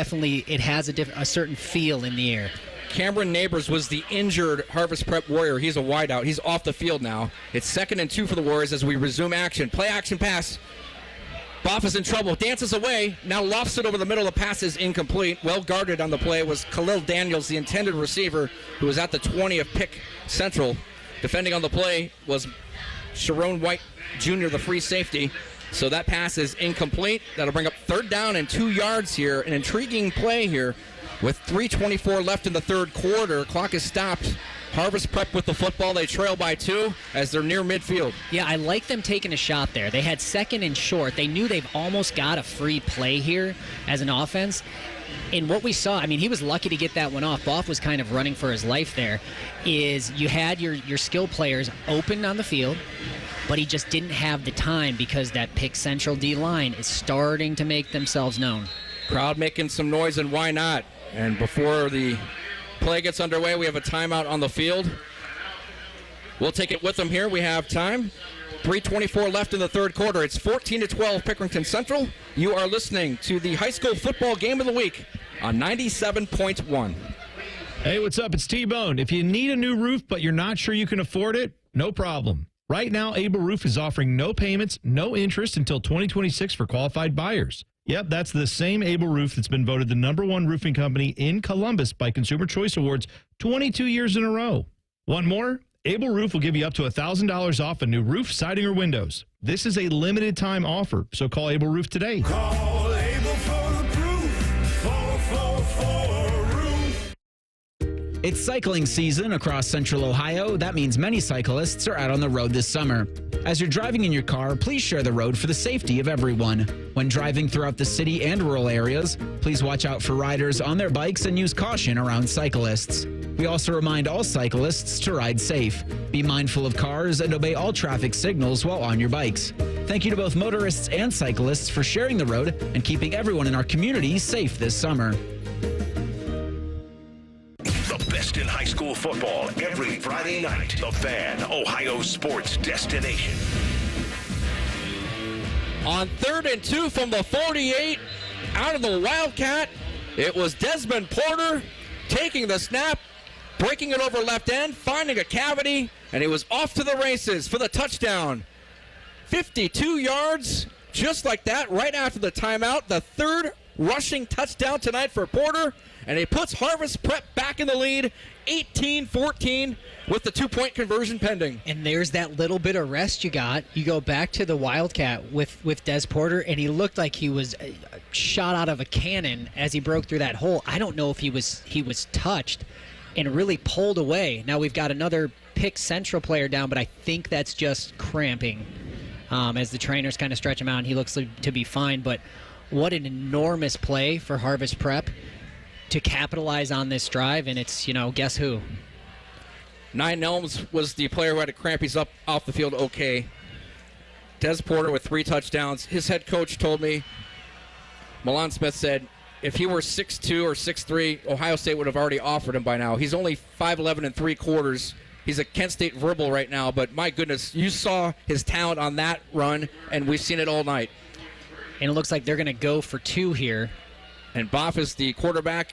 has a certain feel in the air. Cameron Neighbors was the injured Harvest Prep Warrior. He's a wideout. He's off the field now. It's 2nd and 2 for the Warriors as we resume action. Play action pass. Boff is in trouble, dances away, now lofts it over the middle. The pass is incomplete. Well guarded on the play was Khalil Daniels, the intended receiver, who was at the 20 of Pick Central. Defending on the play was Sharon White Jr., the free safety. So that pass is incomplete. That'll bring up 3rd down and 2 yards here. An intriguing play here with 3:24 left in the third quarter. Clock is stopped. Harvest Prep with the football. They trail by 2 as they're near midfield. Yeah, I like them taking a shot there. They had 2nd and short. They knew they've almost got a free play here as an offense. And what we saw, he was lucky to get that one off. Boff was kind of running for his life there. Is you had your skill players open on the field, but he just didn't have the time because that Pick Central D-line is starting to make themselves known. Crowd making some noise, and why not? And before the play gets underway, we have a timeout on the field. We'll take it with them here. We have time. 3:24 left in the third quarter. It's 14-12 Pickerington Central. You are listening to the high school football game of the week on 97.1. Hey, what's up? It's T-Bone. If you need a new roof but you're not sure you can afford it, no problem. Right now, Able Roof is offering no payments, no interest until 2026 for qualified buyers. Yep, that's the same Able Roof that's been voted the #1 roofing company in Columbus by Consumer Choice Awards 22 years in a row. Want more? Able Roof will give you up to $1,000 off a new roof, siding, or windows. This is a limited time offer, so call Able Roof today. Call Able for the proof. 444 Roof. It's cycling season across Central Ohio. That means many cyclists are out on the road this summer. As you're driving in your car, please share the road for the safety of everyone. When driving throughout the city and rural areas, please watch out for riders on their bikes and use caution around cyclists. We also remind all cyclists to ride safe. Be mindful of cars and obey all traffic signals while on your bikes. Thank you to both motorists and cyclists for sharing the road and keeping everyone in our community safe this summer. The best in high school football every Friday night. The Fan, Ohio's sports destination. On 3rd and 2 from the 48, out of the Wildcat, it was Desmond Porter taking the snap, breaking it over left end, finding a cavity, and he was off to the races for the touchdown. 52 yards, just like that, right after the timeout. The third rushing touchdown tonight for Porter, and he puts Harvest Prep back in the lead, 18-14, with the 2-point conversion pending. And there's that little bit of rest you got. You go back to the Wildcat with Des Porter, and he looked like he was shot out of a cannon as he broke through that hole. I don't know if he was touched and really pulled away. Now we've got another Pick Central player down, but I think that's just cramping as the trainers kind of stretch him out, and he looks to be fine. But what an enormous play for Harvest Prep to capitalize on this drive, and it's, guess who? Nine Elms was the player who had a cramp. He's up off the field okay. Des Porter with 3 touchdowns. His head coach told me, Milan Smith said, if he were 6'2 or 6'3, Ohio State would have already offered him by now. He's only 5'11 3/4. He's a Kent State verbal right now, but my goodness, you saw his talent on that run, and we've seen it all night. And it looks like they're going to go for 2 here. And Boff is the quarterback.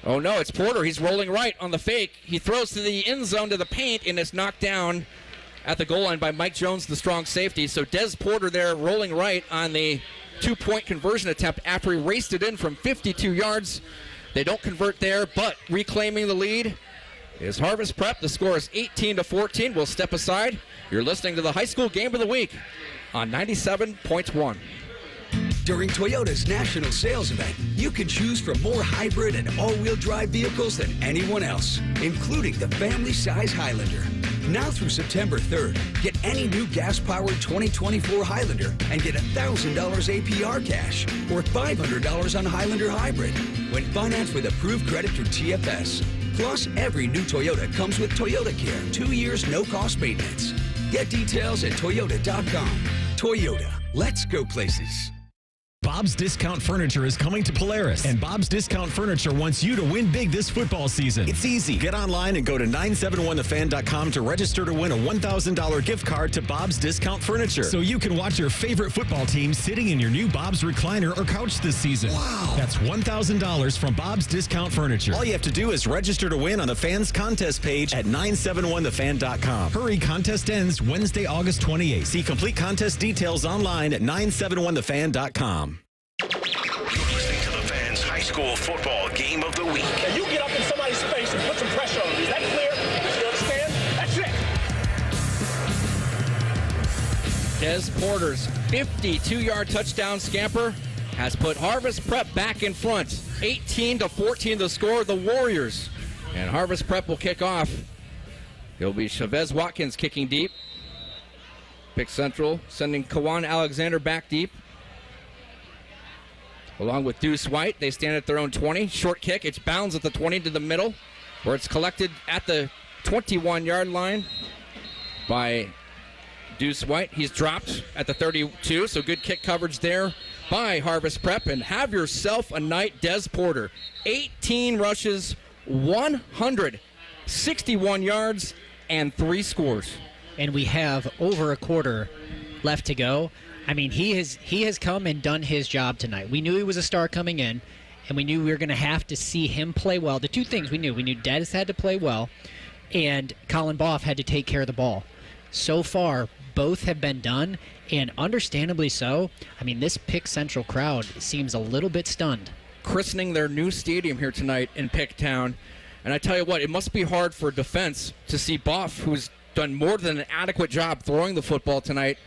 Oh, no, it's Porter. He's rolling right on the fake. He throws to the end zone to the paint, and it's knocked down at the goal line by Mike Jones, the strong safety. So Des Porter there rolling right on the 2-point conversion attempt after he raced it in from 52 yards. They don't convert there, but reclaiming the lead is Harvest Prep. The score is 18-14. We'll step aside. You're listening to the High School Game of the Week on 97.1. During Toyota's national sales event, you can choose from more hybrid and all-wheel drive vehicles than anyone else, including the family-size Highlander. Now through September 3rd, get any new gas-powered 2024 Highlander and get $1,000 APR cash or $500 on Highlander Hybrid when financed with approved credit through TFS. Plus, every new Toyota comes with Toyota Care, 2 years no-cost maintenance. Get details at Toyota.com. Toyota, let's go places. Bob's Discount Furniture is coming to Polaris, and Bob's Discount Furniture wants you to win big this football season. It's easy. Get online and go to 971thefan.com to register to win a $1,000 gift card to Bob's Discount Furniture, so you can watch your favorite football team sitting in your new Bob's recliner or couch this season. Wow. That's $1,000 from Bob's Discount Furniture. All you have to do is register to win on the fans contest page at 971thefan.com. Hurry, contest ends Wednesday, August 28th. See complete contest details online at 971thefan.com. You're listening to the Fans High School Football Game of the Week. Now you get up in somebody's face and put some pressure on them. Is that clear? You understand? That's it. Des Porter's 52-yard touchdown scamper has put Harvest Prep back in front. 18-14 the score, the Warriors. And Harvest Prep will kick off. It'll be Chavez Watkins kicking deep. Pick Central sending Kawan Alexander back deep. Along with Deuce White, they stand at their own 20. Short kick, it's bounds at the 20 to the middle, where it's collected at the 21-yard line by Deuce White. He's dropped at the 32, so good kick coverage there by Harvest Prep. And have yourself a night, Des Porter. 18 rushes, 161 yards, and 3 scores. And we have over a quarter left to go. I mean, he has come and done his job tonight. We knew he was a star coming in, and we knew we were going to have to see him play well. The two things we knew Des had to play well, and Colin Boff had to take care of the ball. So far, both have been done, and understandably so. I mean, this Pick Central crowd seems a little bit stunned. Christening their new stadium here tonight in Picktown. And I tell you what, it must be hard for defense to see Boff, who's done more than an adequate job throwing the football tonight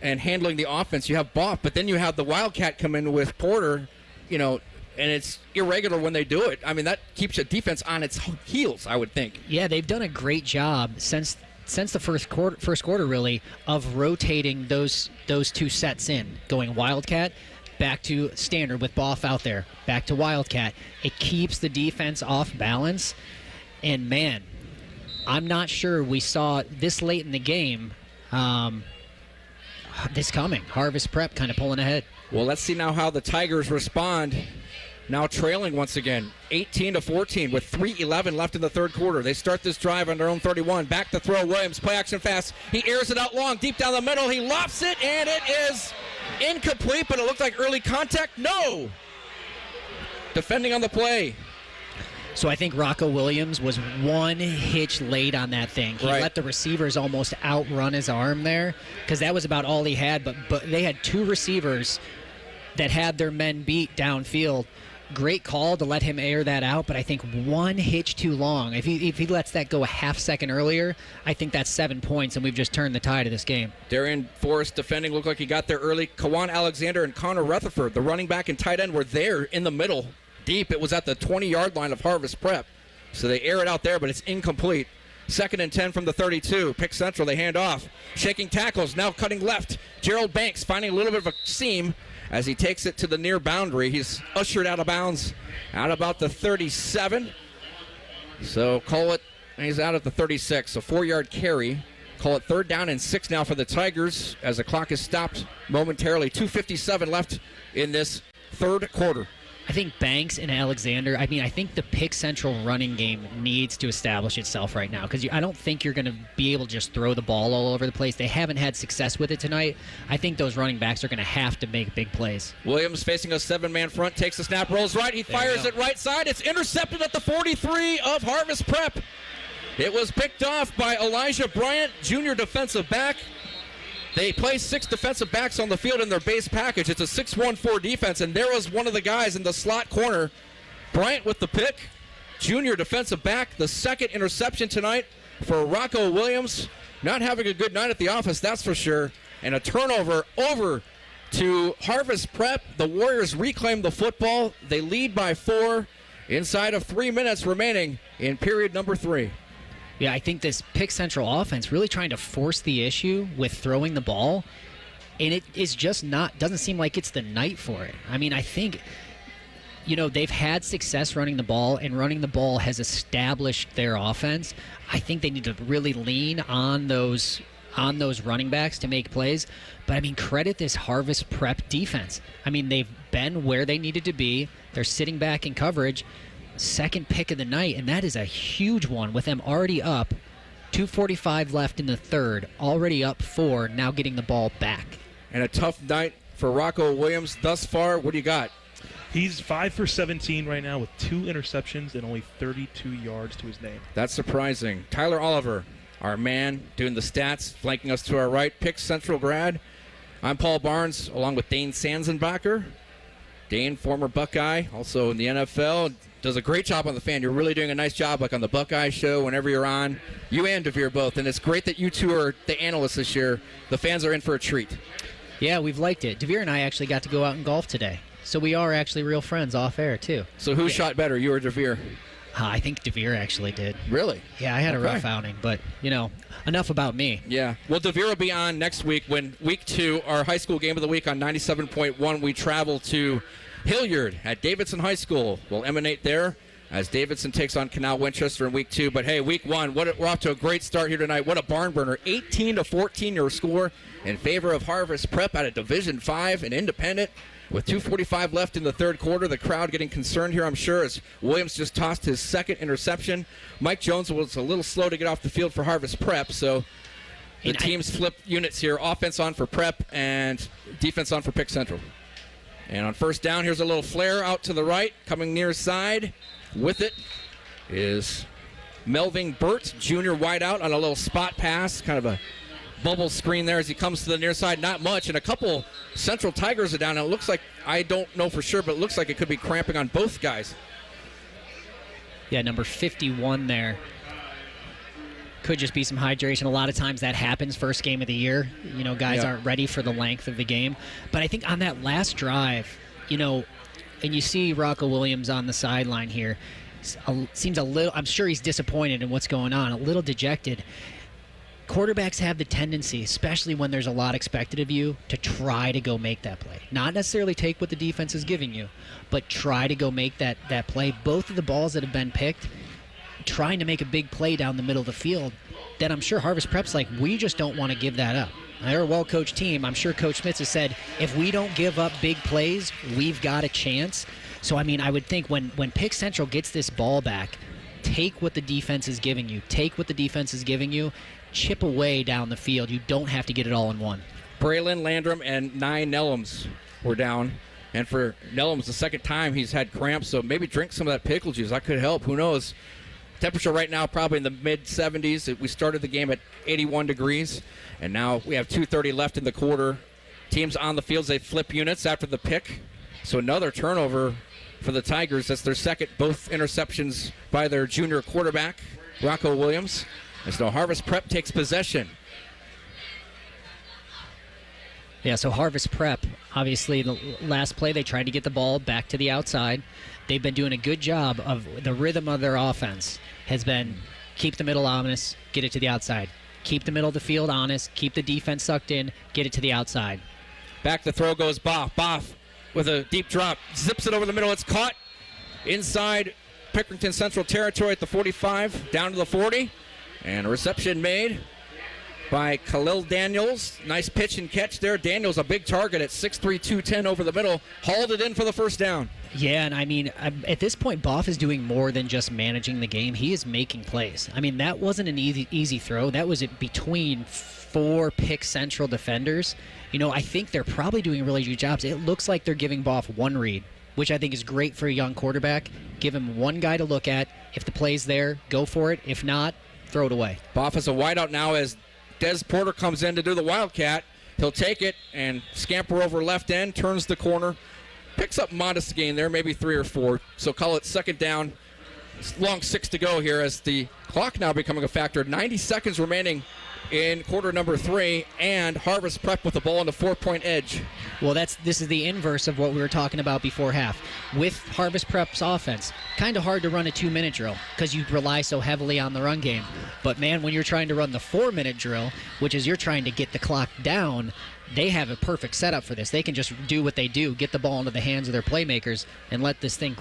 and handling the offense. You have Boff, but then you have the Wildcat come in with Porter, and it's irregular when they do it. I mean, that keeps the defense on its heels, I would think. Yeah, they've done a great job since the first quarter, really, of rotating those two sets in, going Wildcat, back to standard with Boff out there, back to Wildcat. It keeps the defense off balance. And, man, I'm not sure we saw this late in the game this coming. Harvest Prep kind of pulling ahead. Well, let's see now how the Tigers respond. Now trailing once again, 18-14 with 3:11 left in the third quarter. They start this drive on their own 31. Back to throw, Williams, play action fast. He airs it out long, deep down the middle. He lofts it, and it is incomplete, but it looked like early contact. No! Defending on the play. So I think Rocco Williams was one hitch late on that thing. He let the receivers almost outrun his arm there because that was about all he had, but they had two receivers that had their men beat downfield. Great call to let him air that out, but I think one hitch too long. If he lets that go a half second earlier, I think that's 7 points, and we've just turned the tide of this game. Darian Forrest defending, looked like he got there early. Kawan Alexander and Connor Rutherford, the running back and tight end, were there in the middle, deep. It was at the 20-yard line of Harvest Prep. So they air it out there, but it's incomplete. 2nd and 10 from the 32. Pick Central, they hand off. Shaking tackles, now cutting left. Gerald Banks finding a little bit of a seam as he takes it to the near boundary. He's ushered out of bounds out about the 37. So call it, he's out at the 36. A 4-yard carry. Call it 3rd down and 6 now for the Tigers as the clock is stopped momentarily. 2:57 left in this third quarter. I think Banks and Alexander, I think the Pick Central running game needs to establish itself right now because I don't think you're going to be able to just throw the ball all over the place. They haven't had success with it tonight. I think those running backs are going to have to make big plays. Williams facing a 7-man front, takes the snap, rolls right. He fires it right side. It's intercepted at the 43 of Harvest Prep. It was picked off by Elijah Bryant, junior defensive back. They play 6 defensive backs on the field in their base package. It's a 6-1-4 defense, and there was one of the guys in the slot corner. Bryant with the pick, junior defensive back. The second interception tonight for Rocco Williams. Not having a good night at the office, that's for sure. And a turnover over to Harvest Prep. The Warriors reclaim the football. They lead by 4 inside of 3 minutes remaining in period number 3. Yeah, I think this Pick Central offense really trying to force the issue with throwing the ball, and it is just doesn't seem like it's the night for it. I think, they've had success running the ball, and running the ball has established their offense. I think they need to really lean on those running backs to make plays. But, credit this Harvest Prep defense. They've been where they needed to be. They're sitting back in coverage. Second pick of the night, and that is a huge one with them already up. 2:45 left in the third, already up 4, now getting the ball back. And a tough night for Rocco Williams thus far. What do you got? He's 5 for 17 right now with 2 interceptions and only 32 yards to his name. That's surprising. Tyler Oliver, our man, doing the stats, flanking us to our right. Pick Central grad. I'm Paul Barnes, along with Dane Sanzenbacher. Dane, former Buckeye, also in the NFL, does a great job on the fan. You're really doing a nice job, like on the Buckeye show, whenever you're on. You and DeVere both, and it's great that you two are the analysts this year. The fans are in for a treat. Yeah, we've liked it. DeVere and I actually got to go out and golf today, so we are actually real friends off air, too. So who shot better, you or DeVere? I think DeVere actually did. Really? Yeah, I had a rough outing, but, enough about me. Yeah. Well, DeVere will be on next week when week 2, our high school game of the week on 97.1, we travel to Hilliard at Davidson High School. Will emanate there as Davidson takes on Canal Winchester in week 2. But hey, week 1, we're off to a great start here tonight. What a barn burner. 18-14 your score in favor of Harvest Prep out of Division 5 and independent. With 2:45 left in the third quarter, the crowd getting concerned here, I'm sure, as Williams just tossed his second interception. Mike Jones was a little slow to get off the field for Harvest Prep, so the teams flip units here. Offense on for Prep and defense on for Pick Central. And on first down, here's a little flare out to the right, coming near side. With it is Melvin Burt, junior wideout, on a little spot pass, kind of a bubble screen there as he comes to the near side. Not much, and a couple Central Tigers are down. And it looks like, I don't know for sure, but it looks like it could be cramping on both guys. Yeah, number 51 there. Could just be some hydration. A lot of times that happens first game of the year. Guys aren't ready for the length of the game. But I think on that last drive, and you see Rocco Williams on the sideline here, seems a little, I'm sure he's disappointed in what's going on, a little dejected. Quarterbacks have the tendency, especially when there's a lot expected of you, to try to go make that play. Not necessarily take what the defense is giving you, but try to go make that play. Both of the balls that have been picked, trying to make a big play down the middle of the field, then I'm sure Harvest Prep's like, we just don't want to give that up. They're a well-coached team. I'm sure Coach Smith has said, if we don't give up big plays, we've got a chance. So, I mean, I would think when Pick Central gets this ball back, take what the defense is giving you. Chip away down the field. You don't have to get it all in one. Braylon Landrum and 9 Nellums were down. And for Nellums, the second time he's had cramps, so maybe drink some of that pickle juice. That could help. Who knows? Temperature right now probably in the mid-70s. We started the game at 81 degrees, and now we have 2:30 left in the quarter. Teams on the field, they flip units after the pick. So another turnover for the Tigers. That's their second, both interceptions by their junior quarterback, Rocco Williams. As now Harvest Prep takes possession. Yeah, so Harvest Prep, obviously the last play they tried to get the ball back to the outside. They've been doing a good job of the rhythm of their offense has been keep the middle honest, get it to the outside. Keep the middle of the field honest, keep the defense sucked in, get it to the outside. Back the throw goes Boff. Boff with a deep drop, zips it over the middle. It's caught inside Pickerington Central territory at the 45, down to the 40. And a reception made by Khalil Daniels. Nice pitch and catch there. Daniels, a big target at 6'3", 210 over the middle. Hauled it in for the first down. Yeah, and I mean, at this point, Boff is doing more than just managing the game. He is making plays. I mean, that wasn't an easy throw. That was between 4 Pick Central defenders. You know, I think they're probably doing really good jobs. It looks like they're giving Boff one read, which I think is great for a young quarterback. Give him one guy to look at. If the play's there, go for it. If not, throw it away. Boff is a wideout now as Des Porter comes in to do the Wildcat. He'll take it and scamper over left end, turns the corner, picks up modest gain there, maybe 3 or 4. So call it second down. It's long 6 to go here as the clock now becoming a factor. 90 seconds remaining in quarter number 3, and Harvest Prep with the ball on the 4-point edge. Well, this is the inverse of what we were talking about before half. With Harvest Prep's offense, kind of hard to run a 2-minute drill because you rely so heavily on the run game. But, man, when you're trying to run the 4-minute drill, which is you're trying to get the clock down, they have a perfect setup for this. They can just do what they do, get the ball into the hands of their playmakers, and let this thing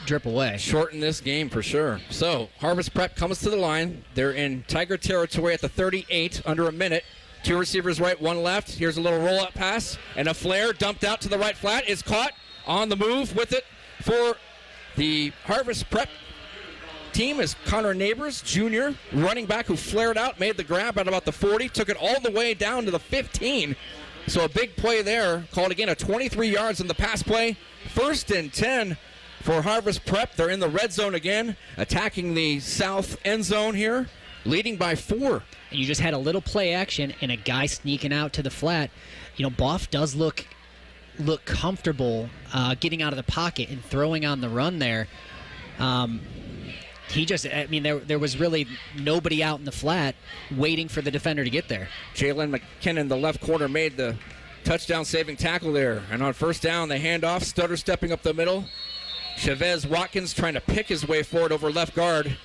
drip away. Shorten this game for sure. So Harvest Prep comes to the line. They're in Tiger territory at the 38, under a minute. 2 receivers right, 1 left. Here's a little roll-up pass and a flare dumped out to the right flat. Is caught on the move with it for the Harvest Prep team is Connor Neighbors, junior, running back who flared out, made the grab at about the 40, took it all the way down to the 15. So a big play there. Called again a 23 yards in the pass play. 1st and 10 for Harvest Prep. They're in the red zone again, attacking the south end zone here, leading by 4. And you just had a little play action and a guy sneaking out to the flat. You know, Boff does look comfortable getting out of the pocket and throwing on the run there. There was really nobody out in the flat waiting for the defender to get there. Jalen McKinnon, the left corner, made the touchdown-saving tackle there. And on first down, they hand off. Stutter stepping up the middle. Chavez Watkins trying to pick his way forward over left guard.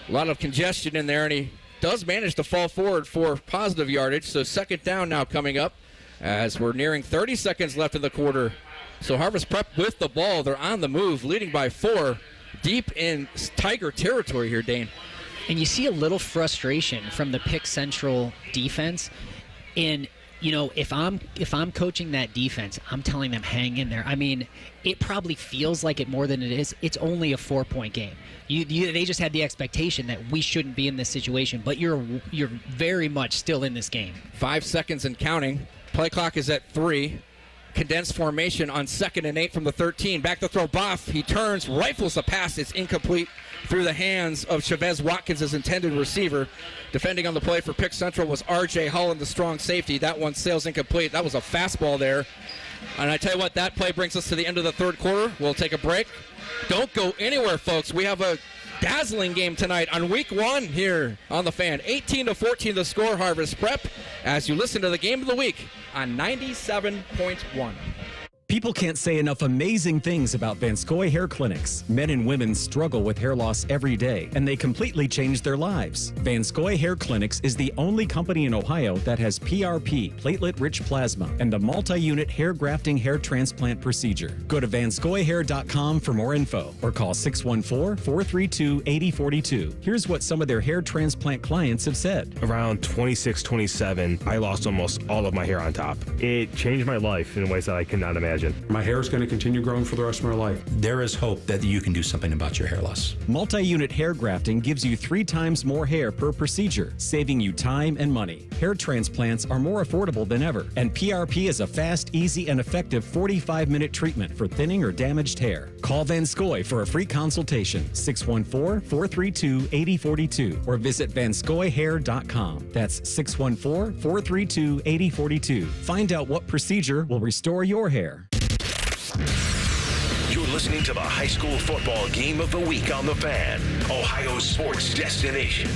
A lot of congestion in there, and he does manage to fall forward for positive yardage. So second down now coming up as we're nearing 30 seconds left in the quarter. So Harvest Prep with the ball. They're on the move, leading by 4. Deep in Tiger territory here, Dane. And you see a little frustration from the Pick Central defense. And, you know, if I'm coaching that defense, I'm telling them hang in there. I mean, it probably feels like it more than it is. It's only a 4-point game. They just had the expectation that we shouldn't be in this situation, but you're very much still in this game. 5 seconds and counting. Play clock is at 3. Condensed formation on 2nd and 8 from the 13. Back to throw Boff. He turns, rifles the pass. It's incomplete through the hands of Chavez Watkins, his intended receiver. Defending on the play for Pick Central was R.J. Holland, the strong safety. That one sails incomplete. That was a fastball there. And I tell you what, that play brings us to the end of the third quarter. We'll take a break. Don't go anywhere, folks. We have a dazzling game tonight on week 1 here on The Fan. 18-14 the score, Harvest Prep, as you listen to the game of the week on 97.1. People can't say enough amazing things about Vanscoy Hair Clinics. Men and women struggle with hair loss every day, and they completely change their lives. Vanscoy Hair Clinics is the only company in Ohio that has PRP, platelet-rich plasma, and the multi-unit hair grafting hair transplant procedure. Go to vanscoyhair.com for more info, or call 614-432-8042. Here's what some of their hair transplant clients have said. Around 26, 27, I lost almost all of my hair on top. It changed my life in ways that I cannot imagine. My hair is going to continue growing for the rest of my life. There is hope that you can do something about your hair loss. Multi-unit hair grafting gives you 3 times more hair per procedure, saving you time and money. Hair transplants are more affordable than ever, and PRP is a fast, easy, and effective 45-minute treatment for thinning or damaged hair. Call Vanscoy for a free consultation, 614-432-8042, or visit vanscoyhair.com. That's 614-432-8042. Find out what procedure will restore your hair. You're listening to the high school football game of the week on The Fan, Ohio's sports destination.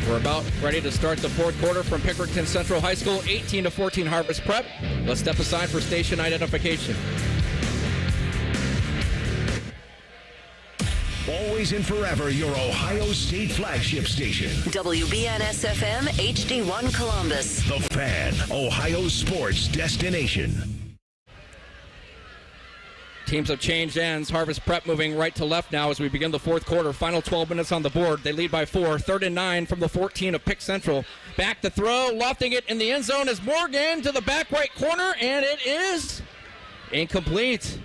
We're about ready to start the fourth quarter from Pickerington Central High School, 18-14 Harvest Prep. Let's step aside for station identification. Always and forever, your Ohio State flagship station. WBNS-FM HD1 Columbus. The Fan, Ohio's sports destination. Teams have changed ends. Harvest Prep moving right to left now as we begin the fourth quarter. Final 12 minutes on the board. They lead by 4. 3rd and 9 from the 14 of Pick Central. Back to throw. Lofting it in the end zone is Morgan to the back right corner, and it is incomplete.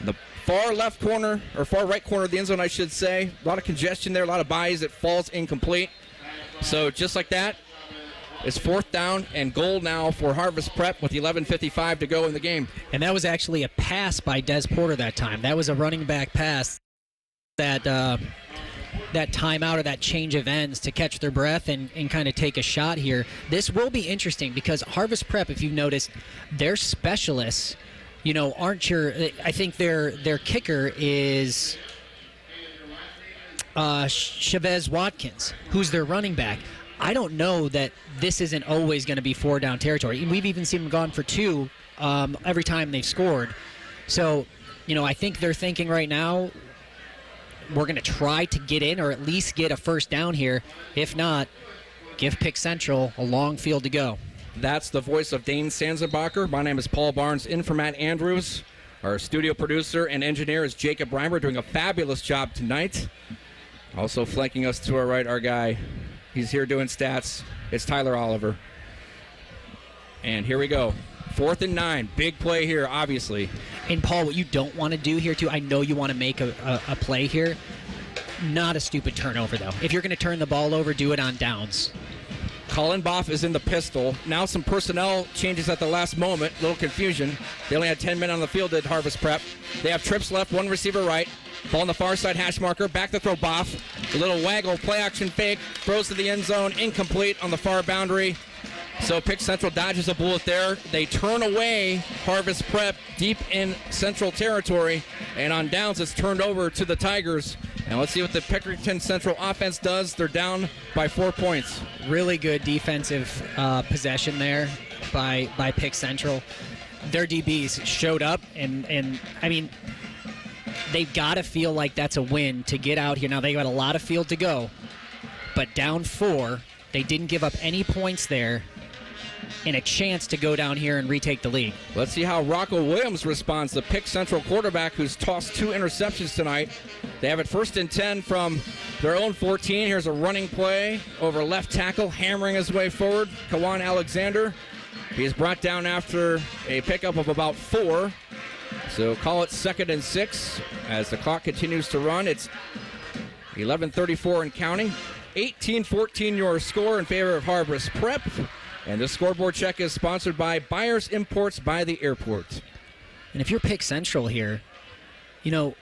The far left corner, or far right corner of the end zone, I should say. A lot of congestion there, a lot of buys. It falls incomplete. So just like that, it's 4th down and goal now for Harvest Prep with 11:55 to go in the game. And that was actually a pass by Des Porter that time. That was a running back pass. That timeout or that change of ends to catch their breath and kind of take a shot here. This will be interesting because Harvest Prep, if you've noticed, their specialists, aren't your. I think their kicker is Chavez Watkins, who's their running back. I don't know that this isn't always going to be 4-down territory. We've even seen them gone for 2 every time they've scored. So, I think they're thinking right now, we're going to try to get in or at least get a first down here. If not, give Pick Central a long field to go. That's the voice of Dane Sanzenbacher. My name is Paul Barnes, in for Matt Andrews. Our studio producer and engineer is Jacob Reimer, doing a fabulous job tonight. Also flanking us to our right, our guy. He's here doing stats. It's Tyler Oliver. And here we go. 4th and 9. Big play here, obviously. And, Paul, what you don't want to do here, too, I know you want to make a play here. Not a stupid turnover, though. If you're going to turn the ball over, do it on downs. Colin Boff is in the pistol. Now some personnel changes at the last moment. A little confusion. They only had 10 men on the field at Harvest Prep. They have trips left, 1 receiver right. Ball on the far side, hash marker. Back to throw, Boff. A little waggle, play action fake. Throws to the end zone, incomplete on the far boundary. So Pick Central dodges a bullet there. They turn away Harvest Prep deep in Central territory. And on downs, it's turned over to the Tigers. And let's see what the Pickerington Central offense does. They're down by 4 points. Really good defensive possession there by Pick Central. Their DBs showed up, and I mean, they've got to feel like that's a win to get out here. Now, they got a lot of field to go, but down 4, they didn't give up any points there and a chance to go down here and retake the lead. Let's see how Rocco Williams responds, the Pick Central quarterback who's tossed 2 interceptions tonight. They have it 1st and 10 from their own 14. Here's a running play over left tackle, hammering his way forward. Kawan Alexander. He is brought down after a pickup of about 4. So call it 2nd and 6 as the clock continues to run. It's 11:34 and counting. 18-14 your score in favor of Harvest Prep. And this scoreboard check is sponsored by Buyers Imports by the Airport. And if you're Pick Central here, you're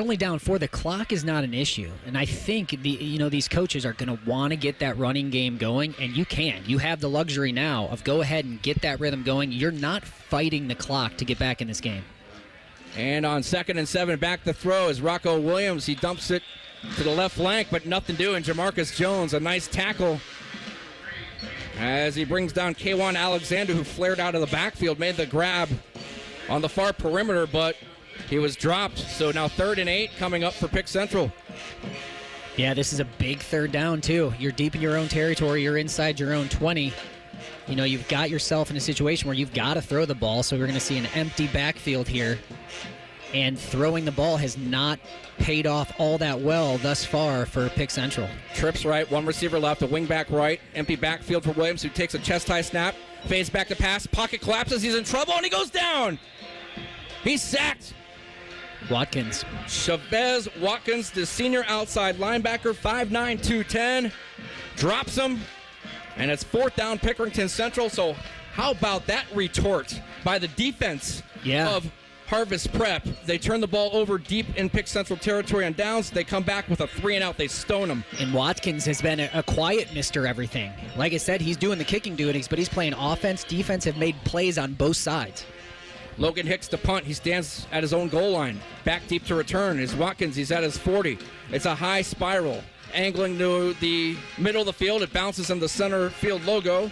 only down 4. The clock is not an issue. And I think these coaches are going to want to get that running game going, and you can. You have the luxury now of go ahead and get that rhythm going. You're not fighting the clock to get back in this game. And on 2nd and 7, back to throw is Rocco Williams. He dumps it to the left flank, but nothing doing. Jamarcus Jones, a nice tackle as he brings down Kwan Alexander, who flared out of the backfield, made the grab on the far perimeter, but he was dropped. So now 3rd and 8 coming up for Pick Central. Yeah, this is a big 3rd down, too. You're deep in your own territory. You're inside your own 20. You know, you've got yourself in a situation where you've got to throw the ball, so we're going to see an empty backfield here. And throwing the ball has not paid off all that well thus far for Pick Central. Trips right, one receiver left, a wing back right. Empty backfield for Williams, who takes a chest-high snap, fades back to pass, pocket collapses, he's in trouble, and he goes down. He's sacked. Watkins. Chavez Watkins, the senior outside linebacker, 5'9", 210, drops him, and it's 4th down, Pickerington Central. So how about that retort by the defense of Harvest Prep? They turn the ball over deep in Pick Central territory on downs. They come back with a 3-and-out. They stone them. And Watkins has been a quiet Mr. Everything. Like I said, he's doing the kicking duties, but he's playing offense. Defense have made plays on both sides. Logan Hicks to punt. He stands at his own goal line. Back deep to return is Watkins. He's at his 40. It's a high spiral. Angling to the middle of the field. It bounces on the center field logo.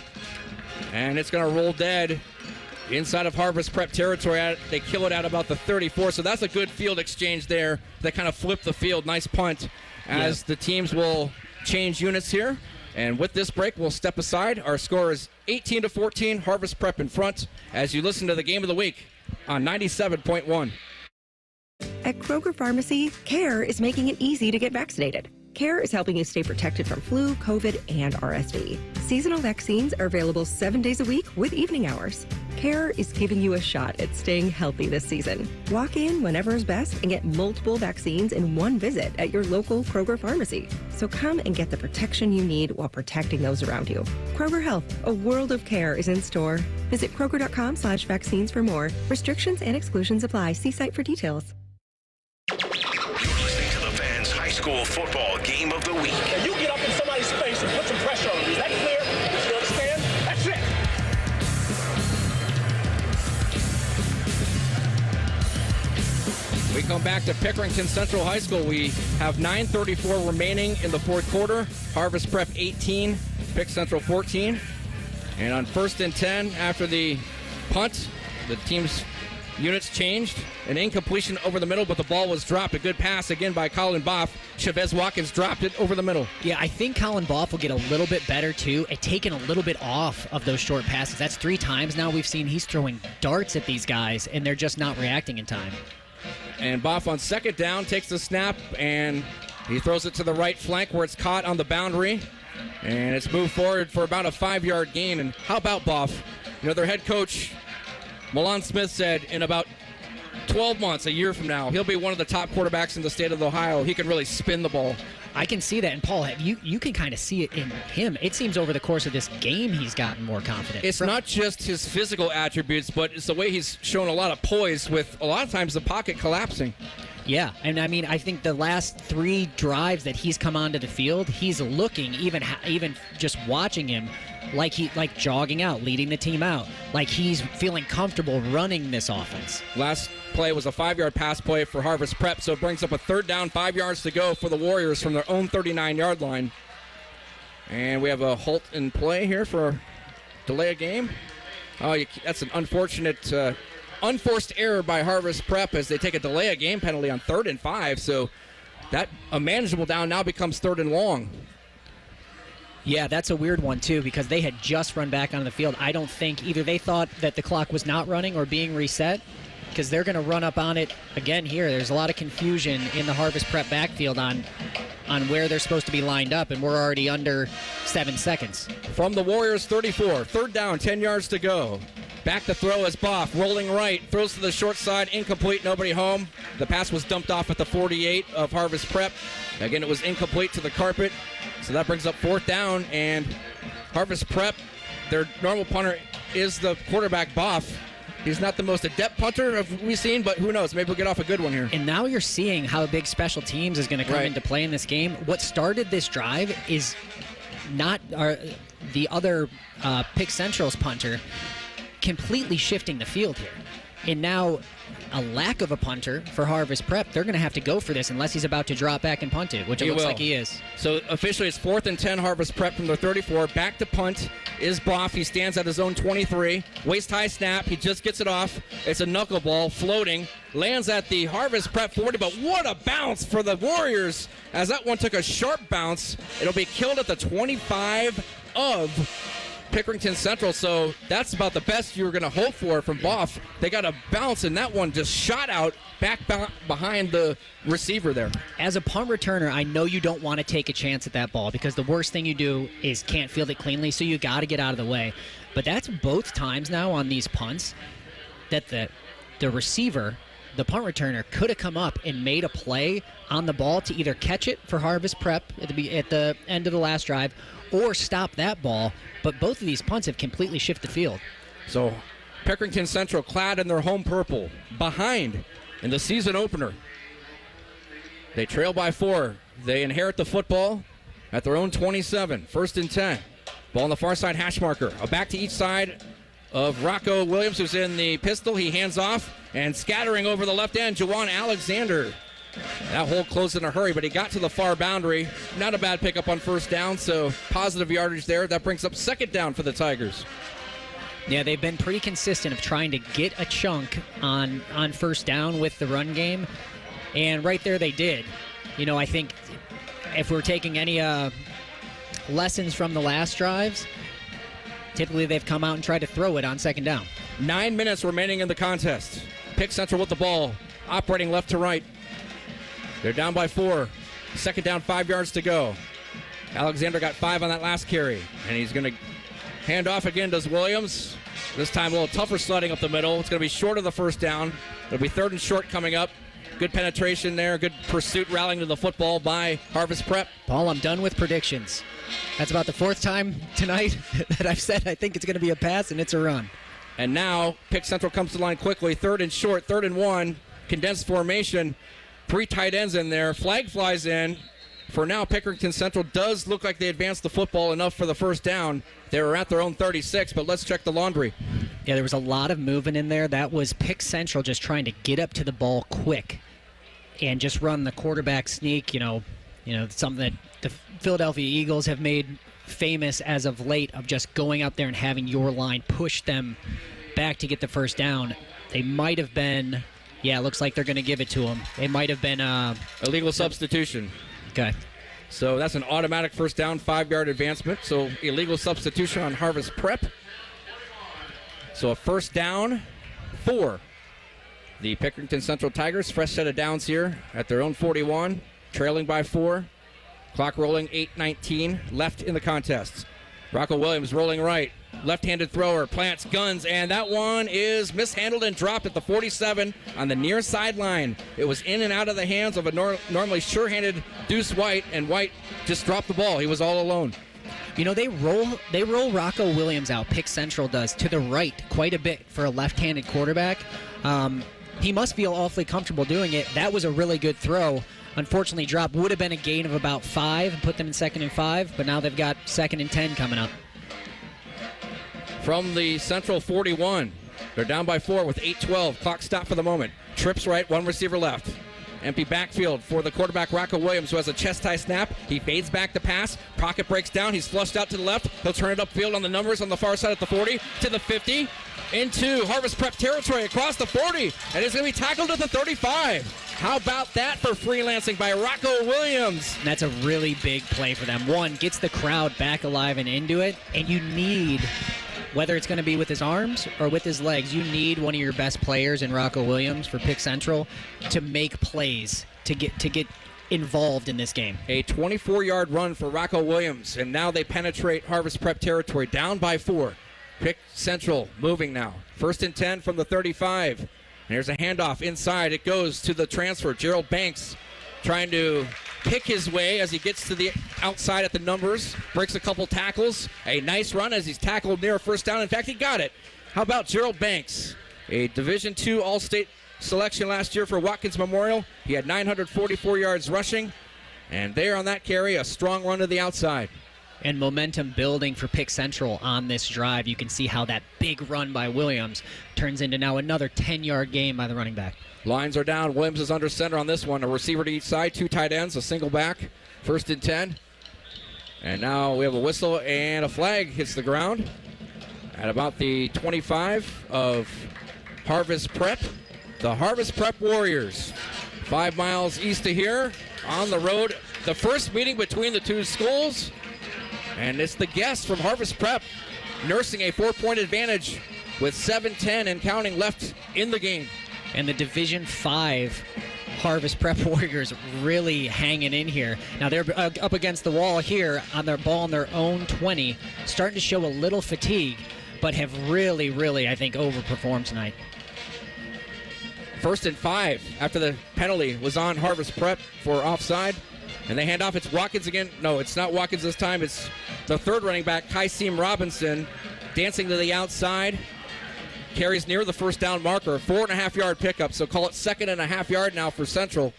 And it's going to roll dead inside of Harvest Prep territory. They kill it at about the 34. So that's a good field exchange there. They kind of flip the field. Nice punt as the teams will change units here. And with this break, we'll step aside. Our score is 18-14, Harvest Prep in front, as you listen to the Game of the Week on 97.1. At Kroger Pharmacy, CARE is making it easy to get vaccinated. CARE is helping you stay protected from flu, COVID, and RSV. Seasonal vaccines are available 7 days a week with evening hours. CARE is giving you a shot at staying healthy this season. Walk in whenever is best and get multiple vaccines in one visit at your local Kroger Pharmacy. So come and get the protection you need while protecting those around you. Kroger Health, a world of care is in store. Visit Kroger.com/vaccines for more. Restrictions and exclusions apply. See site for details. Listening to the Fans High School Football Game of the Week. Now you get up in somebody's face and put some pressure on them. Is that clear? You understand? That's it. We come back to Pickerington Central High School. We have 9:34 remaining in the 4th quarter. Harvest Prep 18, Pick Central 14. And on 1st and 10, after the punt, the team's units changed. An incompletion over the middle, but the ball was dropped. A good pass again by Colin Boff. Chavez Watkins dropped it over the middle. Yeah, I think Colin Boff will get a little bit better, too, at taking a little bit off of those short passes. That's 3 times now we've seen he's throwing darts at these guys, and they're just not reacting in time. And Boff on 2nd down takes the snap, and he throws it to the right flank where it's caught on the boundary. And it's moved forward for about a 5-yard gain. And how about Boff? You know, their head coach, Milan Smith, said in about 12 months, a year from now, he'll be one of the top quarterbacks in the state of Ohio. He can really spin the ball. I can see that. And, Paul, you can kind of see it in him. It seems over the course of this game he's gotten more confident. It's not just his physical attributes, but it's the way he's shown a lot of poise with a lot of times the pocket collapsing. Yeah, and I mean, I think the last 3 drives that he's come onto the field, he's looking, even just watching him, like jogging out, leading the team out, like he's feeling comfortable running this offense. Last play was a 5-yard pass play for Harvest Prep, so it brings up a 3rd down, 5 yards to go for the Warriors from their own 39-yard line. And we have a halt in play here for delay of game. Oh, that's an unfortunate unforced error by Harvest Prep as they take a delay of game penalty on 3rd and 5. So that a manageable down now becomes 3rd and long. Yeah, that's a weird one, too, because they had just run back onto the field. I don't think either they thought that the clock was not running or being reset, because they're going to run up on it again here. There's a lot of confusion in the Harvest Prep backfield on where they're supposed to be lined up, and we're already under 7 seconds. From the Warriors 34, 3rd down, 10 yards to go. Back to throw is Boff, rolling right, throws to the short side, incomplete, nobody home. The pass was dumped off at the 48 of Harvest Prep. Again, it was incomplete to the carpet, so that brings up 4th down, and Harvest Prep, their normal punter is the quarterback, Boff. He's not the most adept punter we've seen, but who knows? Maybe we'll get off a good one here. And now you're seeing how big special teams is going to come into play in this game. What started this drive is not the other Pick Central's punter completely shifting the field here. And now a lack of a punter for Harvest Prep. They're going to have to go for this unless he's about to drop back and punt it, which it looks like he is. So officially it's 4th and 10, Harvest Prep from their 34. Back to punt is Boff. He stands at his own 23. Waist-high snap. He just gets it off. It's a knuckleball floating. Lands at the Harvest Prep 40, but what a bounce for the Warriors as that one took a sharp bounce. It'll be killed at the 25 of Pickerington Central, so that's about the best you were going to hope for from Boff. They got a bounce, and that one just shot out back behind the receiver there. As a punt returner, I know you don't want to take a chance at that ball because the worst thing you do is can't field it cleanly, so you got to get out of the way. But that's both times now on these punts that the receiver, the punt returner, could have come up and made a play on the ball to either catch it for Harvest Prep at the end of the last drive or stop that ball. But both of these punts have completely shifted the field. So Pickerington Central clad in their home purple, behind in the season opener. They trail by 4. They inherit the football at their own 27. 1st and 10. Ball on the far side hash marker. A back to each side of Rocco Williams, who's in the pistol. He hands off, and scattering over the left end, Juwan Alexander. That hole closed in a hurry, but he got to the far boundary. Not a bad pickup on 1st down, so positive yardage there. That brings up 2nd down for the Tigers. Yeah, they've been pretty consistent of trying to get a chunk on 1st down with the run game, and right there they did. You know, I think if we're taking any lessons from the last drives, typically they've come out and tried to throw it on 2nd down. 9 minutes remaining in the contest. Pick Central with the ball, operating left to right. They're down by 4. 2nd down, 5 yards to go. Alexander got 5 on that last carry, and he's going to hand off again, does Williams. This time a little tougher sledding up the middle. It's going to be short of the 1st down. It'll be 3rd and short coming up. Good penetration there. Good pursuit, rallying to the football by Harvest Prep. Paul, I'm done with predictions. That's about the 4th time tonight that I've said I think it's going to be a pass, and it's a run. And now Pick Central comes to the line quickly. 3rd and short, 3rd and 1. Condensed formation. 3 tight ends in there. Flag flies in. For now, Pickerington Central does look like they advanced the football enough for the 1st down. They were at their own 36, but let's check the laundry. Yeah, there was a lot of movement in there. That was Pick Central just trying to get up to the ball quick and just run the quarterback sneak, you know, something that the Philadelphia Eagles have made famous as of late, of just going out there and having your line push them back to get the 1st down. They might have been... Yeah, it looks like they're going to give it to him. It might have been illegal substitution. Okay. So that's an automatic 1st down, 5-yard advancement. So illegal substitution on Harvest Prep. So a 1st down for the Pickerington Central Tigers. Fresh set of downs here at their own 41, trailing by 4. Clock rolling, 8:19 left in the contest. Rocco Williams rolling right. Left-handed thrower, plants, guns, and that one is mishandled and dropped at the 47 on the near sideline. It was in and out of the hands of a normally sure-handed Deuce White, and White just dropped the ball. He was all alone. You know, they roll Rocco Williams out, Pick Central does, to the right quite a bit for a left-handed quarterback. He must feel awfully comfortable doing it. That was a really good throw. Unfortunately, drop would have been a gain of about 5 and put them in 2nd and 5, but now they've got 2nd and 10 coming up. From the Central 41, they're down by 4 with 8:12. Clock stop for the moment. Trips right, 1 receiver left. Empty backfield for the quarterback, Rocco Williams, who has a chest-high snap. He fades back the pass. Pocket breaks down. He's flushed out to the left. He'll turn it upfield on the numbers on the far side at the 40 to the 50. Into Harvest Prep territory across the 40. And it's going to be tackled at the 35. How about that for freelancing by Rocco Williams? And that's a really big play for them. One, gets the crowd back alive and into it. And you need... whether it's going to be with his arms or with his legs, you need one of your best players in Rocco Williams for Pick Central to make plays, to get involved in this game. A 24-yard run for Rocco Williams, and now they penetrate Harvest Prep territory, down by 4. Pick Central moving now. 1st and 10 from the 35. And here's a handoff inside. It goes to the transfer, Gerald Banks, trying to pick his way as he gets to the outside at the numbers, breaks a couple tackles. A nice run as he's tackled near a 1st down. In fact, he got it. How about Gerald Banks, a Division II All-State selection last year for Watkins Memorial. He had 944 yards rushing, and there on that carry, a strong run to the outside. and momentum building for Pick Central on this drive. You can see how that big run by Williams turns into now another 10-yard gain by the running back. Lines are down. Williams is under center on this one. A receiver to each side, 2 tight ends, a single back. 1st and 10. And now we have a whistle and a flag hits the ground at about the 25 of Harvest Prep. The Harvest Prep Warriors, 5 miles east of here on the road. The first meeting between the two schools. And it's the guests from Harvest Prep nursing a 4-point advantage with 7:10 and counting left in the game. And the Division 5 Harvest Prep Warriors really hanging in here. Now they're up against the wall here on their ball on their own 20, starting to show a little fatigue, but have really, I think, overperformed tonight. 1st and 5 after the penalty was on Harvest Prep for offside. And they hand off. It's Watkins again. No, it's not Watkins this time. It's the 3rd running back, Kyseem Robinson, dancing to the outside. Carries near the 1st down marker. 4.5-yard pickup, so call it 2nd and a half yard now for Central.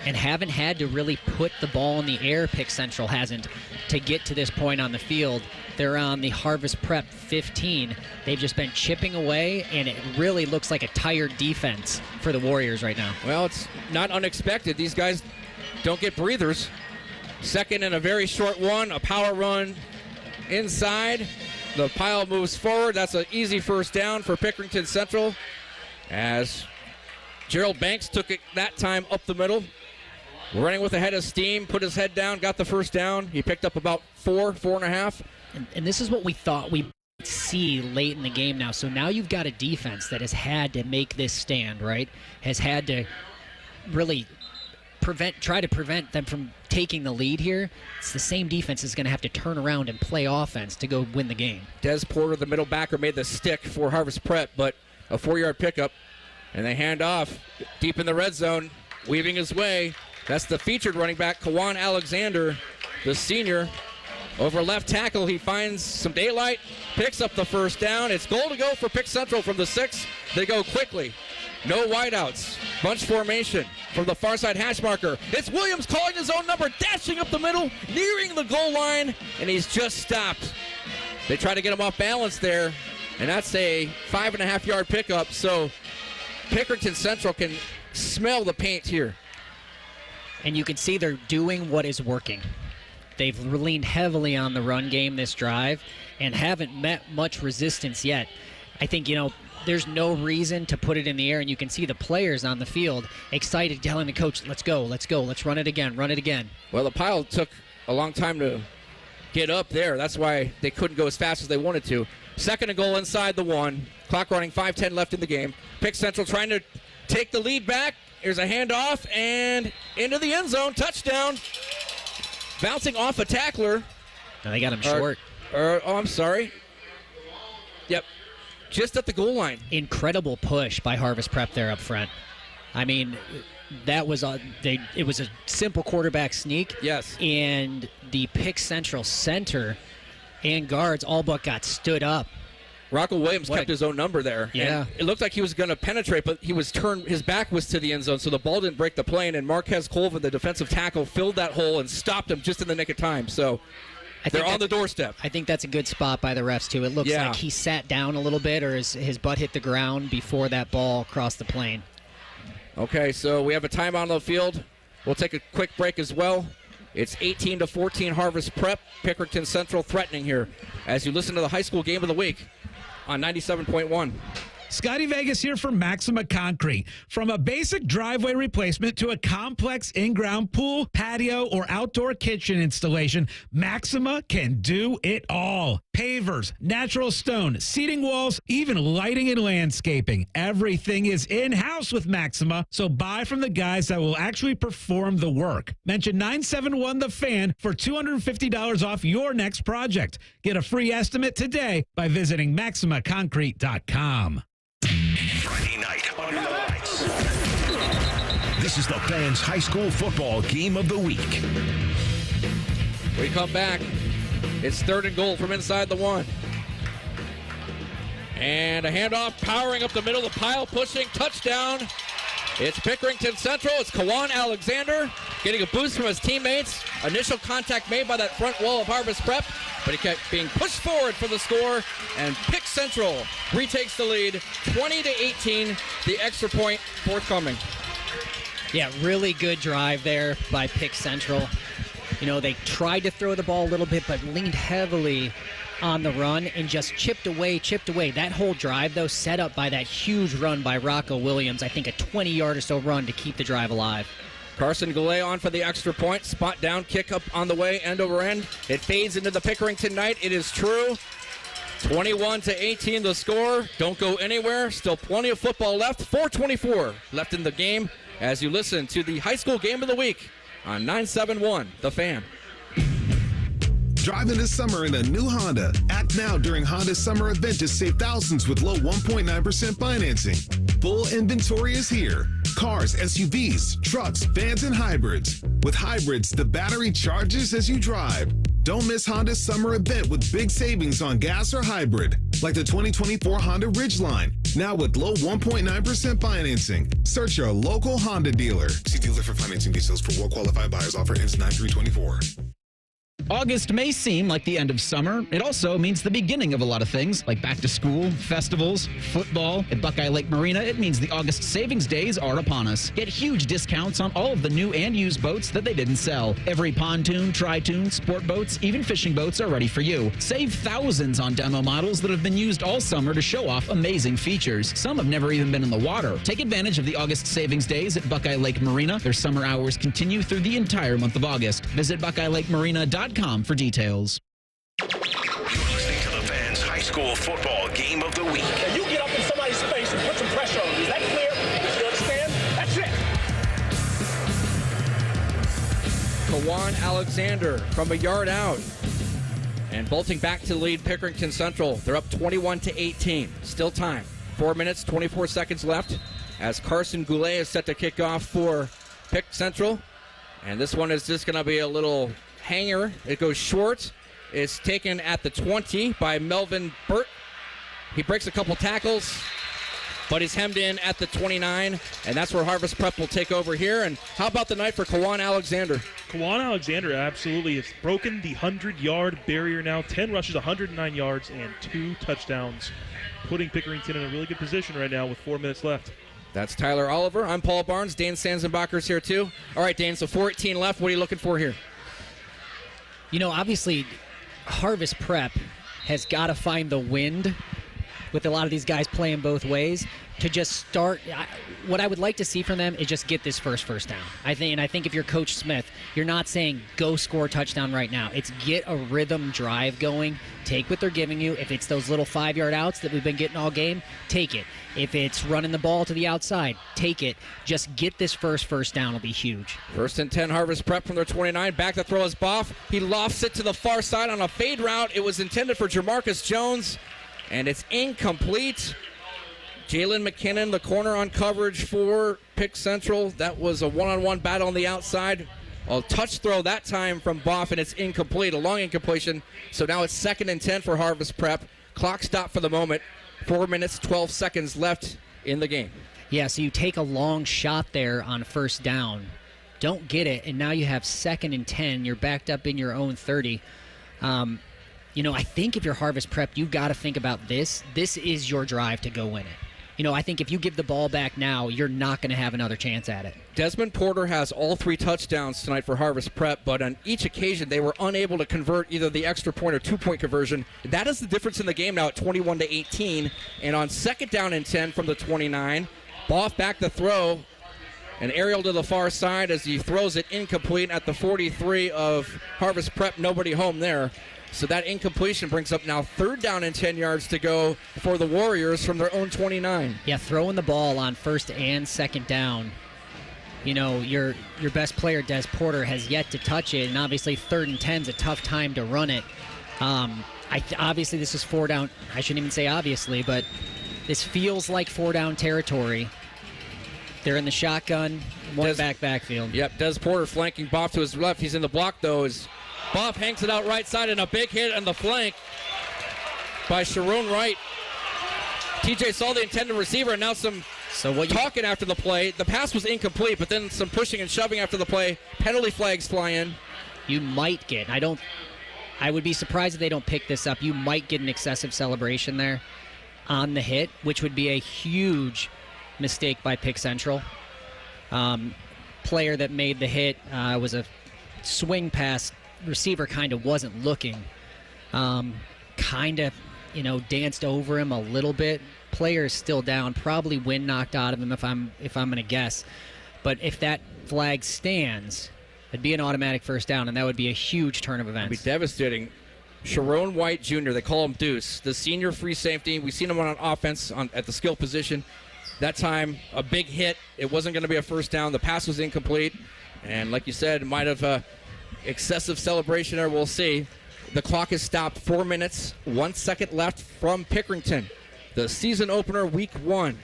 And haven't had to really put the ball in the air, Pick Central hasn't, to get to this point on the field. They're on the Harvest Prep 15. They've just been chipping away, and it really looks like a tired defense for the Warriors right now. Well, it's not unexpected. These guys don't get breathers. 2nd and a very short one, a power run inside. The pile moves forward. That's an easy 1st down for Pickerington Central as Gerald Banks took it that time up the middle. Running with a head of steam, put his head down, got the 1st down. He picked up about 4.5. And this is what we thought we'd see late in the game now. So now you've got a defense that has had to make this stand, right? Has had to really try to prevent them from taking the lead here. It's the same defense that's going to have to turn around and play offense to go win the game. Des Porter, the middle backer, made the stick for Harvest Prep, but a 4-yard pickup. And they hand off deep in the red zone, weaving his way. That's the featured running back, Kawan Alexander, the senior. Over left tackle, he finds some daylight, picks up the 1st down. It's goal to go for Pick Central from the 6. They go quickly. No wideouts. Bunch formation from the far side hash marker. It's Williams calling his own number, dashing up the middle, nearing the goal line, and he's just stopped. They try to get him off balance there, and that's a 5.5-yard pickup. So Pickerington Central can smell the paint here. And you can see they're doing what is working. They've leaned heavily on the run game this drive and haven't met much resistance yet. I think, there's no reason to put it in the air, and you can see the players on the field excited, telling the coach, let's go, let's run it again. Well, the pile took a long time to get up there. That's why they couldn't go as fast as they wanted to. 2nd and goal inside the 1. Clock running, 5:10 left in the game. Pick Central trying to take the lead back. Here's a handoff, and into the end zone, touchdown. Bouncing off a tackler. No, they got him short. I'm sorry. Yep. Just at the goal line. Incredible push by Harvest Prep there up front. I mean, that was it was a simple quarterback sneak. Yes. And the Pick Central center and guards all but got stood up. Rocco Williams kept his own number there. Yeah. And it looked like he was going to penetrate, but he was turned. His back was to the end zone, so the ball didn't break the plane. And Marquez Colvin, the defensive tackle, filled that hole and stopped him just in the nick of time. So they're on the doorstep. I think that's a good spot by the refs, too. It looks like he sat down a little bit, or his butt hit the ground before that ball crossed the plane. Okay, so we have a timeout on the field. We'll take a quick break as well. It's 18-14 Harvest Prep. Pickerington Central threatening here as you listen to the high school game of the week on 97.1. Scotty Vegas here for Maxima Concrete. From a basic driveway replacement to a complex in-ground pool, patio, or outdoor kitchen installation, Maxima can do it all. Pavers, natural stone, seating walls, even lighting and landscaping. Everything is in-house with Maxima, so buy from the guys that will actually perform the work. Mention 971 The Fan for $250 off your next project. Get a free estimate today by visiting MaximaConcrete.com. Friday night under the lights. This is the Fan's high school football game of the week. We come back. It's 3rd and goal from inside the 1. And a handoff, powering up the middle, the pile pushing, touchdown. It's Pickerington Central. It's Kawan Alexander. getting a boost from his teammates. Initial contact made by that front wall of Harvest Prep, but he kept being pushed forward for the score, and Pick Central retakes the lead, 20-18, the extra point forthcoming. Yeah, really good drive there by Pick Central. You know, they tried to throw the ball a little bit, but leaned heavily on the run and just chipped away. That whole drive, though, set up by that huge run by Rocco Williams. I think a 20-yard or so run to keep the drive alive. Carson Goulet on for the extra point. Spot down, kick up on the way, end over end. It fades into the Pickerington night. It is true. 21-18 the score. Don't go anywhere. Still plenty of football left. 4:24 left in the game as you listen to the high school game of the week on 971 The Fan. Driving this summer in a new Honda. Act now during Honda's summer event to save thousands with low 1.9% financing. Full inventory is here. Cars, SUVs, trucks, vans, and hybrids. With hybrids, the battery charges as you drive. Don't miss Honda's summer event with big savings on gas or hybrid, like the 2024 Honda Ridgeline, now with low 1.9% financing. Search your local Honda dealer. See dealer for financing details. For well-qualified buyers. Offer ends 9/3/24. August may seem like the end of summer. It also means the beginning of a lot of things, like back to school, festivals, football. At Buckeye Lake Marina, it means the August savings days are upon us. Get huge discounts on all of the new and used boats that they didn't sell. Every pontoon, tri-toon, sport boats, even fishing boats are ready for you. Save thousands on demo models that have been used all summer to show off amazing features. Some have never even been in the water. Take advantage of the August savings days at Buckeye Lake Marina. Their summer hours continue through the entire month of August. Visit BuckeyeLakeMarina.com for details. You're listening to the Fans High School Football Game of the Week. Now you get up in somebody's face and put some pressure on them. Is that clear? You understand? That's it. Kawan Alexander from a yard out. And bolting back to the lead, Pickerington Central. They're up 21-18. Still time. 4 minutes, 24 seconds left as Carson Goulet is set to kick off for Pick Central. And this one is just going to be a little hanger. It goes short. It's taken at the 20 by Melvin Burt. He breaks a couple tackles, but he's hemmed in at the 29, and that's where Harvest Prep will take over here. And how about the night for Kawan Alexander? Kawan Alexander absolutely has broken the 100-yard barrier now. 10 rushes, 109 yards, and 2 touchdowns, putting Pickerington in a really good position right now with 4 minutes left. That's Tyler Oliver. I'm Paul Barnes. Dan Sanzenbacher's here too. All right, Dan, so 4:18 left. What are you looking for here? You know, obviously, Harvest Prep has got to find the wind with a lot of these guys playing both ways to just start. What I would like to see from them is just get this first down. I think if you're Coach Smith, you're not saying go score a touchdown right now. It's get a rhythm drive going. Take what they're giving you. If it's those little 5-yard outs that we've been getting all game, take it. If it's running the ball to the outside, take it. Just get this first down will be huge. 1st and 10, Harvest Prep from their 29. Back to throw is Boff. He lofts it to the far side on a fade route. It was intended for Jamarcus Jones, and it's incomplete. Jalen McKinnon, the corner on coverage for Pick Central. That was a one-on-one battle on the outside. A touch throw that time from Boff, and it's incomplete, a long incompletion. So now it's 2nd and 10 for Harvest Prep. Clock stop for the moment. 4 minutes, 12 seconds left in the game. Yeah, so you take a long shot there on 1st down. Don't get it, and now you have 2nd and 10. You're backed up in your own 30. You know, I think if you're Harvest Prep, you've got to think about this. This is your drive to go win it. You know, I think if you give the ball back now, you're not going to have another chance at it. Desmond Porter has all 3 touchdowns tonight for Harvest Prep, but on each occasion they were unable to convert either the extra point or 2-point conversion. That is the difference in the game now at 21-18. And on 2nd down and 10 from the 29, Boff back to throw. An aerial to the far side as he throws it incomplete at the 43 of Harvest Prep. Nobody home there. So that incompletion brings up now 3rd down and 10 yards to go for the Warriors from their own 29. Yeah, throwing the ball on 1st and 2nd down. You know, your best player, Des Porter, has yet to touch it, and obviously 3rd and 10 is a tough time to run it. Obviously, this is 4 down. I shouldn't even say obviously, but this feels like 4 down territory. They're in the shotgun, backfield. Yep, Des Porter flanking Boff to his left. He's in the block, though, as Boff hangs it out right side, and a big hit on the flank by Sharon Wright. TJ saw the intended receiver, and now some So what talking after the play, the pass was incomplete, but then some pushing and shoving after the play. Penalty flags fly in. You might get, I would be surprised if they don't pick this up. You might get an excessive celebration there on the hit, which would be a huge mistake by Pick Central. Player that made the hit was a swing pass. Receiver kind of wasn't looking. Danced over him a little bit. Player is still down. Probably wind knocked out of him if I'm going to guess. But if that flag stands, it'd be an automatic first down, and that would be a huge turn of events. It'd be devastating. Sharon White Jr., they call him Deuce, the senior free safety. We've seen him on offense at the skill position. That time, a big hit. It wasn't going to be a first down. The pass was incomplete. And like you said, it might have excessive celebration there. We'll see. The clock is stopped. 4 minutes, 1 second left from Pickerington. The season opener, week 1.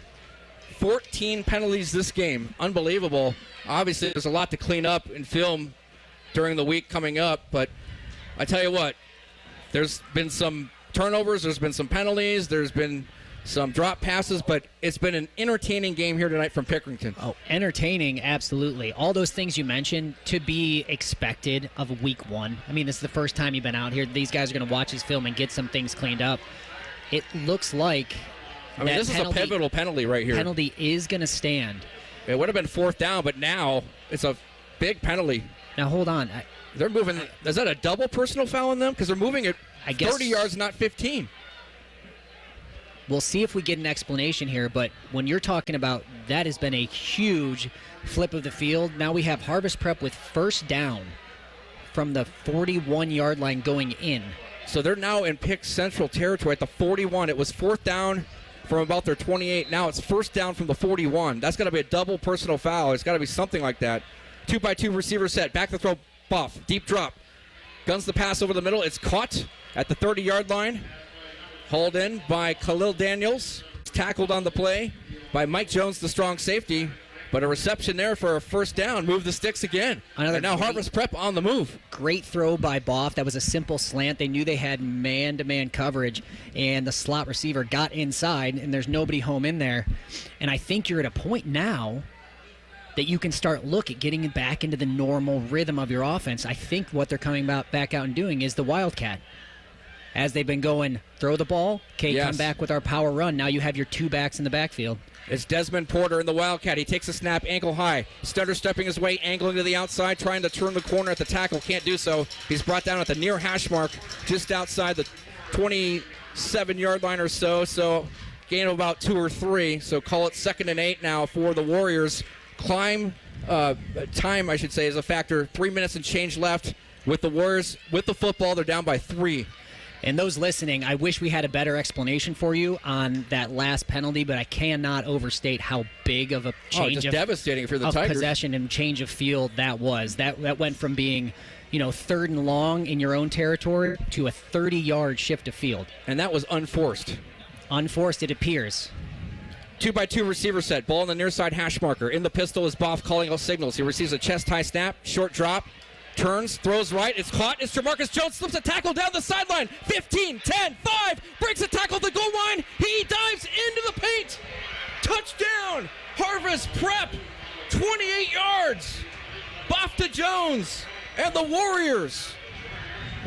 14 penalties this game. Unbelievable. Obviously, there's a lot to clean up and film during the week coming up. But I tell you what, there's been some turnovers. There's been some penalties. There's been some drop passes. But it's been an entertaining game here tonight from Pickerington. Oh, entertaining, absolutely. All those things you mentioned to be expected of week 1. I mean, this is the first time you've been out here. These guys are going to watch this film and get some things cleaned up. It looks like this is a pivotal penalty right here. Penalty is going to stand. It would have been 4th down, but now it's a big penalty. Now, hold on. They're moving. Is that a double personal foul on them? Because they're moving it 30 yards, not 15. We'll see if we get an explanation here, but when you're talking about that has been a huge flip of the field, now we have Harvest Prep with first down from the 41-yard line going in. So they're now in Pick Central territory at the 41. It was 4th down from about their 28. Now it's first down from the 41. That's got to be a double personal foul. It's got to be something like that. 2-by-2 receiver set. Back to throw. Buff. Deep drop. Guns the pass over the middle. It's caught at the 30-yard line. Hauled in by Khalil Daniels. Tackled on the play by Mike Jones, the strong safety. But a reception there for a first down. Move the sticks again. And now Harvest Prep on the move. Great throw by Boff. That was a simple slant. They knew they had man-to-man coverage, and the slot receiver got inside, and there's nobody home in there. And I think you're at a point now that you can start look at getting back into the normal rhythm of your offense. I think what they're coming back out and doing is the Wildcat. As they've been going, throw the ball, come back with our power run. Now you have your 2 backs in the backfield. It's Desmond Porter in the Wildcat. He takes a snap, ankle high. Stutter stepping his way, angling to the outside, trying to turn the corner at the tackle. Can't do so. He's brought down at the near hash mark, just outside the 27-yard line or so. So gain of about 2 or 3. So call it 2nd and 8 now for the Warriors. Time, I should say, is a factor. 3 minutes and change left with the Warriors. With the football, they're down by 3. And those listening, I wish we had a better explanation for you on that last penalty, but I cannot overstate how big of a change of devastating for the Tigers. Possession and change of field that was. That went from being, 3rd and long in your own territory to a 30-yard shift of field. And that was unforced. Unforced, it appears. 2-by-2 receiver set. Ball on the near side hash marker. In the pistol is Boff calling out signals. He receives a chest-high snap, short drop. Turns, throws right, it's caught, it's Jamarcus Jones, slips a tackle down the sideline, 15, 10, 5, breaks a tackle at the goal line, he dives into the paint, touchdown, Harvest Prep, 28 yards, Boff to Jones, and the Warriors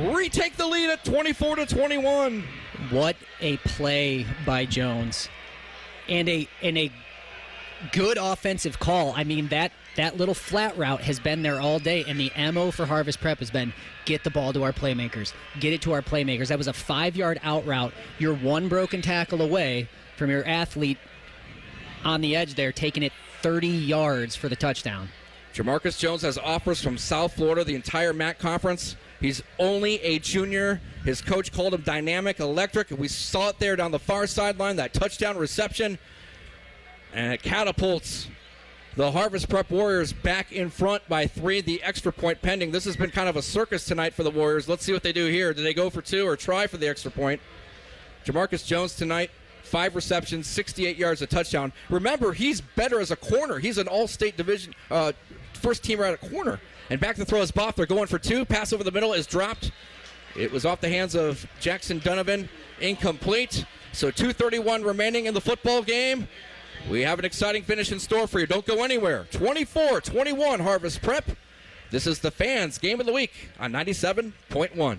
retake the lead at 24-21. What a play by Jones, and a good offensive call. I mean, that little flat route has been there all day, and the MO for Harvest Prep has been get the ball to our playmakers. Get it to our playmakers. That was a 5-yard out route. You're 1 broken tackle away from your athlete on the edge there, taking it 30 yards for the touchdown. Jamarcus Jones has offers from South Florida, the entire MAC conference. He's only a junior. His coach called him dynamic, electric. We saw it there down the far sideline, that touchdown reception. And it catapults the Harvest Prep Warriors back in front by 3, the extra point pending. This has been kind of a circus tonight for the Warriors. Let's see what they do here. Do they go for 2 or try for the extra point? Jamarcus Jones tonight, 5 receptions, 68 yards, a touchdown. Remember, he's better as a corner. He's an all-state division first teamer at a corner. And back to throw is Boff. They're going for 2. Pass over the middle is dropped. It was off the hands of Jackson Donovan. Incomplete. So 2:31 remaining in the football game. We have an exciting finish in store for you. Don't go anywhere. 24-21 Harvest Prep. This is the Fans Game of the Week on 97.1.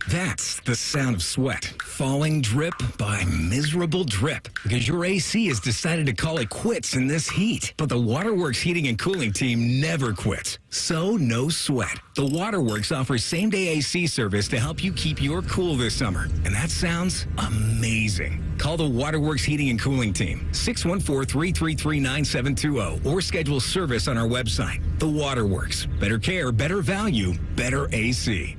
That's the sound of sweat falling drip by miserable drip because your AC has decided to call it quits in this heat. But the Waterworks Heating and Cooling team never quits. So no sweat. The Waterworks offers same-day AC service to help you keep your cool this summer. And that sounds amazing. Call the Waterworks Heating and Cooling team, 614-333-9720, or schedule service on our website. The Waterworks. Better care, better value, better AC.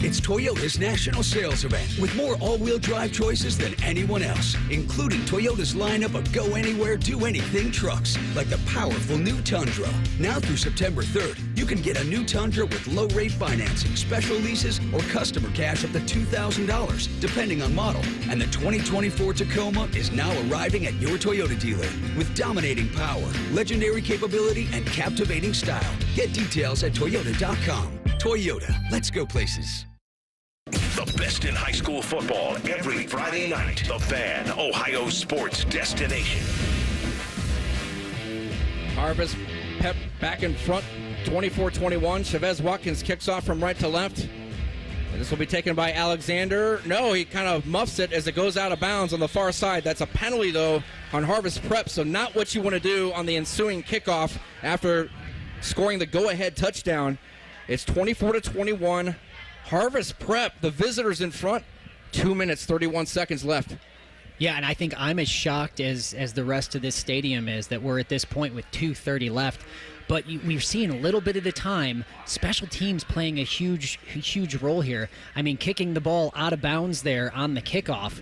It's Toyota's national sales event with more all-wheel drive choices than anyone else, including Toyota's lineup of go-anywhere, do-anything trucks, like the powerful new Tundra. Now through September 3rd, you can get a new Tundra with low-rate financing, special leases, or customer cash up to $2,000, depending on model. And the 2024 Tacoma is now arriving at your Toyota dealer with dominating power, legendary capability, and captivating style. Get details at Toyota.com. Toyota, let's go places. The best in high school football every Friday night. The Fan, Ohio sports destination. Harvest Pep back in front, 24-21. Chavez Watkins kicks off from right to left. And this will be taken by Alexander. No, he kind of muffs it as it goes out of bounds on the far side. That's a penalty, though, on Harvest Prep, so not what you want to do on the ensuing kickoff after scoring the go-ahead touchdown. It's 24-21. Harvest Prep, the visitors in front. 2 minutes, 31 seconds left. Yeah, and I think I'm as shocked as the rest of this stadium is that we're at this point with 2:30 left. But we're seeing a little bit at a time. Special teams playing a huge role here. I mean, kicking the ball out of bounds there on the kickoff.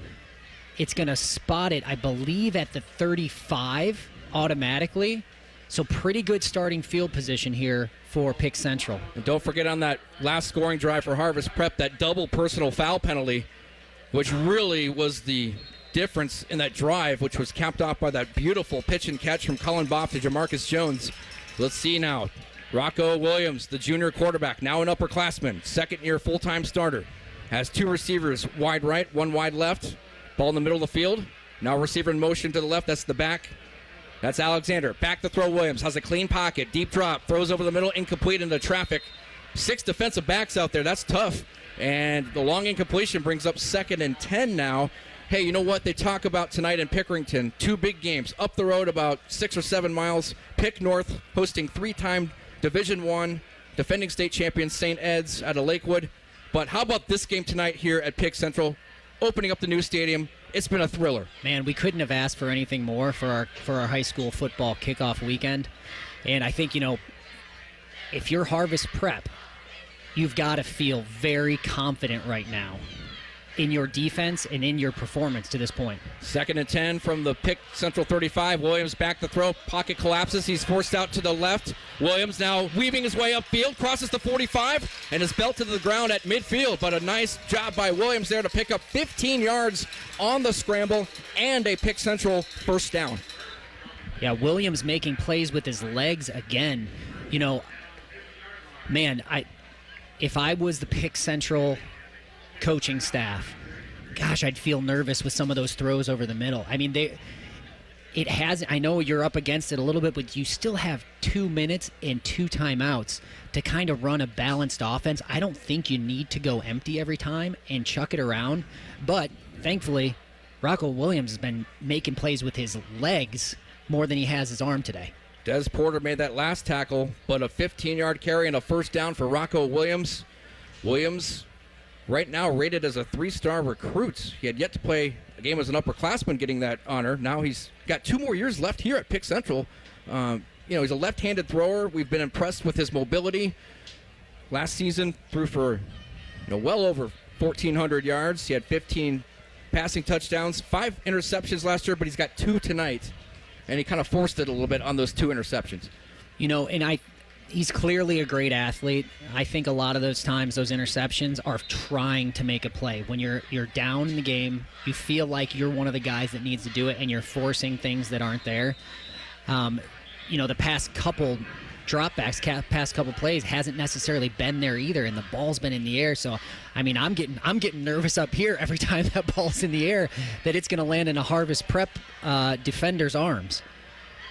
It's going to spot it, I believe, at the 35 automatically. So pretty good starting field position here for Pick Central. And don't forget on that last scoring drive for Harvest Prep, that double personal foul penalty, which really was the difference in that drive, which was capped off by that beautiful pitch and catch from Colin Bopp to Jamarcus Jones. Let's see now. Rocco Williams, the junior quarterback, now an upperclassman, second-year full-time starter, has two receivers, wide right, one wide left. Ball in the middle of the field. Now receiver in motion to the left. That's the back. That's Alexander. Back to throw. Williams has a clean pocket. Deep drop. Throws over the middle. Incomplete into traffic. 6 defensive backs out there. That's tough. And the long incompletion brings up 2nd and 10 now. Hey, you know what they talk about tonight in Pickerington? 2 big games. Up the road about 6 or 7 miles. Pick North hosting 3-time Division I defending state champion St. Ed's out of Lakewood. But how about this game tonight here at Pick Central? Opening up the new stadium. It's been a thriller. Man, we couldn't have asked for anything more for our high school football kickoff weekend. And I think, if you're Harvest Prep, you've got to feel very confident right now in your defense and in your performance to this point. 2nd and 10 from the Pick Central 35. Williams back to throw. Pocket collapses. He's forced out to the left. Williams now weaving his way upfield. Crosses the 45 and is belted to the ground at midfield. But a nice job by Williams there to pick up 15 yards on the scramble and a Pick Central first down. Yeah, Williams making plays with his legs again. If I was the Pick Central coaching staff, gosh, I'd feel nervous with some of those throws over the middle. I mean, I know you're up against it a little bit, but you still have 2 minutes and 2 timeouts to kind of run a balanced offense. I don't think you need to go empty every time and chuck it around. But thankfully, Rocco Williams has been making plays with his legs more than he has his arm today. Des Porter made that last tackle, but a 15-yard carry and a first down for Rocco Williams. Williams right now rated as a 3-star recruit. He had yet to play a game as an upperclassman getting that honor. Now he's got 2 more years left here at Pick Central. He's a left-handed thrower. We've been impressed with his mobility. Last season threw for well over 1,400 yards. He had 15 passing touchdowns, 5 interceptions last year, but he's got 2 tonight. And he kind of forced it a little bit on those 2 interceptions. He's clearly a great athlete. I think a lot of those times, those interceptions are trying to make a play. When you're down in the game, you feel like you're one of the guys that needs to do it, and you're forcing things that aren't there. The past couple dropbacks past couple plays hasn't necessarily been there either, and the ball's been in the air. So, I mean, I'm getting nervous up here every time that ball's in the air that it's going to land in a Harvest Prep defender's arms.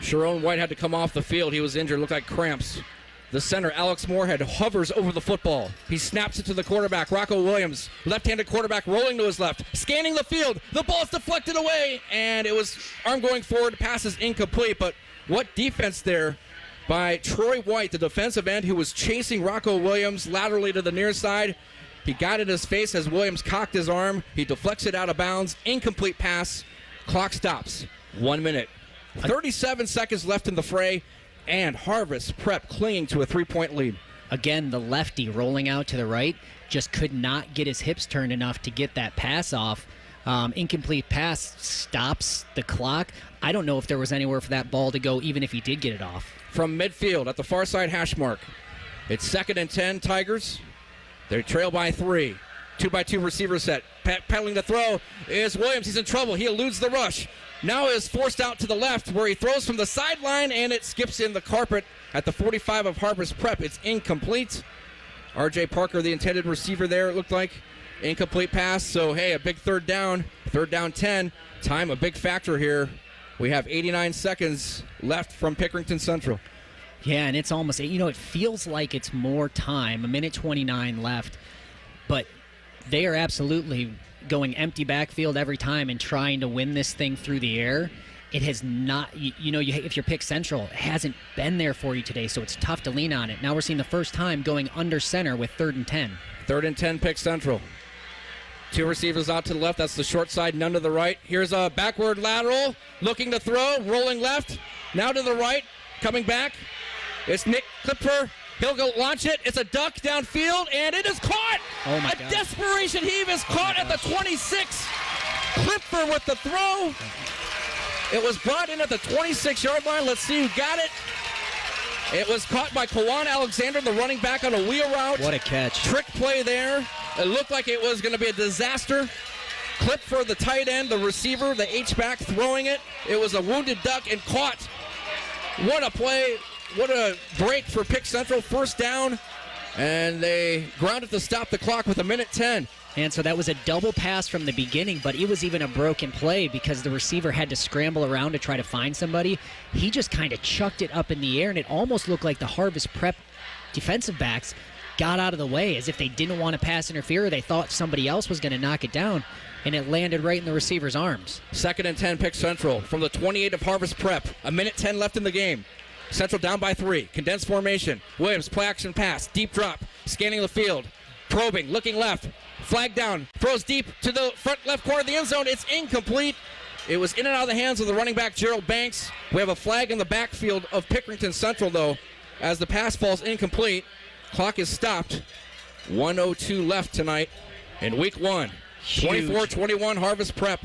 Sharon White had to come off the field. He was injured, looked like cramps. The center, Alex Moorhead, hovers over the football. He snaps it to the quarterback, Rocco Williams. Left-handed quarterback rolling to his left, scanning the field. The ball's deflected away, and it was arm going forward. Pass is incomplete, but what defense there by Troy White, the defensive end who was chasing Rocco Williams laterally to the near side. He got in his face as Williams cocked his arm. He deflects it out of bounds. Incomplete pass. Clock stops. 1 minute. 37 seconds left in the fray. And Harvest Prep clinging to a 3-point lead. Again, the lefty rolling out to the right just could not get his hips turned enough to get that pass off. Incomplete pass stops the clock. I don't know if there was anywhere for that ball to go, even if he did get it off. From midfield at the far side hash mark. It's 2nd and 10, Tigers. They trail by 3. 2-by-2 receiver set. Pedaling the throw is Williams. He's in trouble. He eludes the rush. Now is forced out to the left where he throws from the sideline, and it skips in the carpet at the 45 of Harvest Prep. It's incomplete. R.J. Parker, the intended receiver there, it looked like. Incomplete pass. So, hey, a big third down. 10. Time a big factor here. We have 89 seconds left from Pickerington Central. Yeah, and it's almost, it feels like it's more time. 1:29 left. But they are absolutely going empty backfield every time and trying to win this thing through the air. It has not, if you're Pick Central, it hasn't been there for you today, so it's tough to lean on it. Now we're seeing the first time going under center with 3rd and 10. 3rd and 10, Pick Central. 2 receivers out to the left. That's the short side, none to the right. Here's a backward lateral, looking to throw, rolling left. Now to the right, coming back. It's Nick Klipfer. He'll go launch it. It's a duck downfield, and it is caught. Oh my God. Desperation heave is caught at the 26. Klipfer with the throw. It was brought in at the 26-yard line. Let's see who got it. It was caught by Kawan Alexander, the running back on a wheel route. What a catch. Trick play there. It looked like it was going to be a disaster. Klipfer, the tight end, the receiver, the H-back throwing it. It was a wounded duck and caught. What a play. What a break for Pick Central. First down, and they grounded to stop the clock with 1:10. And so that was a double pass from the beginning, but it was even a broken play because the receiver had to scramble around to try to find somebody. He just kind of chucked it up in the air, and it almost looked like the Harvest Prep defensive backs got out of the way as if they didn't want to pass interfere or they thought somebody else was going to knock it down, and it landed right in the receiver's arms. 2nd and 10, Pick Central from the 28 of Harvest Prep. 1:10 left in the game. Central down by 3. Condensed formation. Williams, play action pass. Deep drop. Scanning the field. Probing. Looking left. Flag down. Throws deep to the front left corner of the end zone. It's incomplete. It was in and out of the hands of the running back, Gerald Banks. We have a flag in the backfield of Pickerington Central, though, as the pass falls incomplete. Clock is stopped. 1:02 left tonight in week 1. 24-21 Harvest Prep.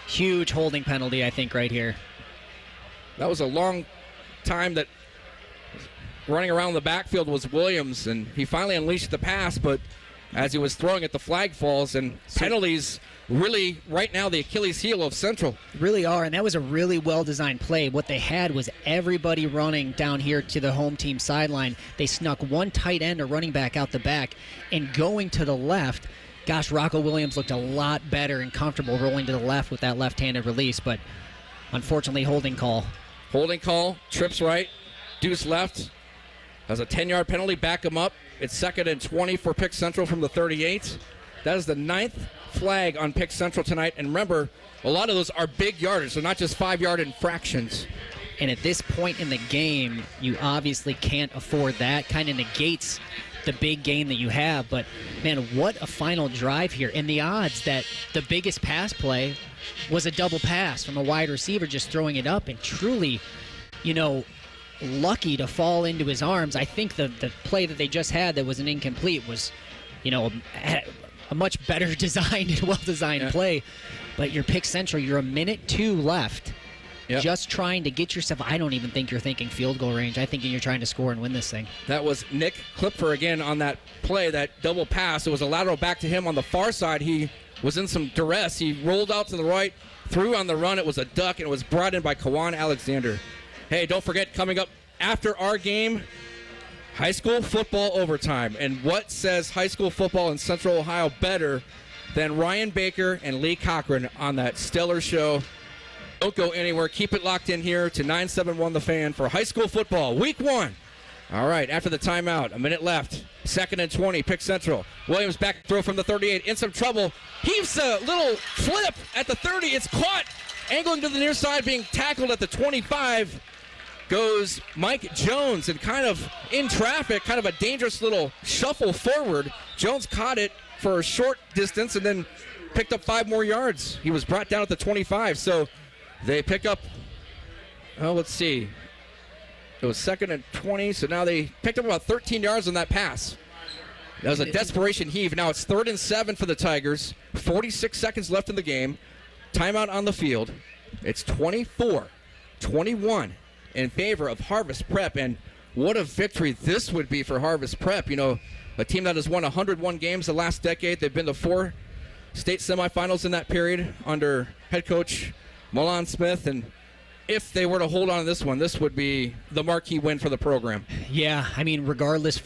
Huge holding penalty, I think, right here. That was a long time that running around the backfield was Williams, and he finally unleashed the pass, but as he was throwing it, the flag falls, and penalties really right now the Achilles heel of Central. Really are, and that was a really well-designed play. What they had was everybody running down here to the home team sideline. They snuck one tight end or running back out the back, and going to the left, gosh, Rocco Williams looked a lot better and comfortable rolling to the left with that left-handed release, but unfortunately holding call. Holding call, trips right, deuce left. Has a 10-yard penalty, back him up. It's 2nd and 20 for Pick Central from the 38. That is the 9th flag on Pick Central tonight. And remember, a lot of those are big yardage, so not just 5-yard infractions. And at this point in the game, you obviously can't afford that. Kind of negates the big gain that you have. But, man, what a final drive here. And the odds that the biggest pass play was a double pass from a wide receiver just throwing it up, and truly, lucky to fall into his arms. I think the play that they just had that was an incomplete was, a much better designed and well-designed play. But you're Pick Central, you're 1:02 left. Yep. Just trying to get yourself, I don't even think you're thinking field goal range. I think you're trying to score and win this thing. That was Nick Klipfer again on that play, that double pass. It was a lateral back to him on the far side. He was in some duress. He rolled out to the right, threw on the run. It was a duck, and it was brought in by Kawan Alexander. Hey, don't forget, coming up after our game, high school football overtime. And what says high school football in Central Ohio better than Ryan Baker and Lee Cochran on that stellar show? Don't go anywhere. Keep it locked in here to 971 The Fan for high school football, week 1. All right, after the timeout, a minute left. 2nd and 20, Pick Central. Williams back throw from the 38, in some trouble. Heaves a little flip at the 30. It's caught, angling to the near side, being tackled at the 25. Goes Mike Jones, and kind of in traffic, kind of a dangerous little shuffle forward. Jones caught it for a short distance and then picked up 5 more yards. He was brought down at the 25, so they pick up, let's see. It was 2nd and 20, so now they picked up about 13 yards on that pass. That was a desperation heave. Now it's 3rd and 7 for the Tigers. 46 seconds left in the game. Timeout on the field. It's 24-21 in favor of Harvest Prep, and what a victory this would be for Harvest Prep. You know, a team that has won 101 games the last decade. They've been to 4 state semifinals in that period under head coach Milan Smith, and if they were to hold on to this one, this would be the marquee win for the program. Yeah, I mean, regardless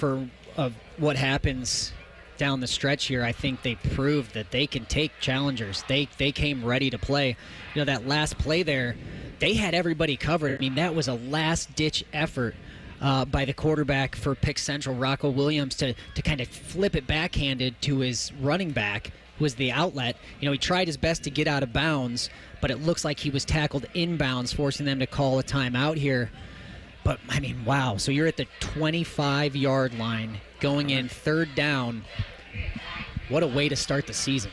of what happens down the stretch here, I think they proved that they can take challengers. They came ready to play. You know, that last play there, they had everybody covered. I mean, that was a last-ditch effort by the quarterback for Pick Central, Rocco Williams, to kind of flip it backhanded to his running back, who was the outlet. You know, he tried his best to get out of bounds, but it looks like he was tackled inbounds, forcing them to call a timeout here. But, I mean, wow. So you're at the 25-yard line going in 3rd down. What a way to start the season.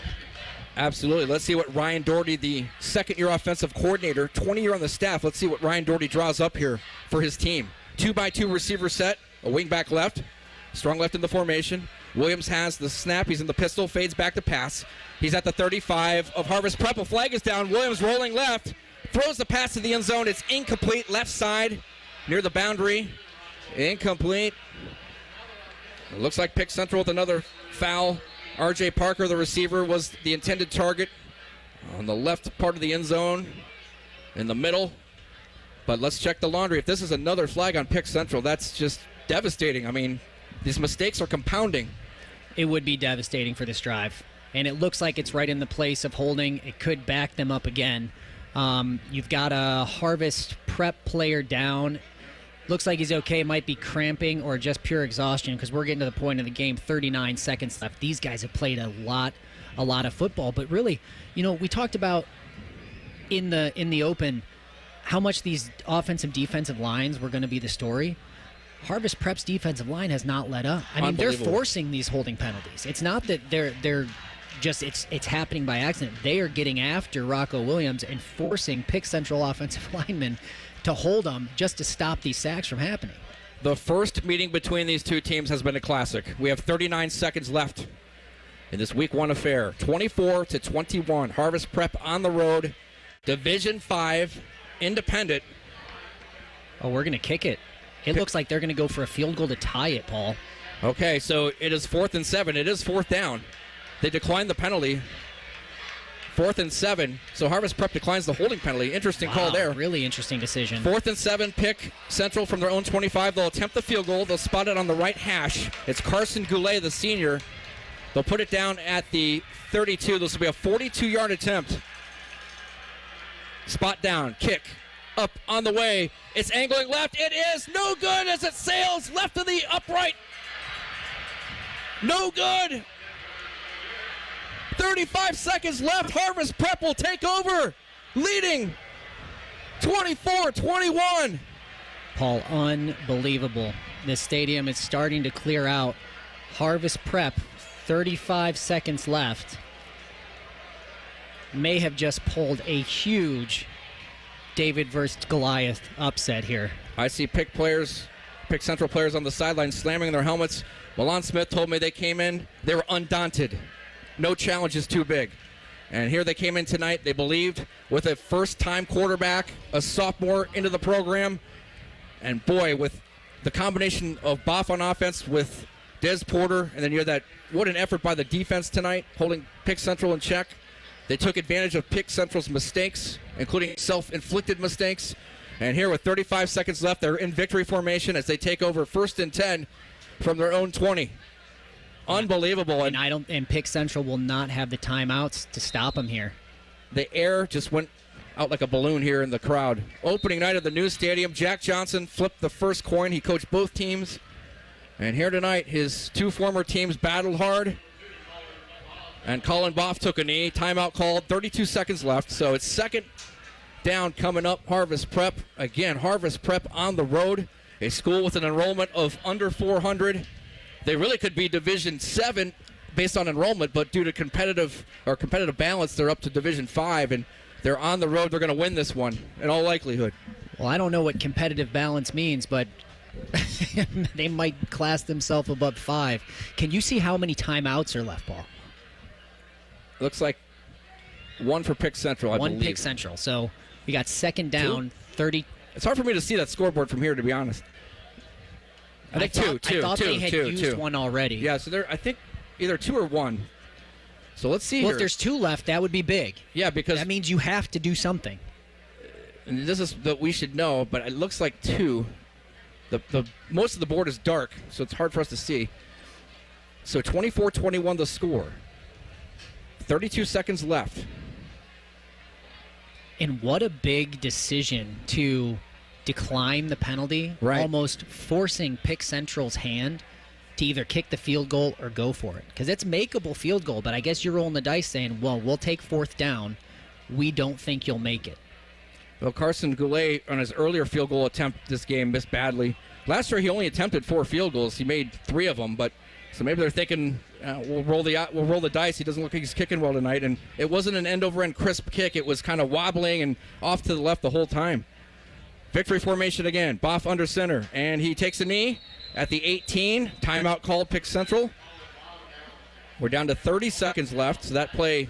Absolutely. Let's see what Ryan Doherty, the second-year offensive coordinator, 20-year on the staff. Let's see what Ryan Doherty draws up here for his team. 2-by-2 receiver set, a wing back left, strong left in the formation. Williams has the snap. He's in the pistol, fades back to pass. He's at the 35 of Harvest Prep. A flag is down. Williams rolling left, throws the pass to the end zone. It's incomplete, left side near the boundary. Incomplete. It looks like Pick Central with another foul. R.J. Parker, the receiver, was the intended target on the left part of the end zone in the middle. But let's check the laundry. If this is another flag on Pick Central, that's just devastating. I mean, these mistakes are compounding. It would be devastating for this drive. And it looks like it's right in the place of holding. It could back them up again. You've got a Harvest Prep player down. Looks like he's okay. Might be cramping or just pure exhaustion, because we're getting to the point of the game, 39 seconds left. These guys have played a lot of football. But really, you know, we talked about in the open how much these offensive defensive lines were going to be the story. Harvest Prep's defensive line has not let up. I mean, they're forcing these holding penalties. It's not that they're just it's happening by accident. They are getting after Rocco Williams and forcing Pick Central offensive linemen to hold them just to stop these sacks from happening. The first meeting between these two teams has been a classic. We have 39 seconds left in this week 1 affair. 24-21. Harvest Prep on the road. Division 5, independent. Oh, we're going to kick it. It looks like they're going to go for a field goal to tie it, Paul. Okay, so it is 4th and 7. It is 4th down. They declined the penalty. 4th and 7. So Harvest Prep declines the holding penalty. Interesting call there. Really interesting decision. 4th and 7, Pick Central from their own 25. They'll attempt the field goal. They'll spot it on the right hash. It's Carson Goulet, the senior. They'll put it down at the 32. This will be a 42-yard attempt. Spot down, kick, up on the way. It's angling left. It is no good as it sails left of the upright. No good. 35 seconds left. Harvest Prep will take over, leading 24-21. Paul, unbelievable. This stadium is starting to clear out. Harvest Prep, 35 seconds left. May have just pulled a huge David versus Goliath upset here. I see Pick Central players on the sideline slamming their helmets. Milan Smith told me they came in, they were undaunted. No challenge is too big. And here they came in tonight. They believed, with a first-time quarterback, a sophomore into the program. And boy, with the combination of Boff on offense with Des Porter, and then you had that, what an effort by the defense tonight, holding Pick Central in check. They took advantage of Pick Central's mistakes, including self-inflicted mistakes. And here with 35 seconds left, they're in victory formation as they take over 1st and 10 from their own 20. Unbelievable. And Pick Central will not have the timeouts to stop them here. The air just went out like a balloon here in the crowd. Opening night of the new stadium, Jack Johnson flipped the first coin. He coached both teams. And here tonight, his two former teams battled hard. And Colin Boff took a knee. Timeout called. 32 seconds left. So it's 2nd down coming up. Harvest Prep. Again, Harvest Prep on the road. A school with an enrollment of under 400. They really could be Division 7 based on enrollment, but due to competitive balance, they're up to Division 5, and they're on the road. They're going to win this one in all likelihood. Well, I don't know what competitive balance means, but they might class themselves above 5. Can you see how many timeouts are left, Paul? Looks like one for Pick Central, I believe. One Pick Central. So we got 2nd down, 30. It's hard for me to see that scoreboard from here, to be honest. I think I thought they had used one already. Yeah, so I think either 2 or 1. So let's see. Well, here. if there's 2 left, that would be big. Yeah, because that means you have to do something. And this is that we should know, but it looks like 2. The most of the board is dark, so it's hard for us to see. So 24-21 the score. 32 seconds left. And what a big decision to decline the penalty, right. Almost forcing Pick Central's hand to either kick the field goal or go for it. Because it's makeable field goal, but I guess you're rolling the dice saying, well, we'll take 4th down. We don't think you'll make it. Well, Carson Goulet, on his earlier field goal attempt this game, missed badly. Last year, he only attempted 4 field goals. He made 3 of them, but so maybe they're thinking, we'll roll the dice. He doesn't look like he's kicking well tonight, and it wasn't an end-over-end crisp kick. It was kind of wobbling and off to the left the whole time. Victory formation again. Boff under center, and he takes a knee at the 18. Timeout called, Pick Central. We're down to 30 seconds left, so that play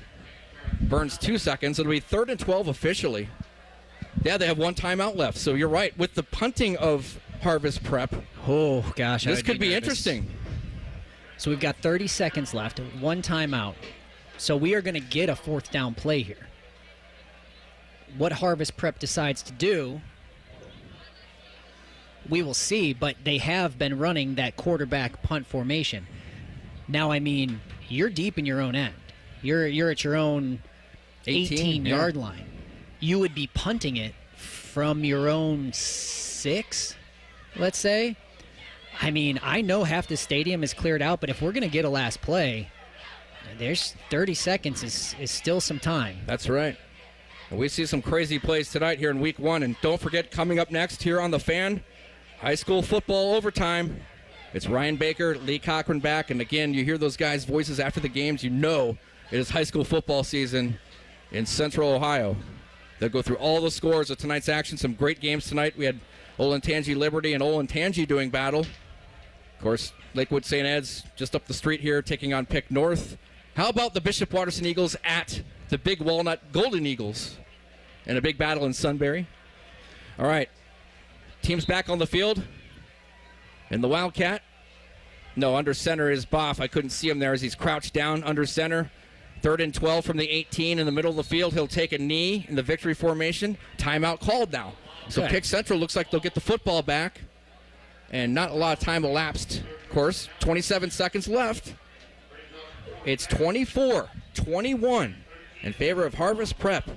burns 2 seconds. It'll be 3rd and 12 officially. Yeah, they have 1 timeout left, so you're right. With the punting of Harvest Prep, oh gosh, this could be interesting. So we've got 30 seconds left, 1 timeout. So we are going to get a 4th down play here. What Harvest Prep decides to do, we will see, but they have been running that quarterback punt formation. Now, I mean, you're deep in your own end. You're at your own 18-yard line. You would be punting it from your own 6, let's say. I mean, I know half the stadium is cleared out, but if we're going to get a last play, there's 30 seconds is still some time. That's right. And we see some crazy plays tonight here in Week 1. And don't forget, coming up next here on The Fan, high school football overtime. It's Ryan Baker, Lee Cochran back. And again, you hear those guys' voices after the games. You know it is high school football season in Central Ohio. They'll go through all the scores of tonight's action. Some great games tonight. We had Olentangy Liberty and Olentangy doing battle. Of course, Lakewood St. Ed's just up the street here taking on Pick North. How about the Bishop Watterson Eagles at the Big Walnut Golden Eagles in a big battle in Sunbury? All right. Teams back on the field. And the Wildcat. No, under center is Boff. I couldn't see him there as he's crouched down under center. 3rd and 12 from the 18 in the middle of the field. He'll take a knee in the victory formation. Timeout called now. So okay. Pick Central looks like they'll get the football back. And not a lot of time elapsed, of course. 27 seconds left. It's 24-21 in favor of Harvest Prep.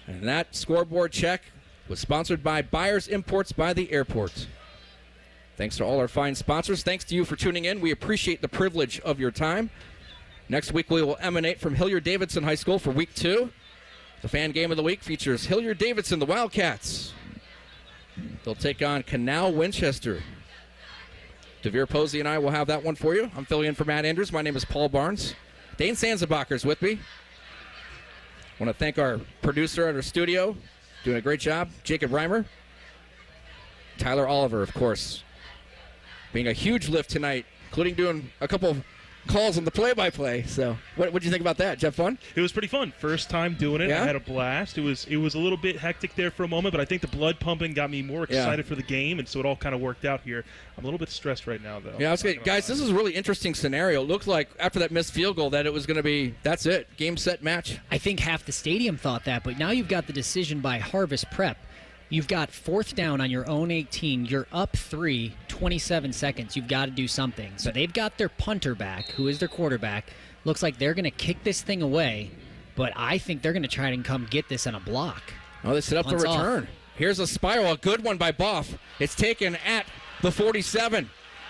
And that scoreboard check was sponsored by Byers Imports by the Airport. Thanks to all our fine sponsors. Thanks to you for tuning in. We appreciate the privilege of your time. Next week we will emanate from Hilliard-Davidson High School for Week 2. The fan game of the week features Hilliard-Davidson, the Wildcats. They'll take on Canal Winchester. DeVere Posey and I will have that one for you. I'm filling in for Matt Andrews. My name is Paul Barnes. Dane Sanzenbacher is with me. I want to thank our producer at our studio, doing a great job, Jacob Reimer. Tyler Oliver, of course, being a huge lift tonight, including doing a couple calls on the play-by-play. So what did you think about that? Did you have fun? It was pretty fun. First time doing it. Yeah? I had a blast. It was a little bit hectic there for a moment, but I think the blood pumping got me more excited for the game, and so it all kind of worked out here. I'm a little bit stressed right now, though. Yeah, guys, this is a really interesting scenario. It looked like after that missed field goal that it was going to be, that's it, game, set, match. I think half the stadium thought that, but now you've got the decision by Harvest Prep. You've got 4th down on your own 18. You're up 3, 27 seconds. You've got to do something. So they've got their punter back, who is their quarterback. Looks like they're going to kick this thing away, but I think they're going to try and come get this on a block. Oh, they set up the return. Here's a spiral, a good one by Boff. It's taken at the 47.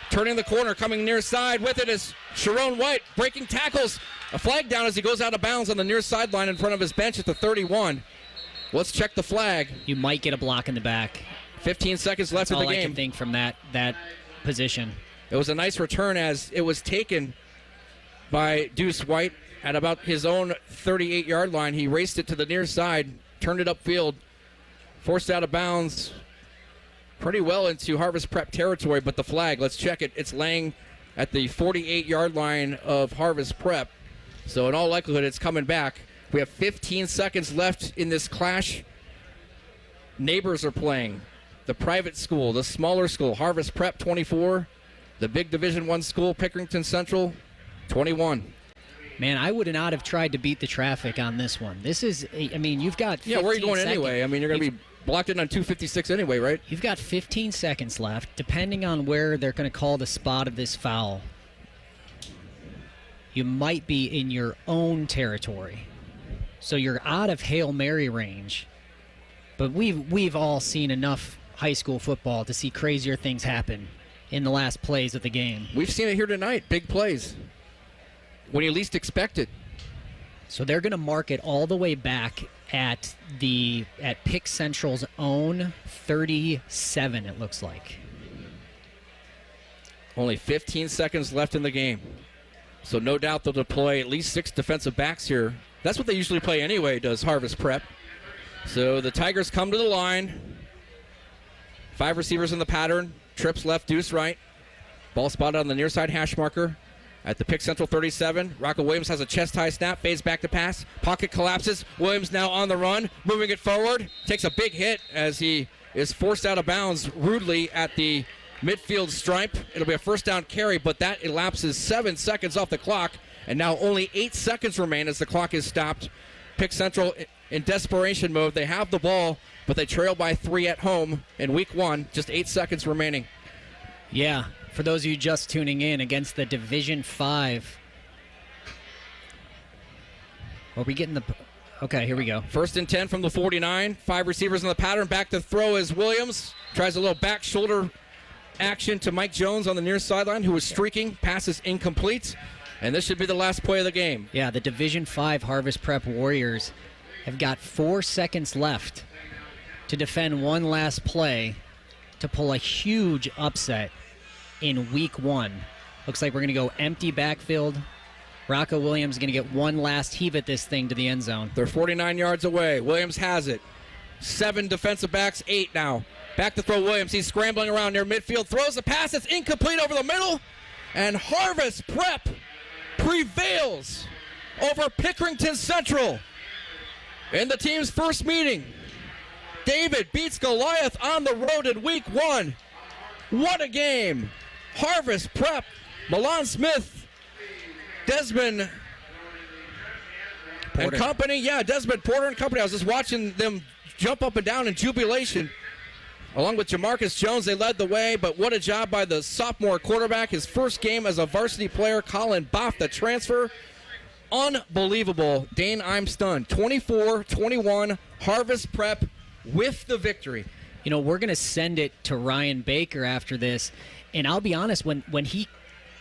Turning the corner, coming near side with it is Sharon White, breaking tackles. A flag down as he goes out of bounds on the near sideline in front of his bench at the 31. Let's check the flag. You might get a block in the back. 15 seconds left in the game. All I can think from that position. It was a nice return as it was taken by Deuce White at about his own 38-yard line. He raced it to the near side, turned it upfield, forced out of bounds pretty well into Harvest Prep territory, but the flag, let's check it. It's laying at the 48-yard line of Harvest Prep. So in all likelihood, it's coming back. We have 15 seconds left in this clash. Neighbors are playing. The private school, the smaller school, Harvest Prep 24. The big Division I school, Pickerington Central 21. Man, I would not have tried to beat the traffic on this one. This is, I mean, you've got 15 where are you going seconds. anyway? I mean, you're going to be blocked in on 256 anyway, right? You've got 15 seconds left, depending on where they're going to call the spot of this foul. You might be in your own territory. So you're out of Hail Mary range. But we've all seen enough high school football to see crazier things happen in the last plays of the game. We've seen it here tonight, big plays. When you least expect it. So they're going to mark it all the way back at Pick Central's own 37, it looks like. Only 15 seconds left in the game. So no doubt they'll deploy at least 6 defensive backs here. That's what they usually play anyway, does Harvest Prep. So the Tigers come to the line. 5 receivers in the pattern. Trips left, Deuce right. Ball spotted on the near side hash marker. At the Pick Central 37, Rocco Williams has a chest-high snap, fades back to pass. Pocket collapses. Williams now on the run, moving it forward. Takes a big hit as he is forced out of bounds rudely at the midfield stripe. It'll be a first down carry, but that elapses 7 seconds off the clock. And now only 8 seconds remain as the clock is stopped. Pick Central in desperation mode. They have the ball, but they trail by 3 at home in week 1. Just 8 seconds remaining. Yeah. For those of you just tuning in, against the Division 5. Are we getting the... Okay, here we go. 1st and 10 from the 49. 5 receivers in the pattern. Back to throw is Williams. Tries a little back shoulder action to Mike Jones on the near sideline, who was streaking. Pass is incomplete. And this should be the last play of the game. Yeah, the Division 5 Harvest Prep Warriors have got 4 seconds left to defend one last play to pull a huge upset in week 1. Looks like we're going to go empty backfield. Rocco Williams is going to get one last heave at this thing to the end zone. They're 49 yards away. Williams has it. 7 defensive backs, 8 now. Back to throw Williams. He's scrambling around near midfield. Throws the pass. It's incomplete over the middle. And Harvest Prep prevails over Pickerington Central in the team's first meeting. David beats Goliath on the road in week 1. What a game. Harvest Prep, Milan Smith, Desmond Porter. And company. Yeah, Desmond Porter and company. I was just watching them jump up and down in jubilation. Along with Jamarcus Jones, they led the way, but what a job by the sophomore quarterback. His first game as a varsity player, Colin Boff, the transfer. Unbelievable. Dane, I'm stunned. 24-21, Harvest Prep with the victory. You know, we're going to send it to Ryan Baker after this. And I'll be honest, when he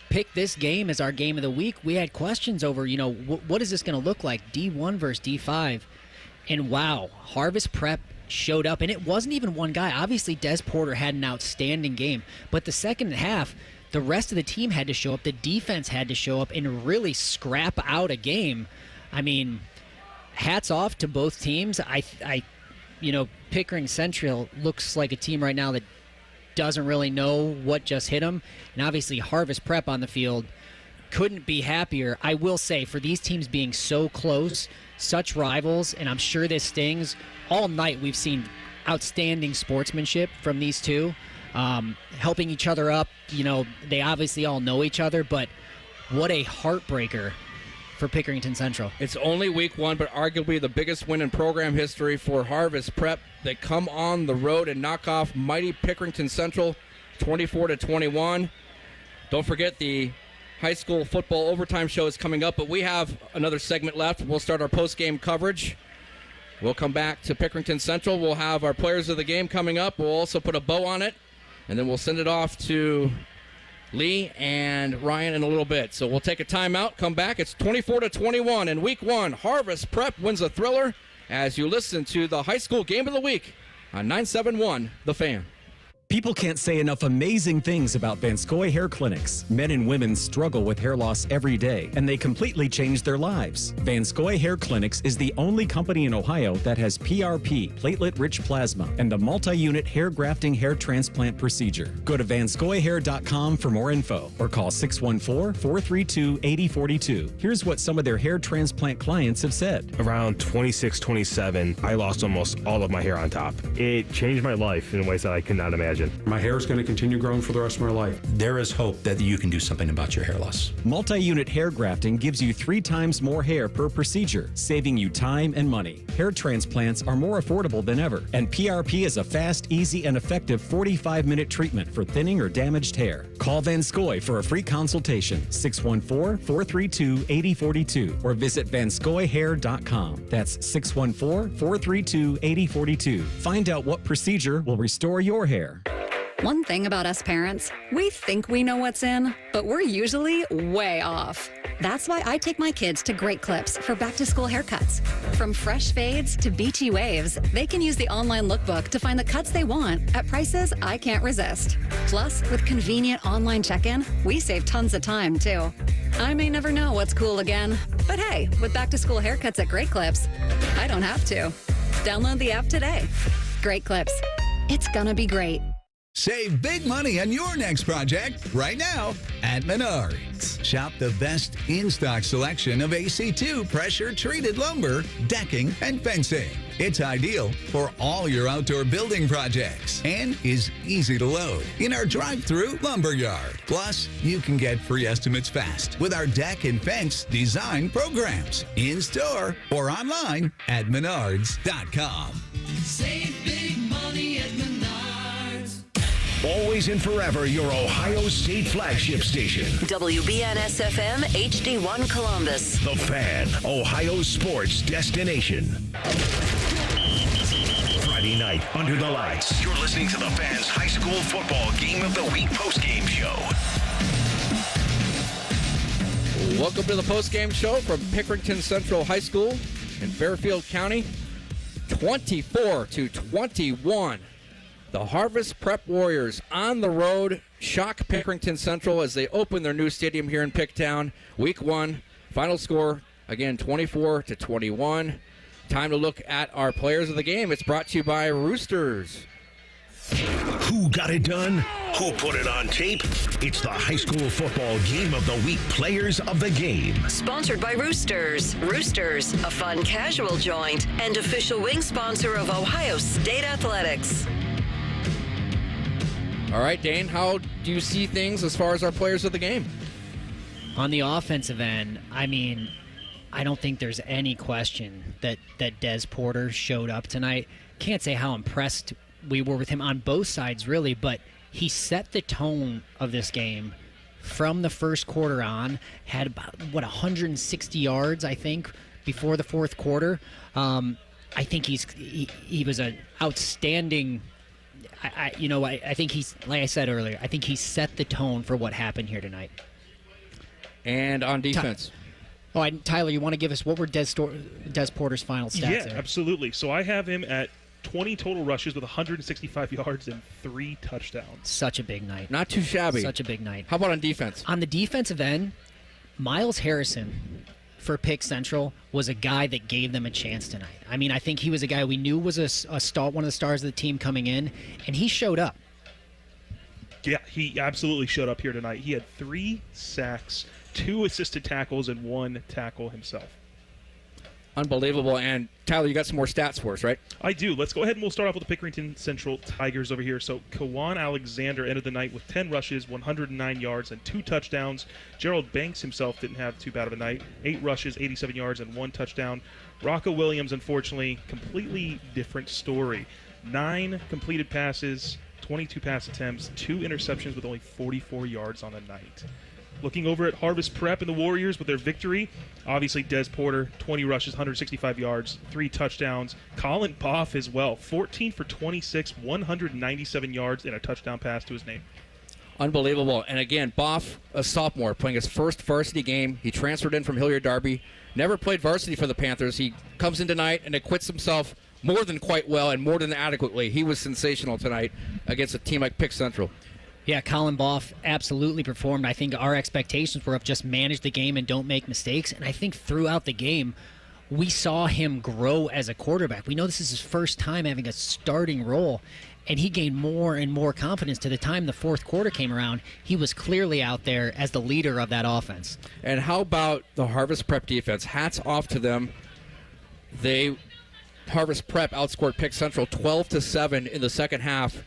picked this game as our game of the week, we had questions over, you know, what is this going to look like, D1 versus D5? And wow, Harvest Prep showed up. And it wasn't even one guy. Obviously, Des Porter had an outstanding game. But the second half, the rest of the team had to show up. The defense had to show up and really scrap out a game. I mean, hats off to both teams. You know, Pickering Central looks like a team right now that doesn't really know what just hit them. And obviously Harvest Prep on the field couldn't be happier. I will say, for these teams being so close, such rivals, and I'm sure this stings, all night we've seen outstanding sportsmanship from these two, helping each other up. You know, they obviously all know each other, but what a heartbreaker for Pickerington Central. It's only week 1, but arguably the biggest win in program history for Harvest Prep. They come on the road and knock off mighty Pickerington Central 24-21. Don't forget the high school football overtime show is coming up, but we have another segment left. We'll start our post-game coverage. We'll come back to Pickerington Central. We'll have our players of the game coming up. We'll also put a bow on it, and then we'll send it off to Lee and Ryan in a little bit. So we'll take a timeout, come back. It's 24-21 in week 1. Harvest Prep wins a thriller as you listen to the high school game of the week on 971 The Fan. People can't say enough amazing things about Vanscoy Hair Clinics. Men and women struggle with hair loss every day, and they completely change their lives. Vanscoy Hair Clinics is the only company in Ohio that has PRP, platelet-rich plasma, and the multi-unit hair grafting hair transplant procedure. Go to vanscoyhair.com for more info, or call 614-432-8042. Here's what some of their hair transplant clients have said. Around 26, 27, I lost almost all of my hair on top. It changed my life in ways that I could not imagine. My hair is going to continue growing for the rest of my life. There is hope that you can do something about your hair loss. Multi-unit hair grafting gives you 3 times more hair per procedure, saving you time and money. Hair transplants are more affordable than ever, and PRP is a fast, easy, and effective 45-minute treatment for thinning or damaged hair. Call Vanscoy for a free consultation, 614-432-8042, or visit vanscoyhair.com. That's 614-432-8042. Find out what procedure will restore your hair. One thing about us parents, we think we know what's in, but we're usually way off. That's why I take my kids to Great Clips for back-to-school haircuts. From fresh fades to beachy waves, they can use the online lookbook to find the cuts they want at prices I can't resist. Plus, with convenient online check-in, we save tons of time, too. I may never know what's cool again, but hey, with back-to-school haircuts at Great Clips, I don't have to. Download the app today. Great Clips. It's gonna be great. Save big money on your next project right now at Menards. Shop the best in-stock selection of AC2 pressure-treated lumber, decking, and fencing. It's ideal for all your outdoor building projects and is easy to load in our drive-through lumber yard. Plus, you can get free estimates fast with our deck and fence design programs in-store or online at menards.com. Save big money at Menards. Always and forever your Ohio State flagship station. WBNS FM HD1 Columbus. The Fan, Ohio sports destination. Friday night, under the lights. You're listening to The Fan's high school football game of the week postgame show. Welcome to the postgame show from Pickerington Central High School in Fairfield County. 24-21. The Harvest Prep Warriors on the road shock Pickerington Central as they open their new stadium here in Picktown. Week 1, final score, again, 24-21. Time to look at our players of the game. It's brought to you by Roosters. Who got it done? Who put it on tape? It's the high school football game of the week players of the game. Sponsored by Roosters. Roosters, a fun casual joint and official wing sponsor of Ohio State Athletics. All right, Dane, how do you see things as far as our players of the game? On the offensive end, I mean, I don't think there's any question that Des Porter showed up tonight. Can't say how impressed we were with him on both sides, really, but he set the tone of this game from the first quarter on. Had about, 160 yards, I think, before the fourth quarter. I think he was an outstanding... I think he's, like I said earlier, I think he set the tone for what happened here tonight. And on defense. Tyler, you want to give us, what were Des Porter's final stats? Yeah, there? absolutely. So I have him at 20 total rushes with 165 yards and 3 touchdowns. Such a big night. Not too shabby. Such a big night. How about on defense? On the defensive end, Miles Harrison for Pick Central was a guy that gave them a chance tonight. I mean, I think he was a guy we knew was a star, one of the stars of the team coming in, and he showed up. Yeah, he absolutely showed up here tonight. He had 3 sacks, 2 assisted tackles, and 1 tackle himself. Unbelievable. And Tyler, you got some more stats for us, right? I do. Let's go ahead and we'll start off with the Pickerington Central Tigers over here. So Kawan Alexander ended the night with 10 rushes, 109 yards, and 2 touchdowns. Gerald Banks himself didn't have too bad of a night. 8 rushes, 87 yards, and 1 touchdown. Rocco Williams, unfortunately, completely different story. 9 completed passes, 22 pass attempts, 2 interceptions with only 44 yards on the night. Looking over at Harvest Prep and the Warriors with their victory, obviously Des Porter, 20 rushes, 165 yards, 3 touchdowns. Colin Boff as well, 14 for 26, 197 yards, and a touchdown pass to his name. Unbelievable. And again, Boff, a sophomore, playing his first varsity game. He transferred in from Hilliard Darby. Never played varsity for the Panthers. He comes in tonight and acquits himself more than quite well and more than adequately. He was sensational tonight against a team like Pick Central. Yeah, Colin Boff absolutely performed. I think our expectations were of just manage the game and don't make mistakes. And I think throughout the game, we saw him grow as a quarterback. We know this is his first time having a starting role, and he gained more and more confidence. To the time the fourth quarter came around, he was clearly out there as the leader of that offense. And how about the Harvest Prep defense? Hats off to them. Harvest Prep outscored Pick Central 12-7 in the second half.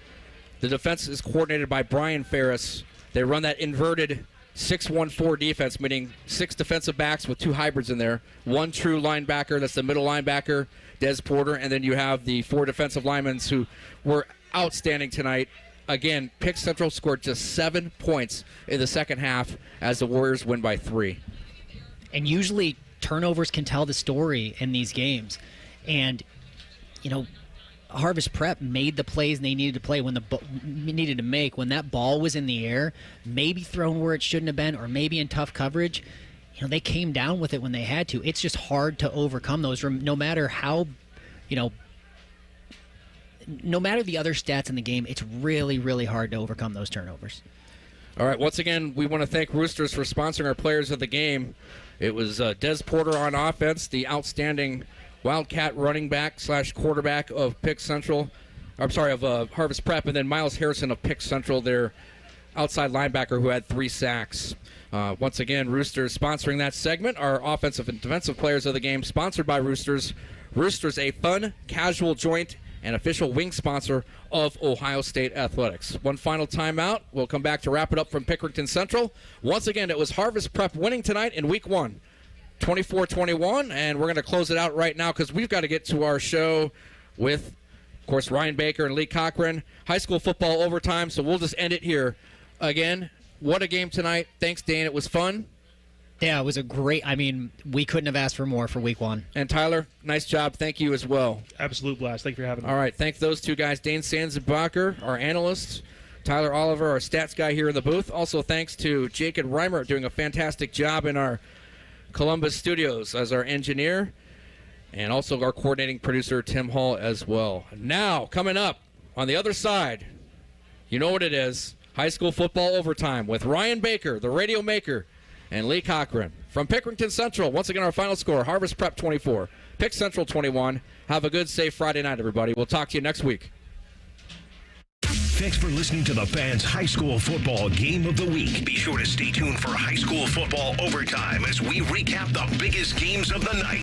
The defense is coordinated by Brian Ferris. They run that inverted 6-1-4 defense, meaning 6 defensive backs with 2 hybrids in there. 1 true linebacker, that's the middle linebacker, Des Porter, and then you have the 4 defensive linemen who were outstanding tonight. Again, Pick Central scored just 7 points in the second half as the Warriors win by 3. And usually turnovers can tell the story in these games. And, Harvest Prep made the plays they needed to play when when that ball was in the air, maybe thrown where it shouldn't have been, or maybe in tough coverage. They came down with it when they had to. It's just hard to overcome those, no matter how, no matter the other stats in the game. It's really, really hard to overcome those turnovers. All right, once again, we want to thank Roosters for sponsoring our players of the game. It was Des Porter on offense, the outstanding Wildcat running back / quarterback of Harvest Prep, and then Miles Harrison of Pick Central, their outside linebacker who had 3 sacks. Once again, Roosters sponsoring that segment. Our offensive and defensive players of the game, sponsored by Roosters. Roosters, a fun, casual joint and official wing sponsor of Ohio State Athletics. One final timeout. We'll come back to wrap it up from Pickerington Central. Once again, it was Harvest Prep winning tonight in Week 1. 24-21, and we're going to close it out right now because we've got to get to our show with, of course, Ryan Baker and Lee Cochran. High school football overtime, so we'll just end it here. Again, what a game tonight. Thanks, Dane. It was fun. Yeah, it was we couldn't have asked for more for Week 1. And Tyler, nice job. Thank you as well. Absolute blast. Thank you for having me. All right, thank those 2 guys, Dane Sanzenbacher, our analyst, Tyler Oliver, our stats guy here in the booth. Also, thanks to Jacob Reimer doing a fantastic job in our Columbus Studios as our engineer, and also our coordinating producer, Tim Hall, as well. Now, coming up on the other side, you know what it is, high school football overtime with Ryan Baker, the radio maker, and Lee Cochran. From Pickerington Central, once again, our final score, Harvest Prep 24, Pick Central 21. Have a good, safe Friday night, everybody. We'll talk to you next week. Thanks for listening to the Fans High School Football Game of the Week. Be sure to stay tuned for high school football overtime as we recap the biggest games of the night.